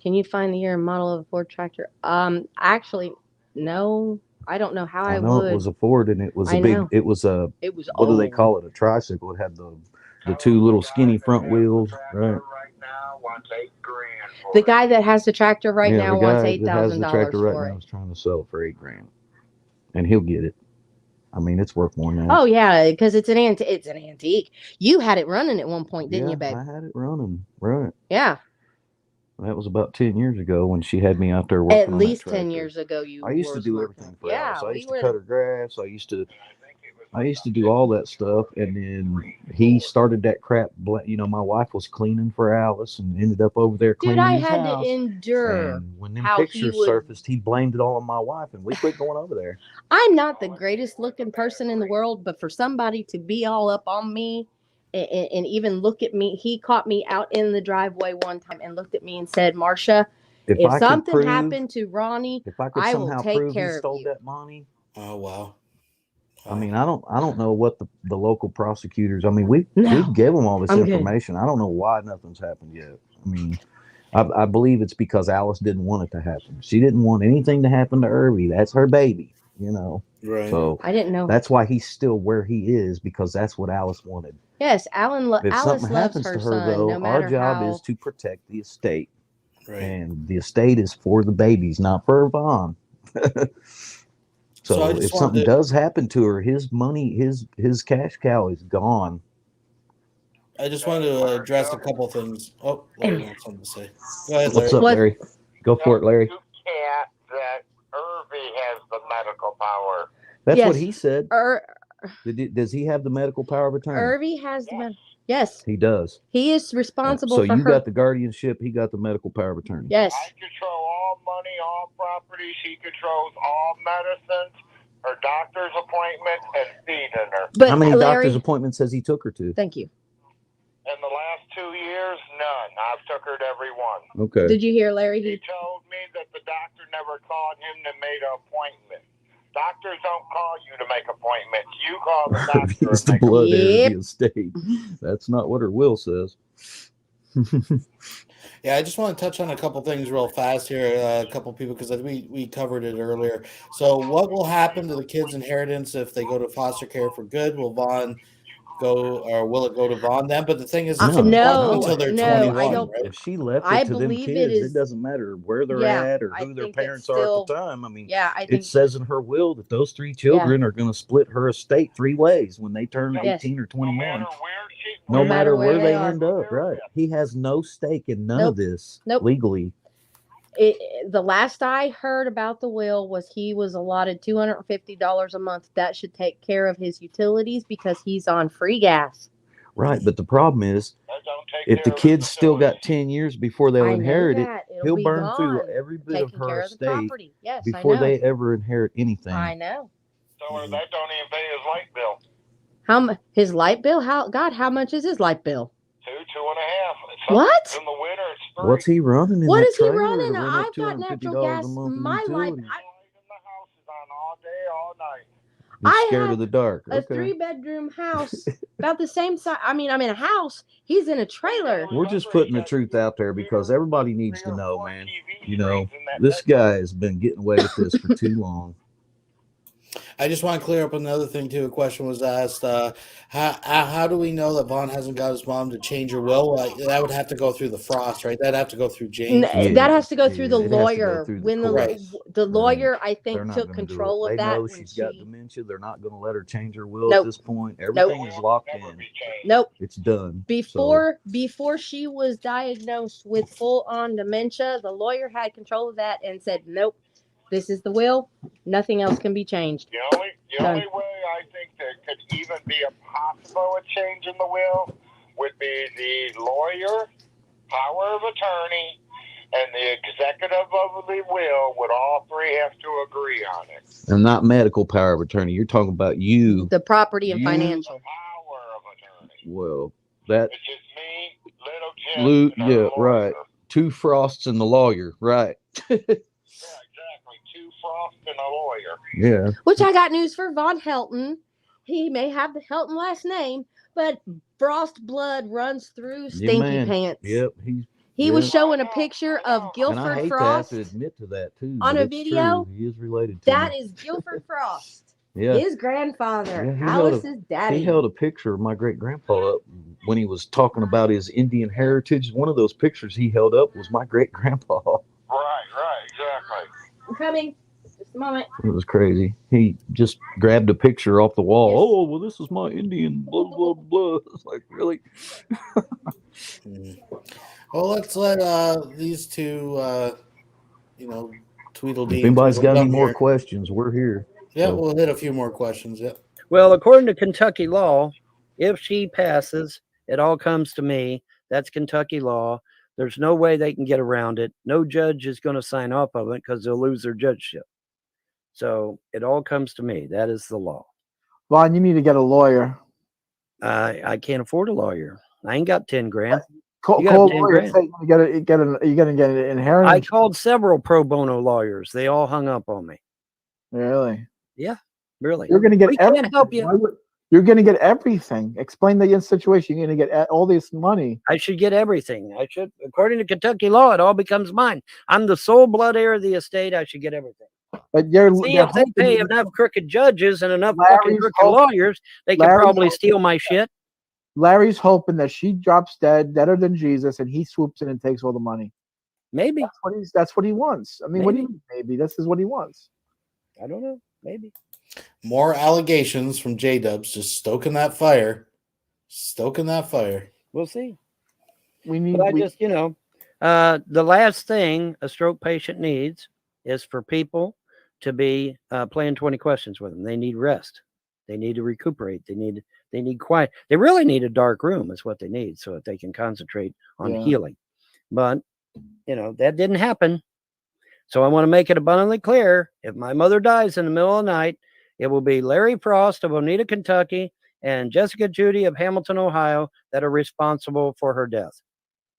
Can you find the year and model of a Ford tractor? Actually, no. I don't know how I know would. It was a Ford, and it was a big. It was a. It was what old. do they call it? A tricycle. It had the two little skinny front wheels, right? The guy that has the tractor right now wants $8,000 for right it. now is trying to sell it for $8,000, and he'll get it. I mean, it's worth more than that. Oh yeah, because it's an antique. You had it running at one point, didn't you, babe? I had it running, right? Yeah. That was about 10 years ago when she had me out there working. At least 10 years ago, I used to do everything for Alice. I used to cut her grass. I used to do all that stuff, and then he started that crap. My wife was cleaning for Alice and ended up over there cleaning his house. Dude, I had to endure. And when them pictures surfaced, he blamed it all on my wife, and we quit going over there. I'm not the greatest looking person in the world, but for somebody to be all up on me and even look at me, he caught me out in the driveway one time and looked at me and said, "Marsha, if something happened to Ronnie, I will take care of you." That money. Oh wow. I mean, I don't know what the local prosecutors. I mean, we gave them all this information. I don't know why nothing's happened yet. I mean, I believe it's because Alice didn't want it to happen. She didn't want anything to happen to Irby. That's her baby, Right. So I didn't know. That's why he's still where he is, because that's what Alice wanted. Yes, if Alice something happens her to her, son, though, no matter our job how... is to protect the estate. Right. And the estate is for the babies, not for Vaughn. So if something does happen to her, his money, his cash cow is gone. I just wanted to address a couple of things. Oh, Larry wants something to say. Go ahead, Larry. What's up, Larry? Go for it, Larry. You can't that Irby has the medical power. That's what he said. Does he have the medical power of attorney? Irby has the medical. Yes. He does. He is responsible for her. So you got the guardianship, he got the medical power of attorney. Yes. I control all money, all property. She controls all medicines, her doctor's appointments, and feeding her. But how many doctor's appointments has he took her to? Thank you. In the last 2 years, none. I've took her to every one. Okay. Did you hear, Larry? He told me that the doctor never called him to make an appointment. Doctors don't call you to make appointments. You call the doctor. It's the blood heir of the estate. That's not what her will says. Yeah, I just want to touch on a couple things real fast here. A couple people, because we covered it earlier. So, what will happen to the kids' inheritance if they go to foster care for good? Will Vaughn go, or will it go to Vaughn then? But the thing is, it's until they're 21, right? If she left it to them kids, it doesn't matter where they're at or who their parents are at the time. I mean, it says in her will that those 3 children are going to split her estate 3 ways when they turn 18 or 21. No matter where they end up, right? He has no stake in none of this legally. The last I heard about the will was he was allotted $250 a month. That should take care of his utilities because he's on free gas. Right, but the problem is, if the kids still got 10 years before they'll inherit it, he'll burn through every bit of her estate before they ever inherit anything. I know. So that don't even pay his light bill. His light bill? How much is his light bill? 2.5. What? In the winter, it's 3. What's he running? What is he running? I've got natural gas. My light. The house is on all day, all night. He's scared of the dark. A 3-bedroom house, about the same size. I mean, I'm in a house. He's in a trailer. We're just putting the truth out there because everybody needs to know, man. This guy has been getting away with this for too long. I just want to clear up another thing too. A question was asked: how do we know that Vaughn hasn't got his mom to change her will? That would have to go through the Frost, right? That'd have to go through James. That has to go through the lawyer. When the lawyer, I think, took control of that. They know she's got dementia. They're not going to let her change her will at this point. Everything is locked in. Nope. It's done. Before she was diagnosed with full-on dementia, the lawyer had control of that and said, nope. This is the will. Nothing else can be changed. The only way I think there could even be a possible change in the will would be the lawyer, power of attorney, and the executive of the will would all three have to agree on it. And not medical power of attorney. You're talking about you. The property and You- financial. Power of attorney. Well, that Which is me, Little Jim, Lou, and our yeah, lawyer. right. Two Frosts and the lawyer, right? Yeah, exactly. Two Frost and a lawyer. Yeah. Which I got news for Von Helton. He may have the Helton last name, but Frost blood runs through Yeah, Stinky man. Pants. Yep. He was yeah. showing a picture of And I Guilford hate Frost to have to admit to that too. on but a it's video. True. He is related to That me. is Guilford Frost. Yeah. His grandfather, Yeah, he held Alice's daddy. He held a picture of my great grandpa up when he was talking about his Indian heritage. One of those pictures he held up was my great grandpa. Right, exactly. I'm coming. Just a moment. It was crazy. He just grabbed a picture off the wall. Yes. Oh, well, this is my Indian, blah, blah, blah. It's like, really? Well, let's let these two, Tweedledee. If anybody's got any Tweedledum more here. questions, we're here. Yeah, So- we'll hit a few more questions. Yeah. Well, according to Kentucky law, if she passes, it all comes to me. That's Kentucky law. There's no way they can get around it. No judge is going to sign off of it because they'll lose their judgeship. So it all comes to me. That is the law. Vaughn, you need to get a lawyer. I can't afford a lawyer. I ain't got 10 grand. Call You got a 10 lawyer and grand. say you're gonna get an inheritance. I called several pro bono lawyers. They all hung up on me. Really? Yeah, really. You're gonna get We everything. can't help you. You're gonna get everything. Explain the situation. You're gonna get all this money. I should get everything. I should, according to Kentucky law, it all becomes mine. I'm the sole blood heir of the estate. I should get everything. But you're See, they're if they hoping pay you- enough crooked judges and enough Larry's fucking crooked hope- lawyers, they can Larry's probably hope- steal my shit. Larry's hoping that she drops deader than Jesus, and he swoops in and takes all the money. Maybe. That's what he wants. I mean, what do you Maybe. mean? Maybe this is what he wants. I don't know. Maybe. More allegations from J-Dubs, just stoking that fire. Stoking that fire. We'll see. We need. But I just, the last thing a stroke patient needs is for people to be playing 20 questions with them. They need rest. They need to recuperate. They need quiet. They really need a dark room is what they need so that they can concentrate on Yeah. healing. But, that didn't happen. So I want to make it abundantly clear. If my mother dies in the middle of the night, it will be Larry Frost of Oneida, Kentucky, and Jessica Judy of Hamilton, Ohio, that are responsible for her death.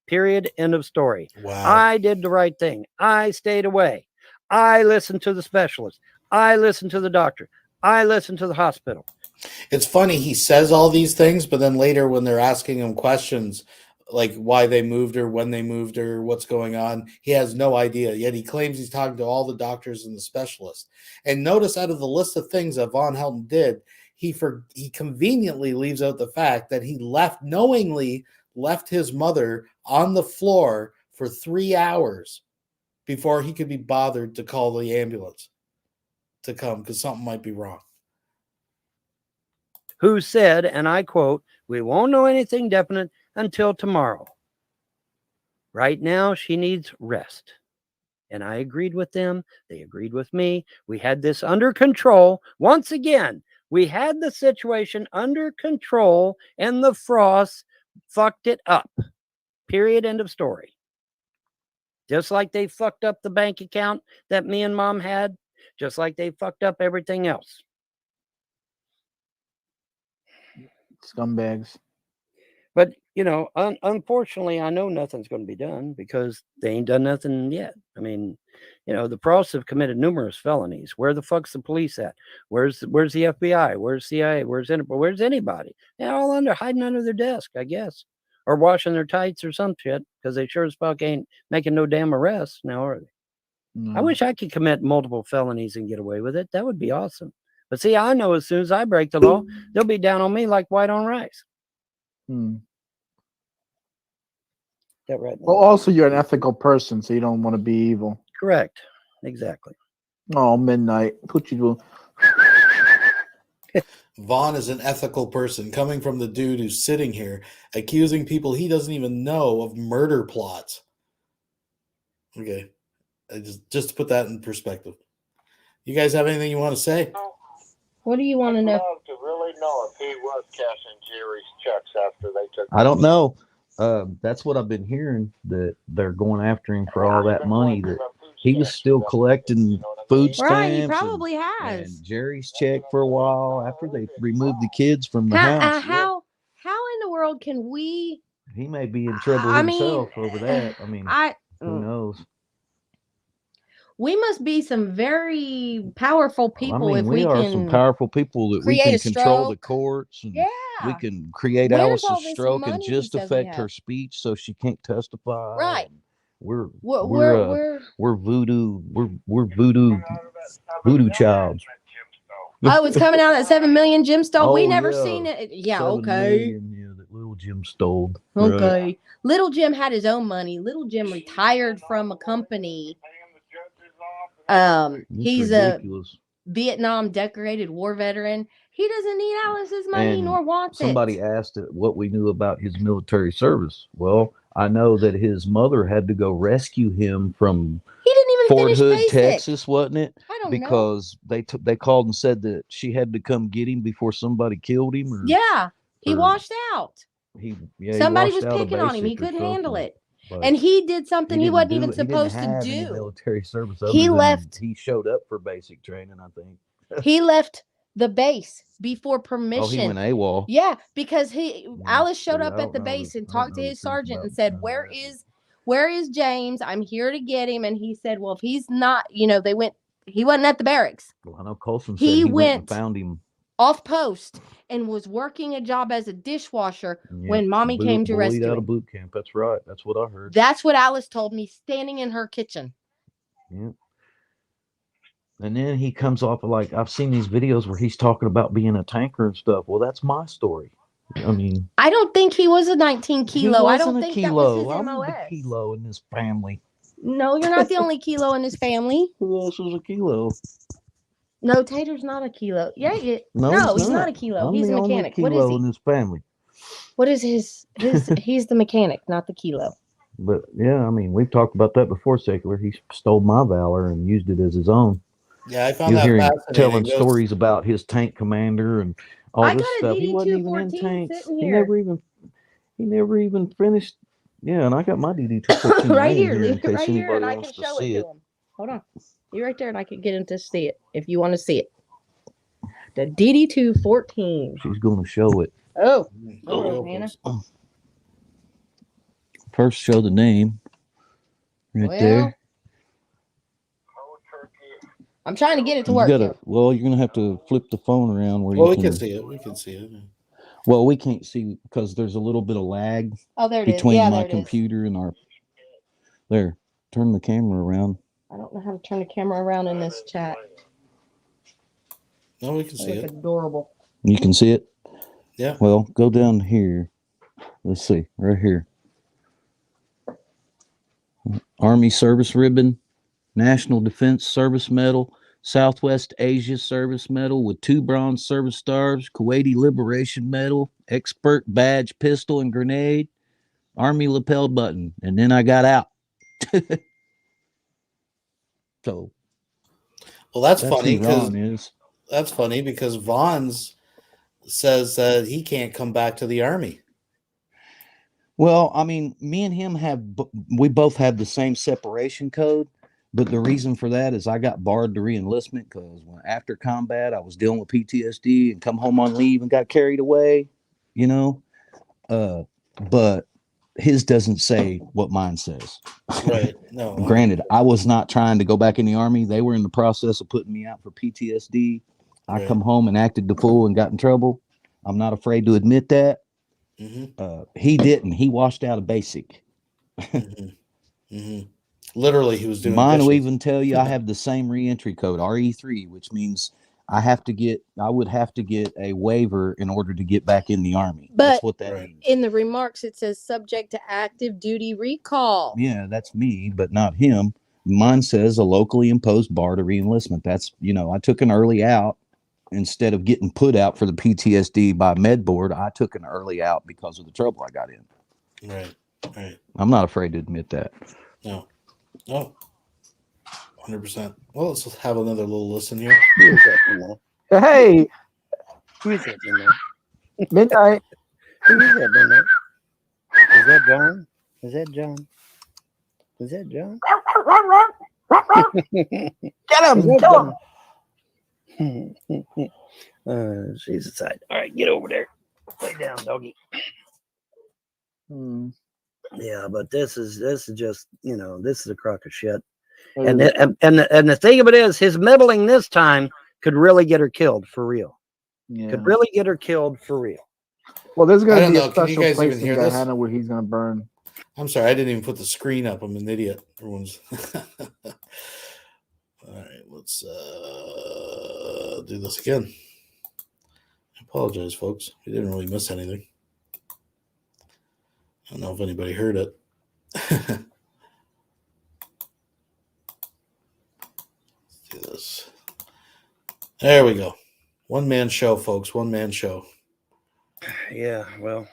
Period. End of story. Wow. I did the right thing. I stayed away. I listened to the specialist. I listened to the doctor. I listened to the hospital. It's funny, he says all these things, but then later when they're asking him questions like why they moved her, when they moved her, what's going on, he has no idea. Yet he claims he's talking to all the doctors and the specialists. And notice out of the list of things that Von Helton did, he conveniently leaves out the fact that he knowingly left his mother on the floor for 3 hours before he could be bothered to call the ambulance to come because something might be wrong. Who said, and I quote, "We won't know anything definite until tomorrow. Right now, she needs rest." And I agreed with them. They agreed with me. We had this under control. Once again, we had the situation under control, and the Frosts fucked it up. Period. End of story. Just like they fucked up the bank account that me and Mom had, just like they fucked up everything else. Scumbags. But, unfortunately, I know nothing's going to be done because they ain't done nothing yet. I mean, the Frosts have committed numerous felonies. Where the fuck's the police at? Where's the FBI? Where's CIA? Where's anybody? They're all hiding under their desk, I guess. Or washing their tights or some shit because they sure as fuck ain't making no damn arrests now, are they? No. I wish I could commit multiple felonies and get away with it. That would be awesome. But see, I know as soon as I break the law, they'll be down on me like white on rice. That right. Well, also you're an ethical person, so you don't want to be evil. Correct. Exactly. Oh, midnight. What you do? Vaughn is an ethical person coming from the dude who's sitting here accusing people he doesn't even know of murder plots. Okay. Just to put that in perspective. You guys have anything you want to say? What do you want to I'd know? love to really know if he was cashing Jerry's checks after they took. I don't know. That's what I've been hearing, that they're going after him for all that money. That he was still collecting food stamps. Right, he probably has. And Jerry's check for a while after they removed the kids from the house. How in the world can we? He may be in trouble himself over that. I mean, who knows? We must be some very powerful people if we are can some powerful people that we can control the courts, and yeah, we can create Where's all Alice's this stroke and money he just says we affect have? her speech so she can't testify. Right. We're voodoo. We're voodoo childs. Oh, it's coming out that 7 million Jim stole. We Oh, never yeah. seen it. Yeah, 7 okay. million, yeah, that little Jim stole. Okay. Right. Little Jim had his own money. Little Jim retired from a company. He's ridiculous. A Vietnam decorated war veteran. He doesn't need Alice's money And nor wants somebody it. asked what we knew about his military service. Well, I know that his mother had to go rescue him from He didn't even Fort finish Hood, basic. Texas, wasn't it? I don't because know. They called and said that she had to come get him before somebody killed him. Or, yeah, he washed out. Somebody was picking on him. He couldn't handle it. And he did something he wasn't even supposed to do. Any military service. He left. He showed up for basic training, I think. He left the base before permission. Oh, he went AWOL. Yeah, because Alice showed up at the base and talked to his sergeant and said, "Where is James? I'm here to get him." And he said, "Well, if he's not, he wasn't at the barracks." Well, I know Colson said he went and found him off post and was working a job as a dishwasher when Mommy came to rescue him. Out of boot camp. That's right. That's what I heard. That's what Alice told me standing in her kitchen. Yeah. And then he comes off like, I've seen these videos where he's talking about being a tanker and stuff. Well, that's my story. I mean, I don't think he was a 19 kilo. I don't think that was his I'm MOS. the kilo in this family. No, you're not the only kilo in this family. Who else is a kilo? No, Tater's not a kilo. Yeah, no, he's not a kilo. He's a mechanic. What is he? In this family. What is his? He's the mechanic, not the kilo. But yeah, I mean, we've talked about that before. Secular, he stole my valor and used it as his own. Yeah, I found that fascinating. Telling stories about his tank commander and all this stuff. He wasn't even in tanks. He never even finished. Yeah, and I got my DD-214 right here, and I can show it to him. Hold on, you right there, and I can get him to see it if you want to see it. The DD-214. She's going to show it. Oh, Hannah. First, show the name right there. I'm trying to get it to work. You're going to have to flip the phone around where we can see it. We can see it. Well, we can't see because there's a little bit of lag between my computer and our. There, turn the camera around. I don't know how to turn the camera around in this chat. No, we can see it. Adorable. You can see it? Yeah. Well, go down here. Let's see, right here. Army Service Ribbon, National Defense Service Medal, Southwest Asia Service Medal with 2 Bronze Service Stars, Kuwaiti Liberation Medal, Expert Badge Pistol and Grenade, Army Lapel Button, and then I got out. So, well, that's funny because that's funny because Vaughn's says that he can't come back to the Army. Well, I mean, me and him we both have the same separation code, but the reason for that is I got barred to re-enlistment because after combat I was dealing with PTSD and come home on leave and got carried away, but his doesn't say what mine says. Right. No. Granted, I was not trying to go back in the Army. They were in the process of putting me out for PTSD. I come home and acted the fool and got in trouble. I'm not afraid to admit that. Mm-hmm. He didn't. He washed out of basic. Mm-hmm. Mm-hmm. Literally, he was doing. Mine will even tell you I have the same reentry code, RE3, which means I would have to get a waiver in order to get back in the Army. But that's what that means. In the remarks, it says subject to active duty recall. Yeah, that's me, but not him. Mine says a locally imposed bar to reenlistment. That's, I took an early out. Instead of getting put out for the PTSD by med board, I took an early out because of the trouble I got in. Right. I'm not afraid to admit that. No. 100%. Well, let's have another little listen here. Hey. Who is that in there? Midnight. Who is that in there? Is that John? Is that John? Is that John? Get him! Kill him! She's aside. All right, get over there. Lay down, doggy. Yeah, but this is just, you know, this is a crock of shit. And the thing of it is, his meddling this time could really get her killed for real. Yeah. Could really get her killed for real. Well, there's I going to don't be know. a Can you special guys place even in hear this? Gehenna where he's going to burn. I'm sorry, I didn't even put the screen up. I'm an idiot. Everyone's all right. Let's do this again. I apologize, folks. We didn't really miss anything. I don't know if anybody heard it. Let's do this. There we go. One man show, folks. One man show. Yeah, well,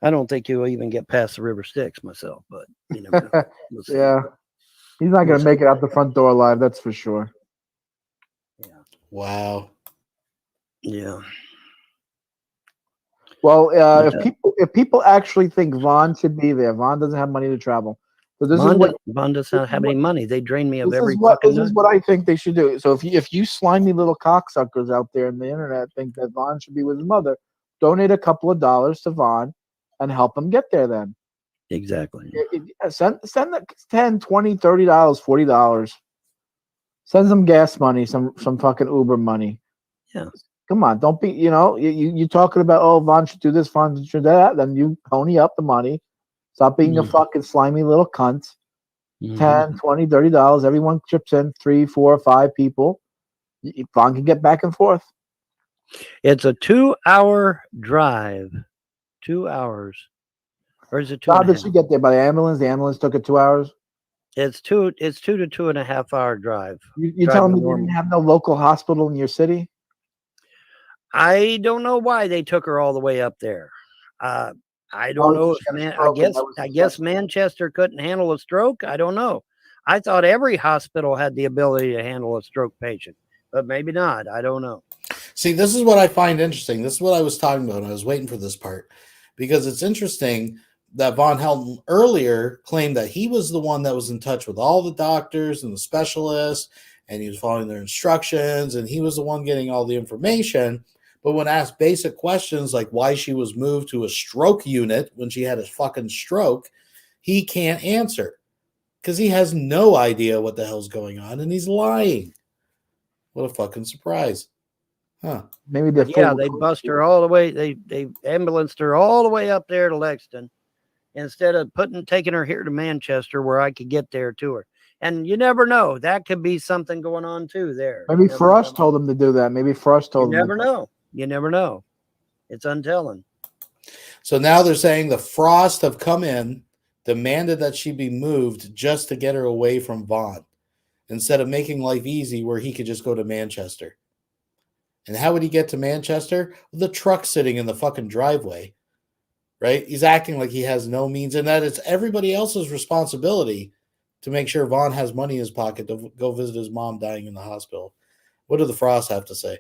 I don't think you'll even get past the River Styx myself, but you never know. We'll see. Yeah. He's not going to make it out the front door alive, that's for sure. Yeah. Wow. Yeah. Well, if people actually think Vaughn should be there, Vaughn doesn't have money to travel. So this Vaughn does not have any money. They drain me of this every is what fucking this is what I think they should do. So if you slimy little cocksuckers out there in the internet think that Vaughn should be with his mother, donate a couple of dollars to Vaughn and help him get there then. Exactly. Send the $10, $20, $30, $40. Send some gas money, some fucking Uber money. Yeah. Come on, don't be, you talking about, oh, Vaughn should do this, Vaun should do that, then you pony up the money. Stop being a fucking slimy little cunt. $10, $20, $30. Everyone chips in, 3, 4, 5 people. Vaughn can get back and forth. It's a 2-hour drive. 2 hours. Or is it 2 How and a did half? she get there? By the ambulance? The ambulance took it 2 hours? It's 2 to 2.5 hour drive. You're telling me you didn't have no local hospital in your city? I don't know why they took her all the way up there. I don't know if I guess Manchester couldn't handle a stroke. I don't know. I thought every hospital had the ability to handle a stroke patient, but maybe not. I don't know. See, this is what I find interesting. This is what I was talking about. And I was waiting for this part because it's interesting that Von Helton earlier claimed that he was the one that was in touch with all the doctors and the specialists, and he was following their instructions, and he was the one getting all the information. But when asked basic questions like why she was moved to a stroke unit when she had a fucking stroke, he can't answer because he has no idea what the hell's going on, and he's lying. What a fucking surprise. Huh. Maybe they bust her all the way. They ambulanced her all the way up there to Lexington instead of taking her here to Manchester where I could get there to her. And you never know. That could be something going on too there. Maybe Frost told him to do that. Maybe Frost told him. You never know. You never know. It's untelling. So now they're saying the Frost have come in, demanded that she be moved just to get her away from Vaughn instead of making life easy where he could just go to Manchester. And how would he get to Manchester? With the truck sitting in the fucking driveway, right? He's acting like he has no means and that it's everybody else's responsibility to make sure Vaughn has money in his pocket to go visit his mom dying in the hospital. What do the Frosts have to say?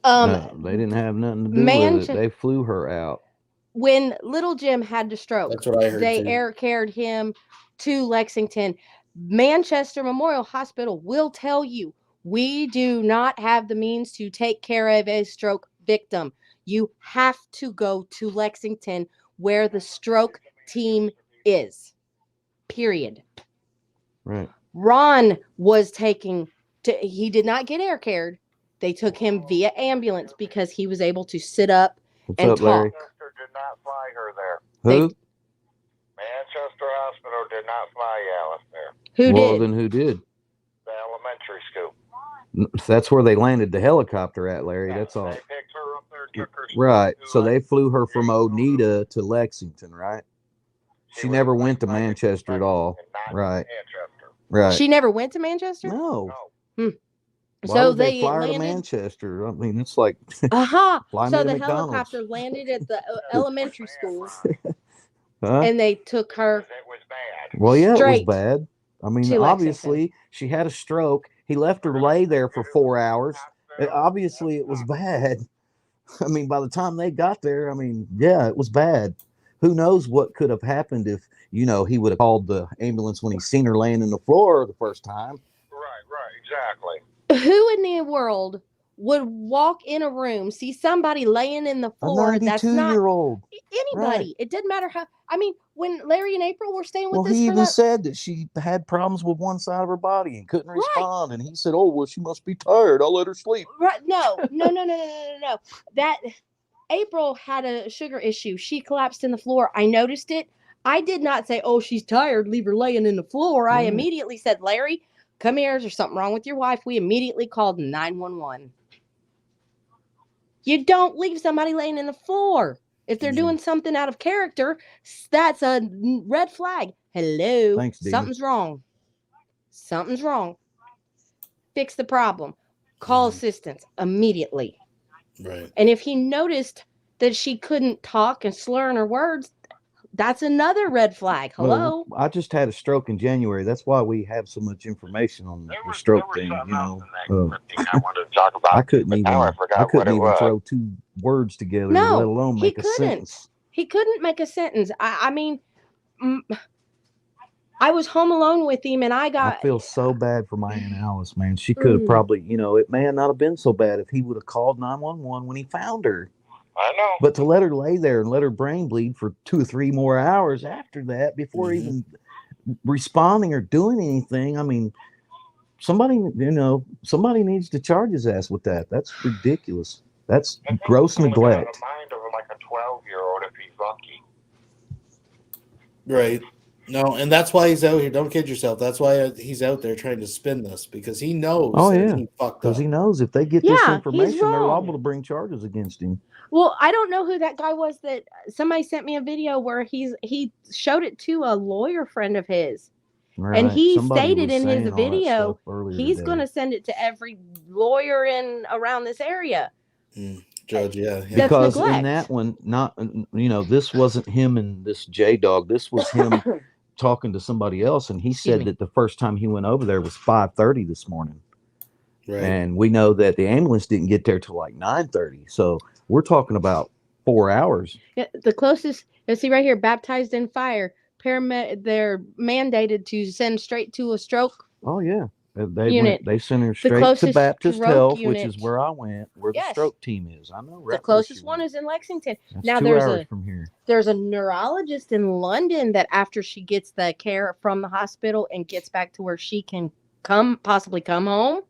No, they didn't have nothing to do with it. They flew her out. When little Jim had the stroke, that's what I heard. They air carried him to Lexington. Manchester Memorial Hospital will tell you we do not have the means to take care of a stroke victim. You have to go to Lexington where the stroke team is. Period. Right. Ron was he did not get air cared. They took him via ambulance because he was able to sit up and talk. Manchester did not fly her there. Who? Manchester Hospital did not fly Alice there. Who well, did? Then who did? The elementary school. That's where they landed the helicopter at, Larry. That's all. They picked her up there and took her. Right. So they flew her from Oneida to Lexington, right? She never went to Manchester at all. Right. Manchester. Right. She never went to Manchester? No. Why So would they fly her to Manchester? I mean, it's like so the McDonald's. helicopter landed at the elementary school, huh? and they took her. It was bad. Well, yeah, it was bad. I mean, to obviously, she had a stroke. He left her lay there for 4 hours. Obviously, it was bad. I mean, by the time they got there, I mean, yeah, it was bad. who knows what could have happened if, you know, he would have called the ambulance when he seen her laying in the floor the first time. Right, exactly. Who in the world would walk in a room, see somebody laying in the A floor that's not 92-year-old. anybody? Right. It didn't matter how. I mean, when Larry and April were staying with Well, us he for even that, said that she had problems with one side of her body and couldn't right? respond. And he said, "Oh, well, she must be tired. I'll let her sleep." Right? No. That April had a sugar issue. She collapsed in the floor. I noticed it. I did not say, "Oh, she's tired. Leave her laying in the floor." I immediately said, "Larry, come here. Is there something wrong with your wife?" We immediately called 911. You don't leave somebody laying in the floor. If they're doing something out of character, that's a red flag. Hello. Thanks, Dina. Something's wrong. Something's wrong. Fix the problem. Call assistance immediately. Right. And if he noticed that she couldn't talk and slurring her words, that's another red flag. Hello. Well, I just had a stroke in January. That's why we have so much information on the stroke thing. You know, I wanted to talk about. I couldn't even. Now I forgot I couldn't what it even was. throw two words together, No, let alone he make a couldn't. sentence. He couldn't make a sentence. I mean, I was home alone with him, and I feel so bad for my Aunt Alice, man. She could have probably, you know, it may not have been so bad if he would have called 911 when he found her. I know. But to let her lay there and let her brain bleed for 2 or 3 more hours after that before even responding or doing anything, I mean, somebody needs to charge his ass with that. That's ridiculous. That's gross neglect. The mind of like a 12-year-old if he's lucky. Right. No, and that's why he's out here. Don't kid yourself. That's why he's out there trying to spin this, because he knows that he fucked up. Because he knows if they get this information, they're liable to bring charges against him. Well, I don't know who that guy was that somebody sent me a video where he showed it to a lawyer friend of his. Right. And he Somebody stated was in his saying all that video stuff he's today. going to send it to every lawyer in around this area. Judge, yeah. Because neglect. in that one, not, you know, this wasn't him and this J-Dog. This was him talking to somebody else, and he said that the first time he went over there was 5:30 this morning. Right. And we know that the ambulance didn't get there till like 9:30. So we're talking about 4 hours. Yeah, the closest, you see right here, baptized in fire. They're mandated to send straight to a stroke. Oh yeah, unit. They sent her The straight to closest Baptist stroke Health, unit. which is where I went, where the stroke team is. I know. Right, the closest one is in Lexington. That's now 2 there's hours from here. There's a neurologist in London that after she gets the care from the hospital and gets back to where she can possibly come home,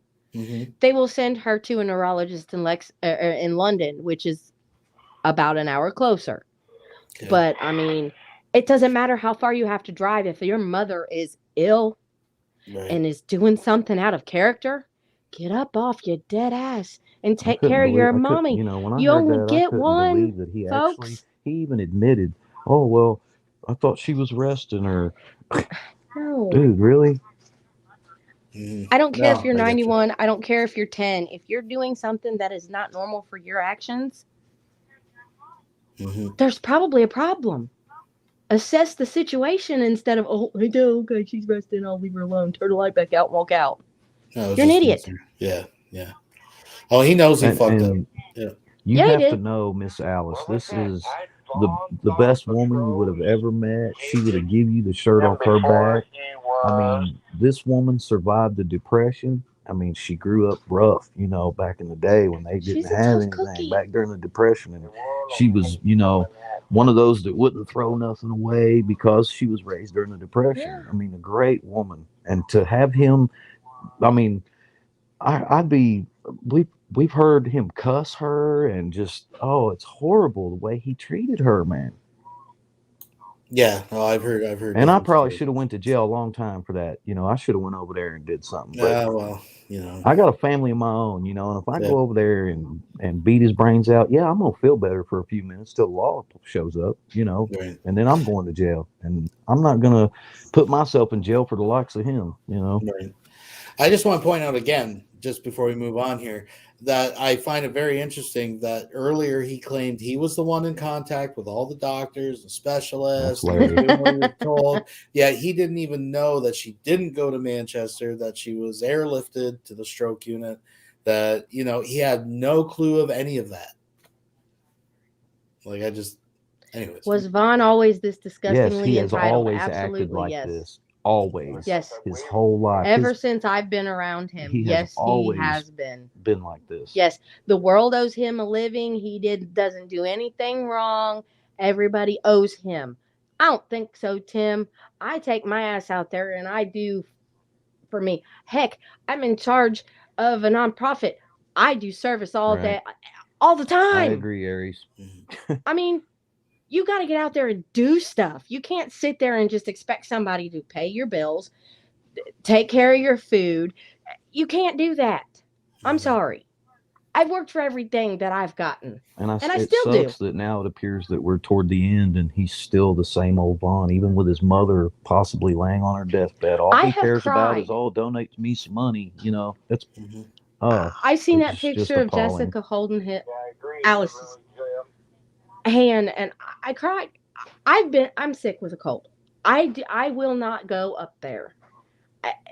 they will send her to a neurologist in London, which is about an hour closer. Okay. But I mean, it doesn't matter how far you have to drive. If your mother is ill and is doing something out of character, get up off your dead ass and take care of your mommy. You know, when I you heard only that, get I couldn't one, believe that he folks. he even admitted, "Oh well, I thought she was resting her." No. Dude, really? I don't care if you're 91. I don't care if you're 10. If you're doing something that is not normal for your actions, there's probably a problem. Assess the situation instead of, oh, okay, she's resting, I'll leave her alone. Turn the light back out and walk out. No, you're an idiot. Yeah. Oh, he knows he fucked up. Yeah. You have to know, Miss Alice, this is the best woman you would have ever met. She would have given you the shirt off her back. I mean, this woman survived the Depression. I mean, she grew up rough, you know, back in the day when they didn't have anything. Cookie. Back during the Depression. And she was, you know, one of those that wouldn't throw nothing away because she was raised during the Depression. Yeah. I mean, a great woman. And to have him, I mean, we've heard him cuss her and just, it's horrible the way he treated her, man. Yeah, no, I've heard. And I probably should have went to jail a long time for that. You know, I should have went over there and did something. Yeah, well, you know, I got a family of my own, you know, and if I go over there and beat his brains out, I'm gonna feel better for a few minutes till the law shows up, you know, and then I'm going to jail, and I'm not gonna put myself in jail for the likes of him, you know. Right. I just want to point out again, just before we move on here, that I find it very interesting that earlier he claimed he was the one in contact with all the doctors, the specialists, doing what he was told. Yeah, he didn't even know that she didn't go to Manchester, that she was airlifted to the stroke unit, that, you know, he had no clue of any of that. Like, Anyways, Was Vaughn always this Yes, disgustingly he has entitled? always acted Absolutely, like yes. this. Always. Yes. His whole life. Ever since I've been around him, he has yes, he always has been. been like this. Yes, the world owes him a living. He doesn't do anything wrong. Everybody owes him. I don't think so, Tim. I take my ass out there and I do for me. Heck, I'm in charge of a nonprofit. I do service all Right. day, all the I time. agree, Aries. I mean, you got to get out there and do stuff. You can't sit there and just expect somebody to pay your bills, take care of your food. You can't do that. I'm sorry. I've worked for everything that I've gotten. And I And I it still do. sucks that now it appears that we're toward the end and he's still the same old Vaughn, even with his mother possibly laying on her deathbed. All I he have cares about cried. is, oh, donate to me some money. You know, it's I seen it's that just picture of appalling. Jessica holding Alice's hand, and I cried. I'm sick with a cold. I will not go up there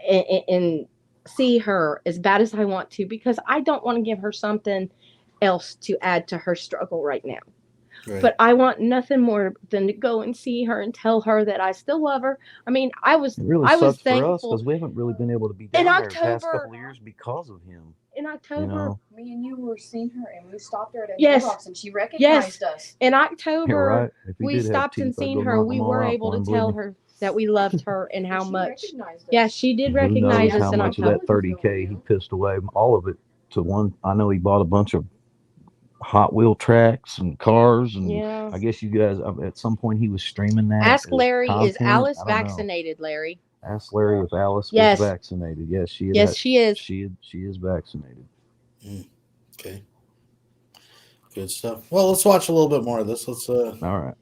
and see her as bad as I want to, because I don't want to give her something else to add to her struggle right now. Right. But I want nothing more than to go and see her and tell her that I still love her. I mean, I was It really was sucks for us thankful because we haven't really been able to be down in there the past October. couple of years because of him. In October, You know? Me and you were seeing her, and we stopped her at a Yes. mailbox, and she recognized us. In Yeah, October, right. If he we did have stopped and teeth, I'd seen go her. knock We them all were out able for to him, tell believe me. her that we loved her and how she much. recognized us. Yeah, she did Who recognize knows us how in much of October. that 30K he pissed away, all of it to one. I know he bought a bunch of Hot Wheel tracks and cars, and Yeah. I guess you guys at some point he was streaming that. Ask as Larry, is content. Alice I don't know. vaccinated, Larry? Ask Larry if Alice Yes. was vaccinated. Yes, she Yes, she is. She is vaccinated. Okay. Good stuff. Well, let's watch a little bit more of this. Let's All right.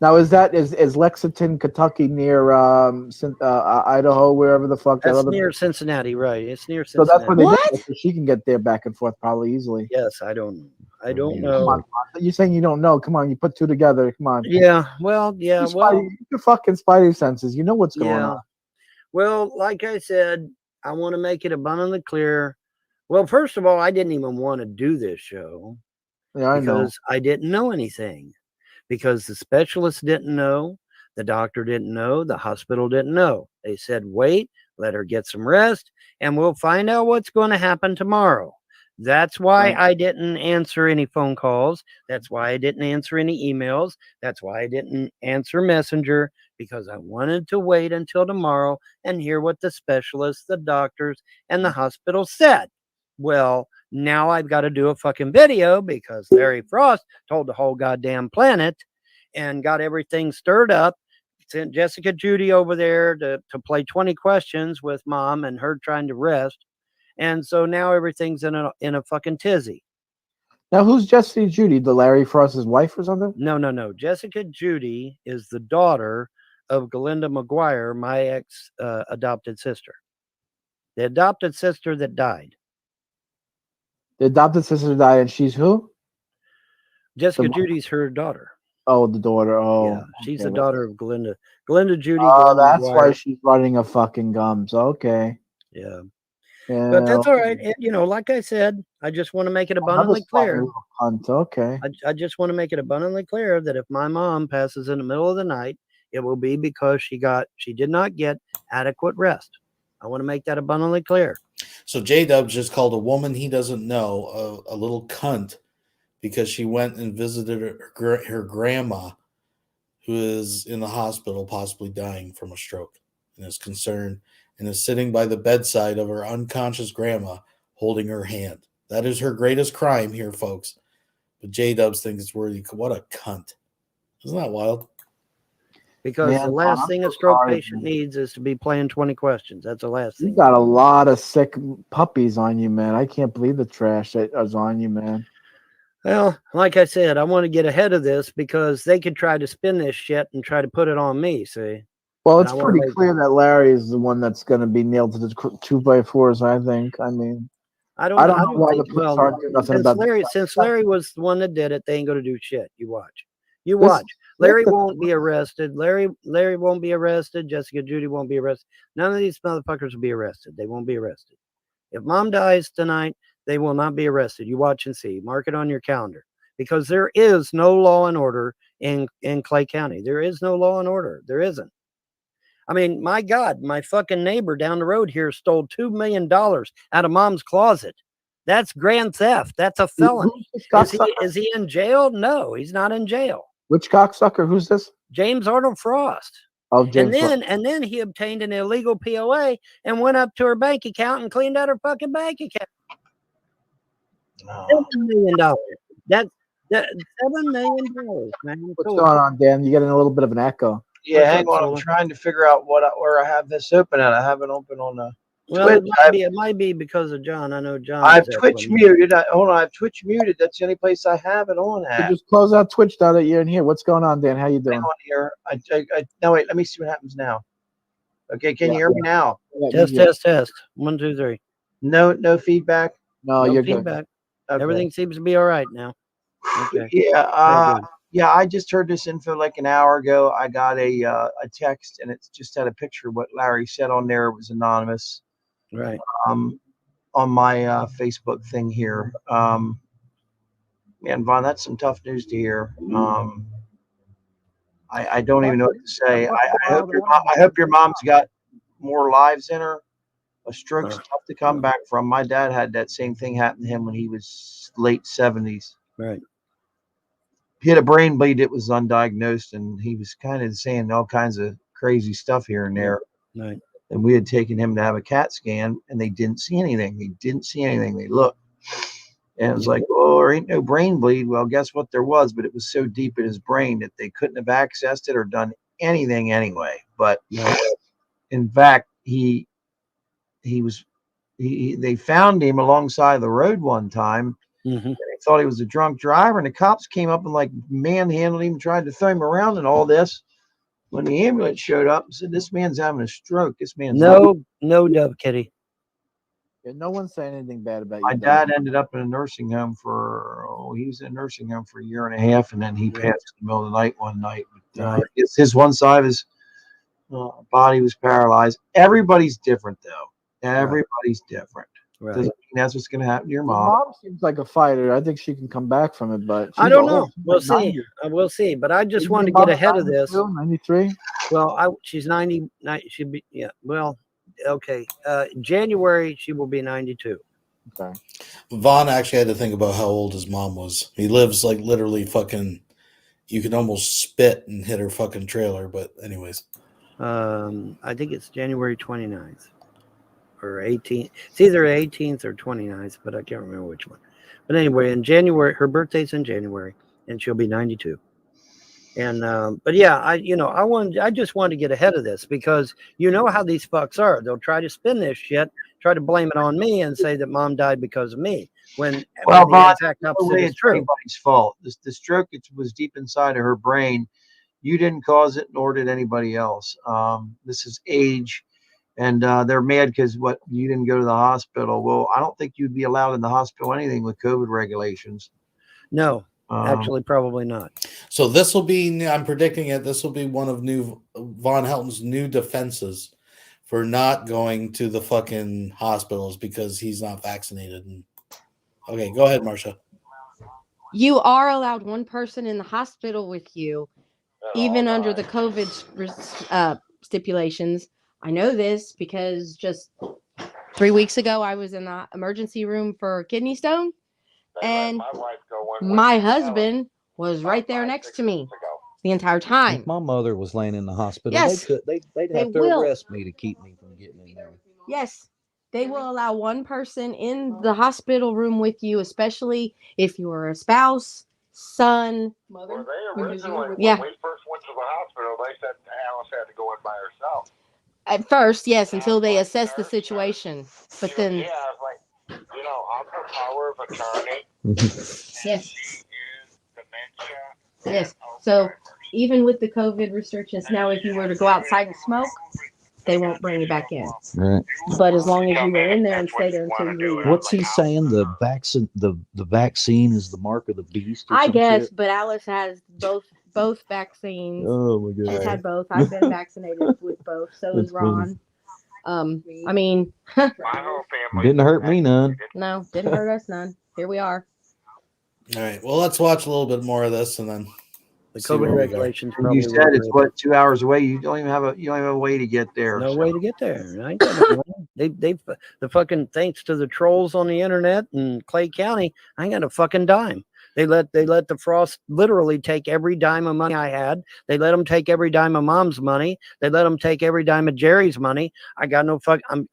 Now, is Lexington, Kentucky near Idaho, wherever the fuck that That's other? near Cincinnati, right? It's near So Cincinnati. that's where they What? live, so she can get there back and forth probably easily. Yes, I don't Come know. Come on, you're saying you don't know? Come on, you put two together. Come on. Yeah, well, yeah, well, Your fucking spidey senses. You know what's going yeah. on. Well, like I said, I want to make it abundantly clear. Well, first of all, I didn't even want to do this show Yeah, I know. because I didn't know anything. Because the specialist didn't know, the doctor didn't know, the hospital didn't know. They said, wait, let her get some rest, and we'll find out what's going to happen tomorrow. That's why Right. I didn't answer any phone calls. That's why I didn't answer any emails. That's why I didn't answer Messenger, because I wanted to wait until tomorrow and hear what the specialists, the doctors, and the hospital said. Well, now I've got to do a fucking video because Larry Frost told the whole goddamn planet and got everything stirred up. Sent Jessica Judy over there to play 20 questions with Mom and her trying to rest. And so now everything's in a fucking tizzy. Now, who's Jessie Judy? The Larry Frost's wife or something? No. Jessica Judy is the daughter of Galinda McGuire, my ex adopted sister. The adopted sister that died. The adopted sister died, and she's who? Jessica Judy's her daughter. Oh, the daughter. Oh, yeah, she's okay. the daughter of Galinda. Galinda Judy. Oh, Galinda that's McGuire. why she's running a fucking gums. Okay. Yeah. Yeah. But that's all right. You know, like I said, I just want to make it abundantly clear. Hunt. Okay. I just want to make it abundantly clear that if my mom passes in the middle of the night, it will be because she did not get adequate rest. I want to make that abundantly clear. So J-Dub just called a woman he doesn't know a little cunt because she went and visited her grandma, who is in the hospital, possibly dying from a stroke, and is concerned and is sitting by the bedside of her unconscious grandma holding her hand. That is her greatest crime here, folks. But J-Dubs thinks it's worthy. What a cunt. Isn't that wild? Because the last thing a stroke patient needs is to be playing 20 questions. That's the last thing. You got a lot of sick puppies on you, man. I can't believe the trash that is on you, man. Well, like I said, I want to get ahead of this because they could try to spin this shit and try to put it on me, see? Well, it's pretty clear that Larry is the one that's going to be nailed to the 2x4s, I think. I mean, I don't know why the police aren't doing nothing about that. Since Larry was the one that did it, they ain't going to do shit. You watch. You watch. Larry won't be arrested. Larry won't be arrested. Jessica Judy won't be arrested. None of these motherfuckers will be arrested. They won't be arrested. If Mom dies tonight, they will not be arrested. You watch and see. Mark it on your calendar. because there is no law and order in Clay County. There is no law and order. There isn't. I mean, my God, my fucking neighbor down the road here stole $2 million out of mom's closet. That's grand theft. That's a felony. Is he in jail? No, he's not in jail. Which cocksucker? Who's this? James Arnold Frost. Oh, James. And then he obtained an illegal POA and went up to her bank account and cleaned out her fucking bank account. $7 million. That's $7 million, man. What's going on, Dan? You're getting a little bit of an echo. Yeah, hang on. I'm trying to figure out where I have this open at. I have it open on the Well, Twitch. it might be because of John. I know John. I've Twitch muted. Hold on, I've Twitch muted. That's the only place I have it on at. So just close out Twitch now that you're in here. What's going on, Dan? How you doing? Hang on here. No, wait. Let me see what happens now. Okay, can you hear me now? Test. 1, 2, 3. No feedback. No, No you're feedback. Okay. Everything seems to be all right now. Okay. Yeah. Yeah, I just heard this info like an hour ago. I got a text, and it just had a picture of what Larry said on there. It was anonymous. Right. On my Facebook thing here. Man, Vaughn, that's some tough news to hear. I don't even know what to say. I hope your mom's got more lives in her. A stroke's tough to come back from. My dad had that same thing happen to him when he was late 70s. Right. He had a brain bleed that was undiagnosed, and he was kind of saying all kinds of crazy stuff here and there. Right. And we had taken him to have a CAT scan, and they didn't see anything. They looked. And it was like, oh, there ain't no brain bleed. Well, guess what? There was, but it was so deep in his brain that they couldn't have accessed it or done anything anyway. But in fact, they found him alongside the road one time. Mm-hmm. They thought he was a drunk driver, and the cops came up and like manhandled him, tried to throw him around and all this. When the ambulance showed up and said, this man's having a stroke. This man's no Dove Kitty. Yeah, no one's saying anything bad about you. My dad ended up in a nursing home he was in a nursing home for a year and a half, and then he passed in the middle of the night one night. But, his one side of his body was paralyzed. Everybody's different, though. Everybody's different. Right. Doesn't mean that's what's going to happen to your Your mom. mom seems like a fighter. I think she can come back from it, but I don't know. she's We'll like see. 90. We'll see. But I just Isn't wanted to your get mom ahead of this. 93? Well, she's 90. She'd be Well, okay. January she will be 92. Okay. Vaughn actually had to think about how old his mom was. He lives like literally fucking. You can almost spit and hit her fucking trailer. But anyways, I think it's January 29th or 18th. It's either 18th or 29th, but I can't remember which one. But anyway, in January, her birthday's in January, and she'll be 92. And but yeah, I just wanted to get ahead of this because you know how these fucks are. They'll try to spin this shit, try to blame it on me, and say that mom died because of me. When Well, the exact opposite is it's true. anybody's fault. The stroke was deep inside of her brain. You didn't cause it, nor did anybody else. This is age. And they're mad because you didn't go to the hospital. Well, I don't think you'd be allowed in the hospital anything with COVID regulations. No, actually, probably not. So this will be. I'm predicting it. This will be one of Von Helton's new defenses for not going to the fucking hospitals because he's not vaccinated. Okay, go ahead, Marsha. You are allowed one person in the hospital with you, even under the COVID stipulations. I know this because just 3 weeks ago, I was in the emergency room for kidney stone, and my husband was right there next to me the entire time. If my mother was laying in the hospital, Yes. they'd have to arrest me to keep me from getting in there. Yes, they will allow one person in the hospital room with you, especially if you are a spouse, son, mother. When we first went to the hospital, they said Alice had to go in by herself. At first, yes, until they assess the situation. But then, Yeah, I was like, I'm the power of attorney. yes, She is dementia. yes. So even with the COVID restrictions, now if you were to go outside and smoke, they won't bring you back in. Right. But as long as you were in there and stay there until you leave. What's he saying? The vaccine is the mark of the beast. Or I some guess, shit? but Alice has both vaccines. Oh my god. She's had both. I've been vaccinated with both. So is Ron. I mean, Didn't hurt me none. no, didn't hurt us none. Here we are. All right. Well, let's watch a little bit more of this, and then The see where COVID we are. regulations. And you probably said were it's what, 2 hours away. You don't even have a way to get there. no so. way to get there. I ain't got no money. They the fucking, thanks to the trolls on the internet in Clay County, I ain't got a fucking dime. They let the Frost literally take every dime of money I had. They let them take every dime of Mom's money. They let them take every dime of Jerry's money. I got no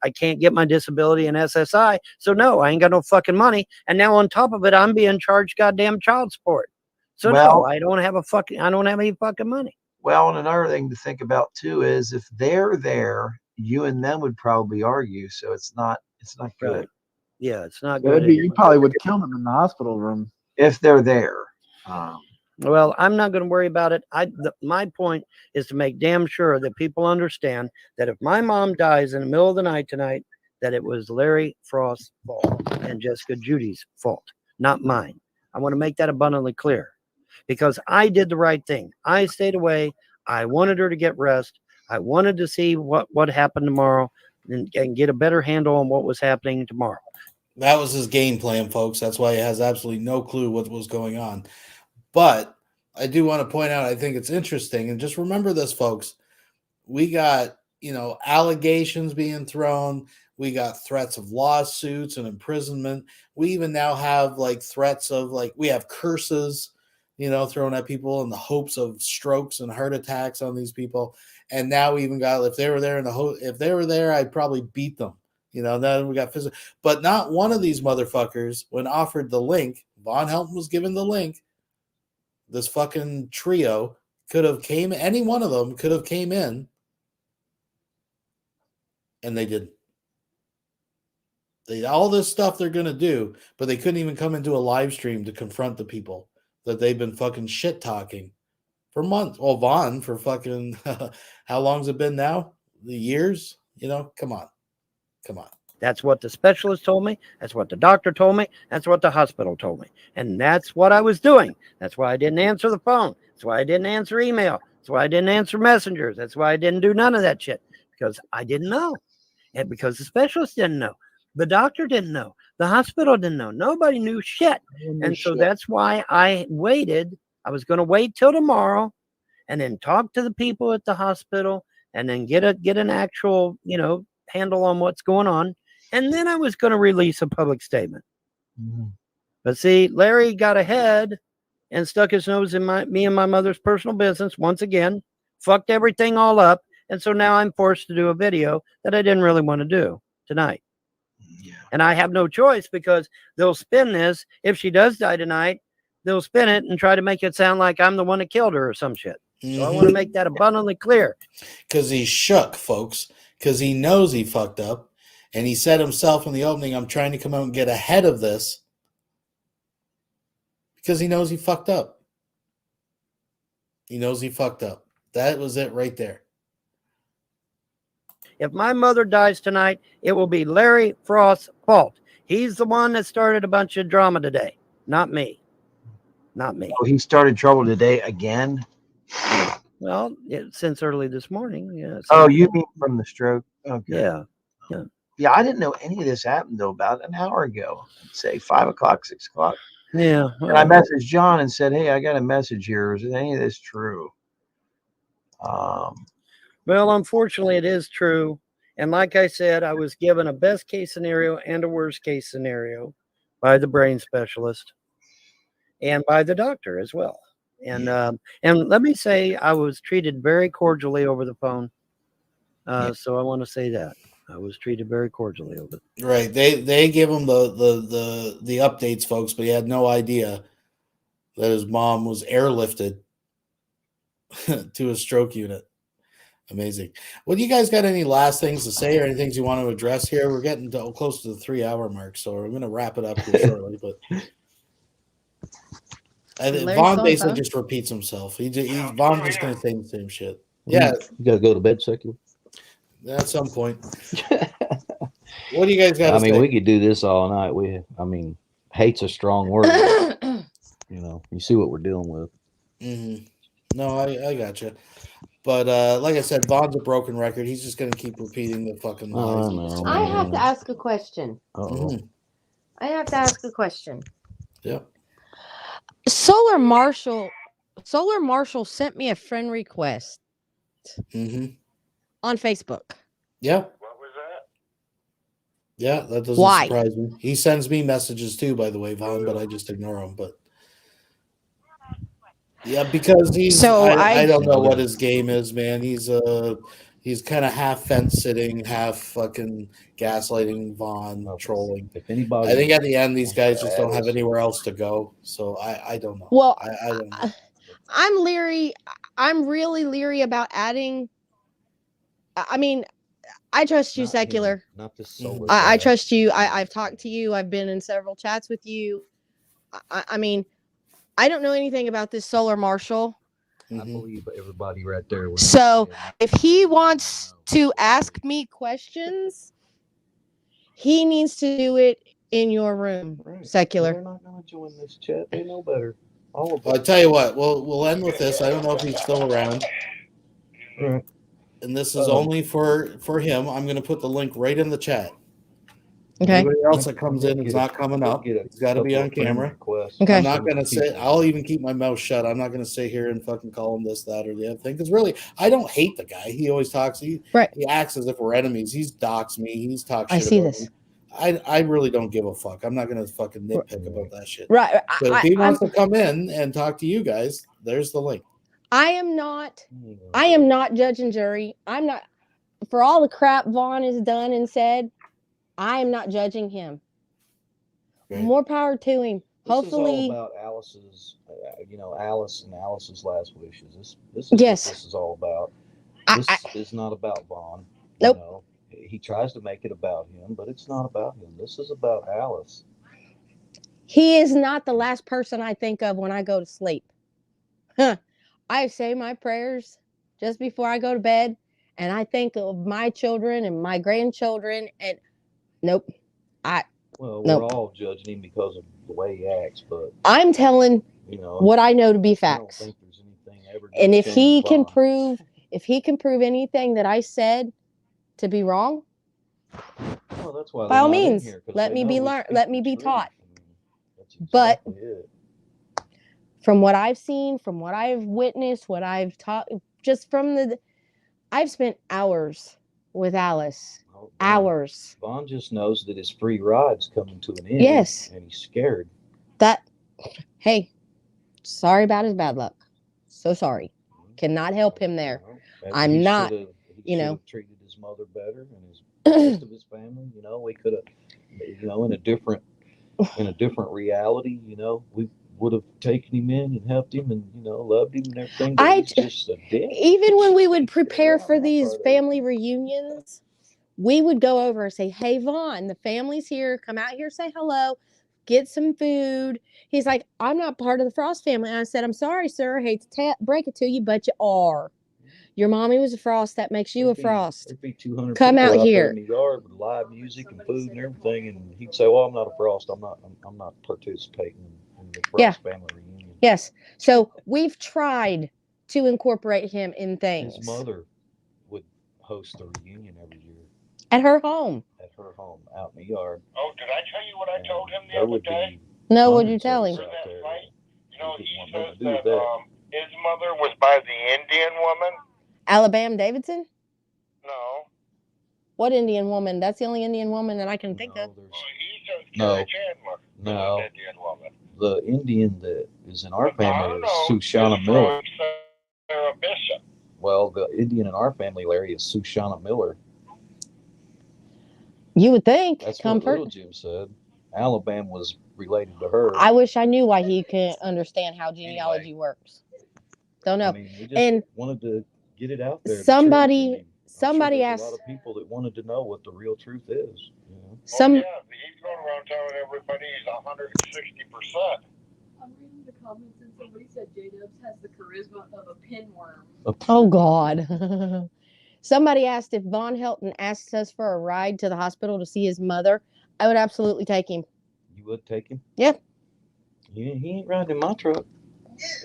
I can't get my disability and SSI, so no, I ain't got no fucking money. And now on top of it, I'm being charged goddamn child support. So no, I don't have any fucking money. Well, and another thing to think about too is if they're there, you and them would probably argue. So it's not good. Right. Yeah, it's not So good. you probably would kill them in the hospital room if they're there. Well, I'm not going to worry about it. My point is to make damn sure that people understand that if my mom dies in the middle of the night tonight, that it was Larry Frost's fault and Jessica Judy's fault, not mine. I want to make that abundantly clear because I did the right thing. I stayed away. I wanted her to get rest. I wanted to see what happened tomorrow and get a better handle on what was happening tomorrow. That was his game plan, folks. That's why he has absolutely no clue what was going on. But I do want to point out, I think it's interesting. And just remember this, folks. We got, allegations being thrown. We got threats of lawsuits and imprisonment. We even now have threats of we have curses, thrown at people in the hopes of strokes and heart attacks on these people. And now we even got, if they were there, I'd probably beat them. Then we got physical. But not one of these motherfuckers, when offered the link, Von Helton was given the link. This fucking trio any one of them could have came in, and they didn't. All this stuff they're going to do, but they couldn't even come into a live stream to confront the people that they've been fucking shit talking for months. Well, Vaughn for fucking, how long's it been now? The years? Come on. That's what the specialist told me. That's what the doctor told me. That's what the hospital told me. And that's what I was doing. That's why I didn't answer the phone. That's why I didn't answer email. That's why I didn't answer messengers. That's why I didn't do none of that shit, because I didn't know. And because the specialist didn't know. The doctor didn't know. The hospital didn't know. Nobody knew shit. And so that's why I waited. I was going to wait till tomorrow and then talk to the people at the hospital and then get an actual, handle on what's going on. And then I was going to release a public statement. Mm-hmm. But see, Larry got ahead and stuck his nose in me and my mother's personal business once again, fucked everything all up. And so now I'm forced to do a video that I didn't really want to do tonight. Yeah. And I have no choice, because they'll spin this. If she does die tonight, they'll spin it and try to make it sound like I'm the one that killed her or some shit. Mm-hmm. So I want to make that abundantly clear. Because he's shook, folks. Because he knows he fucked up. And he said himself in the opening, I'm trying to come out and get ahead of this. Because he knows he fucked up. He knows he fucked up. That was it right there. If my mother dies tonight, it will be Larry Frost's fault. He's the one that started a bunch of drama today. Not me. Not me. Oh, he started trouble today again? Well, since early this morning. Yeah. Oh, you mean from the stroke? Okay. Yeah. Yeah, I didn't know any of this happened till about an hour ago. I'd say 5 o'clock, 6 o'clock. Yeah. Well, and I messaged John and said, hey, I got a message here. Is any of this true? Well, unfortunately, it is true. And like I said, I was given a best case scenario and a worst case scenario by the brain specialist and by the doctor as well. And let me say, I was treated very cordially over the phone. So I want to say that. I was treated very cordially over it. Right. They give him the updates, folks, but he had no idea that his mom was airlifted to a stroke unit. Amazing. Well, you guys got any last things to say or any things you want to address here? We're getting close to the 3-hour mark, so we're going to wrap it up here shortly. But Vaughn basically just repeats himself. Vaughn's just going to say the same shit. Yeah. You got to go to bed, Secular? At some point. What do you guys got to say? I mean, we could do this all night. Hate's a strong word. You see what we're dealing with. Mm-hmm. No, I got you. But like I said, Vaughn's a broken record. He's just going to keep repeating the fucking lies. I have to ask a question. Mm-hmm. I have to ask a question. Yep. Solar Marshall sent me a friend request on Facebook. Yeah. What was that? Yeah, that doesn't Why? surprise me. He sends me messages too, by the way, Vaughn, but I just ignore him. But yeah, because I don't know what his game is, man. He's kind of half fence sitting, half fucking gaslighting Vaughn, trolling. If anybody, I think at the end, these guys just don't have anywhere else to go. So I don't know. Well, I don't know. I'm leery. I'm really leery about adding. I mean, I trust you, Secular. Not this solar. I trust you. I've talked to you. I've been in several chats with you. I mean, I don't know anything about this Solar Marshall. I believe everybody right there. So if he wants to ask me questions, he needs to do it in your room, Secular. They're not going to join this chat. They know better. All of Well, I tell you what, we'll end with this. I don't know if he's still around. Right. And this is only for him. I'm going to put the link right in the chat. Okay. Anybody else that comes in, it's not coming up. It's got to be on camera. Okay. I'm not going to say. I'll even keep my mouth shut. I'm not going to sit here and fucking call him this, that, or the other thing. Because really, I don't hate the guy. He always talks. He acts as if we're enemies. He's doxed me. He's talked shit. I see about this. me. I really don't give a fuck. I'm not going to fucking nitpick about that shit. Right. So if he wants to come in and talk to you guys, there's the link. I am not judge and jury. I'm not, for all the crap Vaughn has done and said, I am not judging him. Okay. More power to him. Hopefully, is all about Alice's, Alice and Alice's last wishes. This is what this is all about. This is not about Vaughn. Nope. You know, he tries to make it about him, but it's not about him. This is about Alice. He is not the last person I think of when I go to sleep. I say my prayers just before I go to bed, and I think of my children and my grandchildren, and nope. We're all judging him because of the way he acts, but I'm telling what I know to be facts. I don't think there's anything ever and if he can prove anything that I said to be wrong, that's why by all means, let me be taught. But from what I've seen, from what I've witnessed, what I've taught, I've spent hours with Alice. Hours. Vaughn just knows that his free ride's coming to an end. Yes. And he's scared. Hey, sorry about his bad luck. So sorry. Cannot help him there. I'm not, He should have treated his mother better and the rest of his family. We could have, in a different reality, we would have taken him in and helped him and, loved him and everything. But he's just a dick. Even when we would prepare for these family reunions, we would go over and say, hey, Vaughn, the family's here. Come out here, say hello, get some food. He's like, I'm not part of the Frost family. And I said, I'm sorry, sir. I hate to break it to you, but you are. Your mommy was a Frost. That makes you a Frost. There'd be 200 Come people out out here there in the yard with live music and food and everything. And he'd say, well, I'm not a Frost. I'm not participating in the Frost family reunion. Yes. So we've tried to incorporate him in things. His mother would host the reunion every year. At her home. At her home, out in the yard. Oh, did I tell you what I told him the other day? No, what'd you tell him? For that fight? He says that his mother was by the Indian woman. Alabama Davidson? No. What Indian woman? That's the only Indian woman that I can think of. No. Indian woman. The Indian that is in our family is Sushana Miller. Sarah Bishop. Well, the Indian in our family, Larry, is Sushana Miller. You would think. That's what Little Jim said. Alabama was related to her. I wish I knew why he couldn't understand how genealogy works. Don't know. We just wanted to get it out there. Somebody asked. A lot of people that wanted to know what the real truth is. He's going around telling everybody he's 160%. I'm reading the comments and somebody said J-Dubs has the charisma of a pinworm. Oh God. Somebody asked if Von Helton asks us for a ride to the hospital to see his mother. I would absolutely take him. You would take him? Yeah. He ain't riding my truck.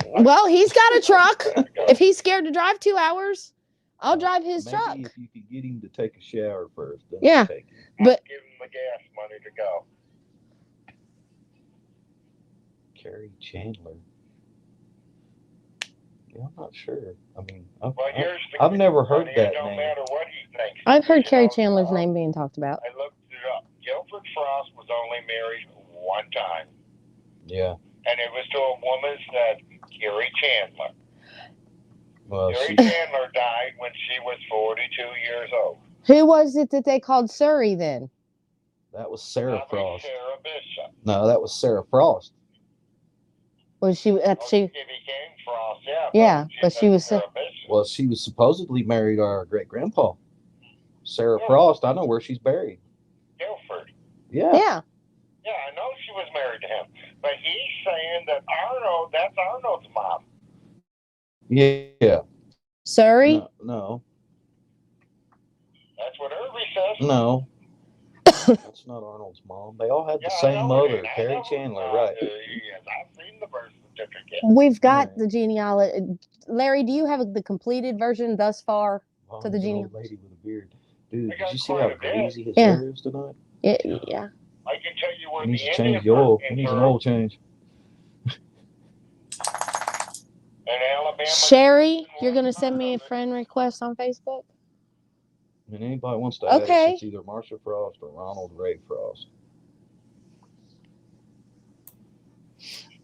Well, he's got a truck. If he's scared to drive 2 hours, I'll drive his truck. Maybe if you could get him to take a shower first. Then yeah. Take him. But give him the gas money to go. Carrie Chandler. Yeah, I'm not sure. I mean, I've never heard that It don't name. matter what he thinks. I've heard You Carrie know, Chandler's name being talked about. I looked it up. Guilford Frost was only married one time. Yeah. And it was to a woman that Carrie Chandler. Well, Carrie Chandler died when she was 42 years old. Who was it that they called Surrey then? that was Sarah Probably Frost. Sarah Bishop. No, that was Sarah Frost. Was she? She became Frost, yeah. Yeah, but she was. Sarah Bishop. Well, she was supposedly married to our great grandpa. Sarah Frost. I know where she's buried. Guilford. Yeah. Yeah. Yeah, I know she was married to him. But he's saying that that's Arnold's mom. Yeah. Surrey? No. That's what Irby says. No. That's not Arnold's mom. They all had the same mother, Carrie Chandler, right? Yes, I've seen the birth certificate. We've got the genealogy. Larry, do you have the completed version thus far to the An genealogy? old lady with a beard. Dude, did you see how greasy his Yeah. hair is tonight? Yeah. I can tell you where He needs the to Indian change the oil. He person needs an is oil change. in Alabama. Sherry, you're going to send me a friend request on Facebook? And anybody wants to add us, Okay. it's either Marsha Frost or Ronald Ray Frost.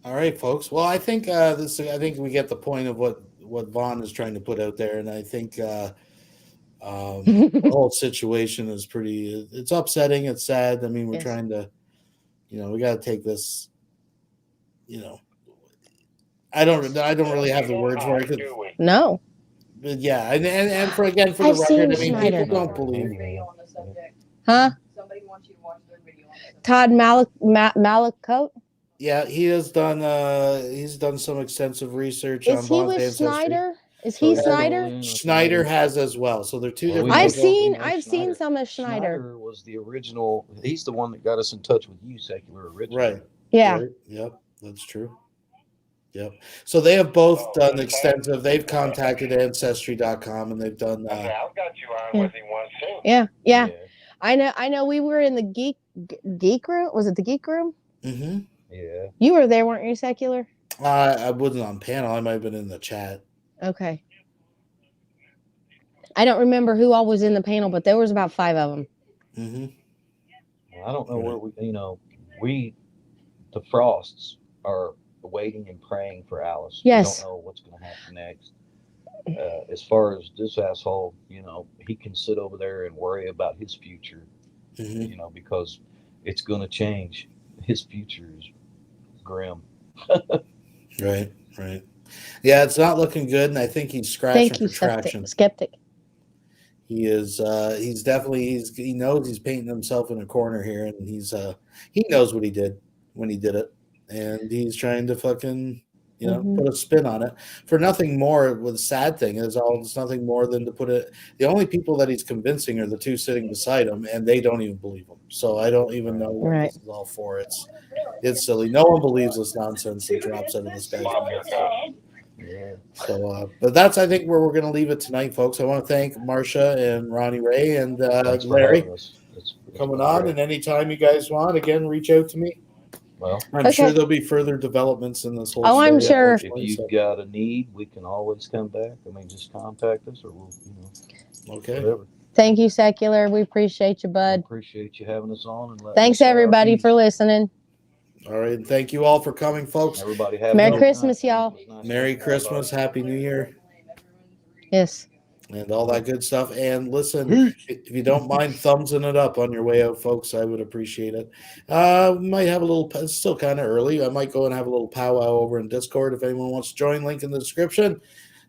All right, folks. Well, I think I think we get the point of what Vaughn is trying to put out there, and I think the whole situation is pretty. It's upsetting. It's sad. I mean, we're trying to, we got to take this. I don't really have the words for it. No. But yeah, and for the I've record, seen I mean, Schneider. people don't believe. Huh? Somebody wants you to watch their video on that. Todd Malakote? Yeah, he has done. He's done some extensive research on Is he Vaughn's with ancestry. Schneider? Is he Snyder? Schneider has as well. So they're two different. I've people. seen some of Schneider. Schneider was the original. He's the one that got us in touch with you, Secular, originally. Right. Yeah. Right. Yep. That's true. Yep. So they have both done extensive. They've contacted Ancestry.com and they've done. I've got you on with him once too. Yeah. I know. We were in the geek room. Was it the geek room? Mm-hmm. Yeah. You were there, weren't you, Secular? I wasn't on panel. I might have been in the chat. Okay. I don't remember who all was in the panel, but there was about 5 of them. I don't know where we, the Frosts, are waiting and praying for Alice. Yes. We don't know what's going to happen next. As far as this asshole, he can sit over there and worry about his future, because it's going to change. His future is grim. Right. Yeah, it's not looking good, and I think he's scratching for traction. Skeptic. He is. He's definitely. He knows he's painting himself in a corner here, and he knows what he did when he did it, and he's trying to fucking put a spin on it for nothing more. With the sad thing is, it's nothing more than to put it. The only people that he's convincing are the two sitting beside him, and they don't even believe him. So I don't even know what this is all for. It's silly. No one believes this nonsense that drops out of this guy's mouth. Yeah. So, but that's, I think, where we're going to leave it tonight, folks. I want to thank Marsha and Ronnie Ray and Larry for coming on. And anytime you guys want, again, reach out to me. Well, I'm sure there'll be further developments in this whole story. I'm sure. If you've got a need, we can always come back. I mean, just contact us or we'll, okay. Whatever. Thank you, Secular. We appreciate you, bud. Appreciate you having us on. And thanks, everybody, for listening. All right. And thank you all for coming, folks. Everybody have Merry Christmas, y'all. Merry Christmas. Happy New Year. Yes. And all that good stuff. And listen, if you don't mind thumbsing it up on your way out, folks, I would appreciate it. We might have a little, it's still kind of early. I might go and have a little powwow over in Discord if anyone wants to join. Link in the description.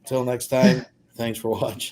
Until next time, thanks for watching.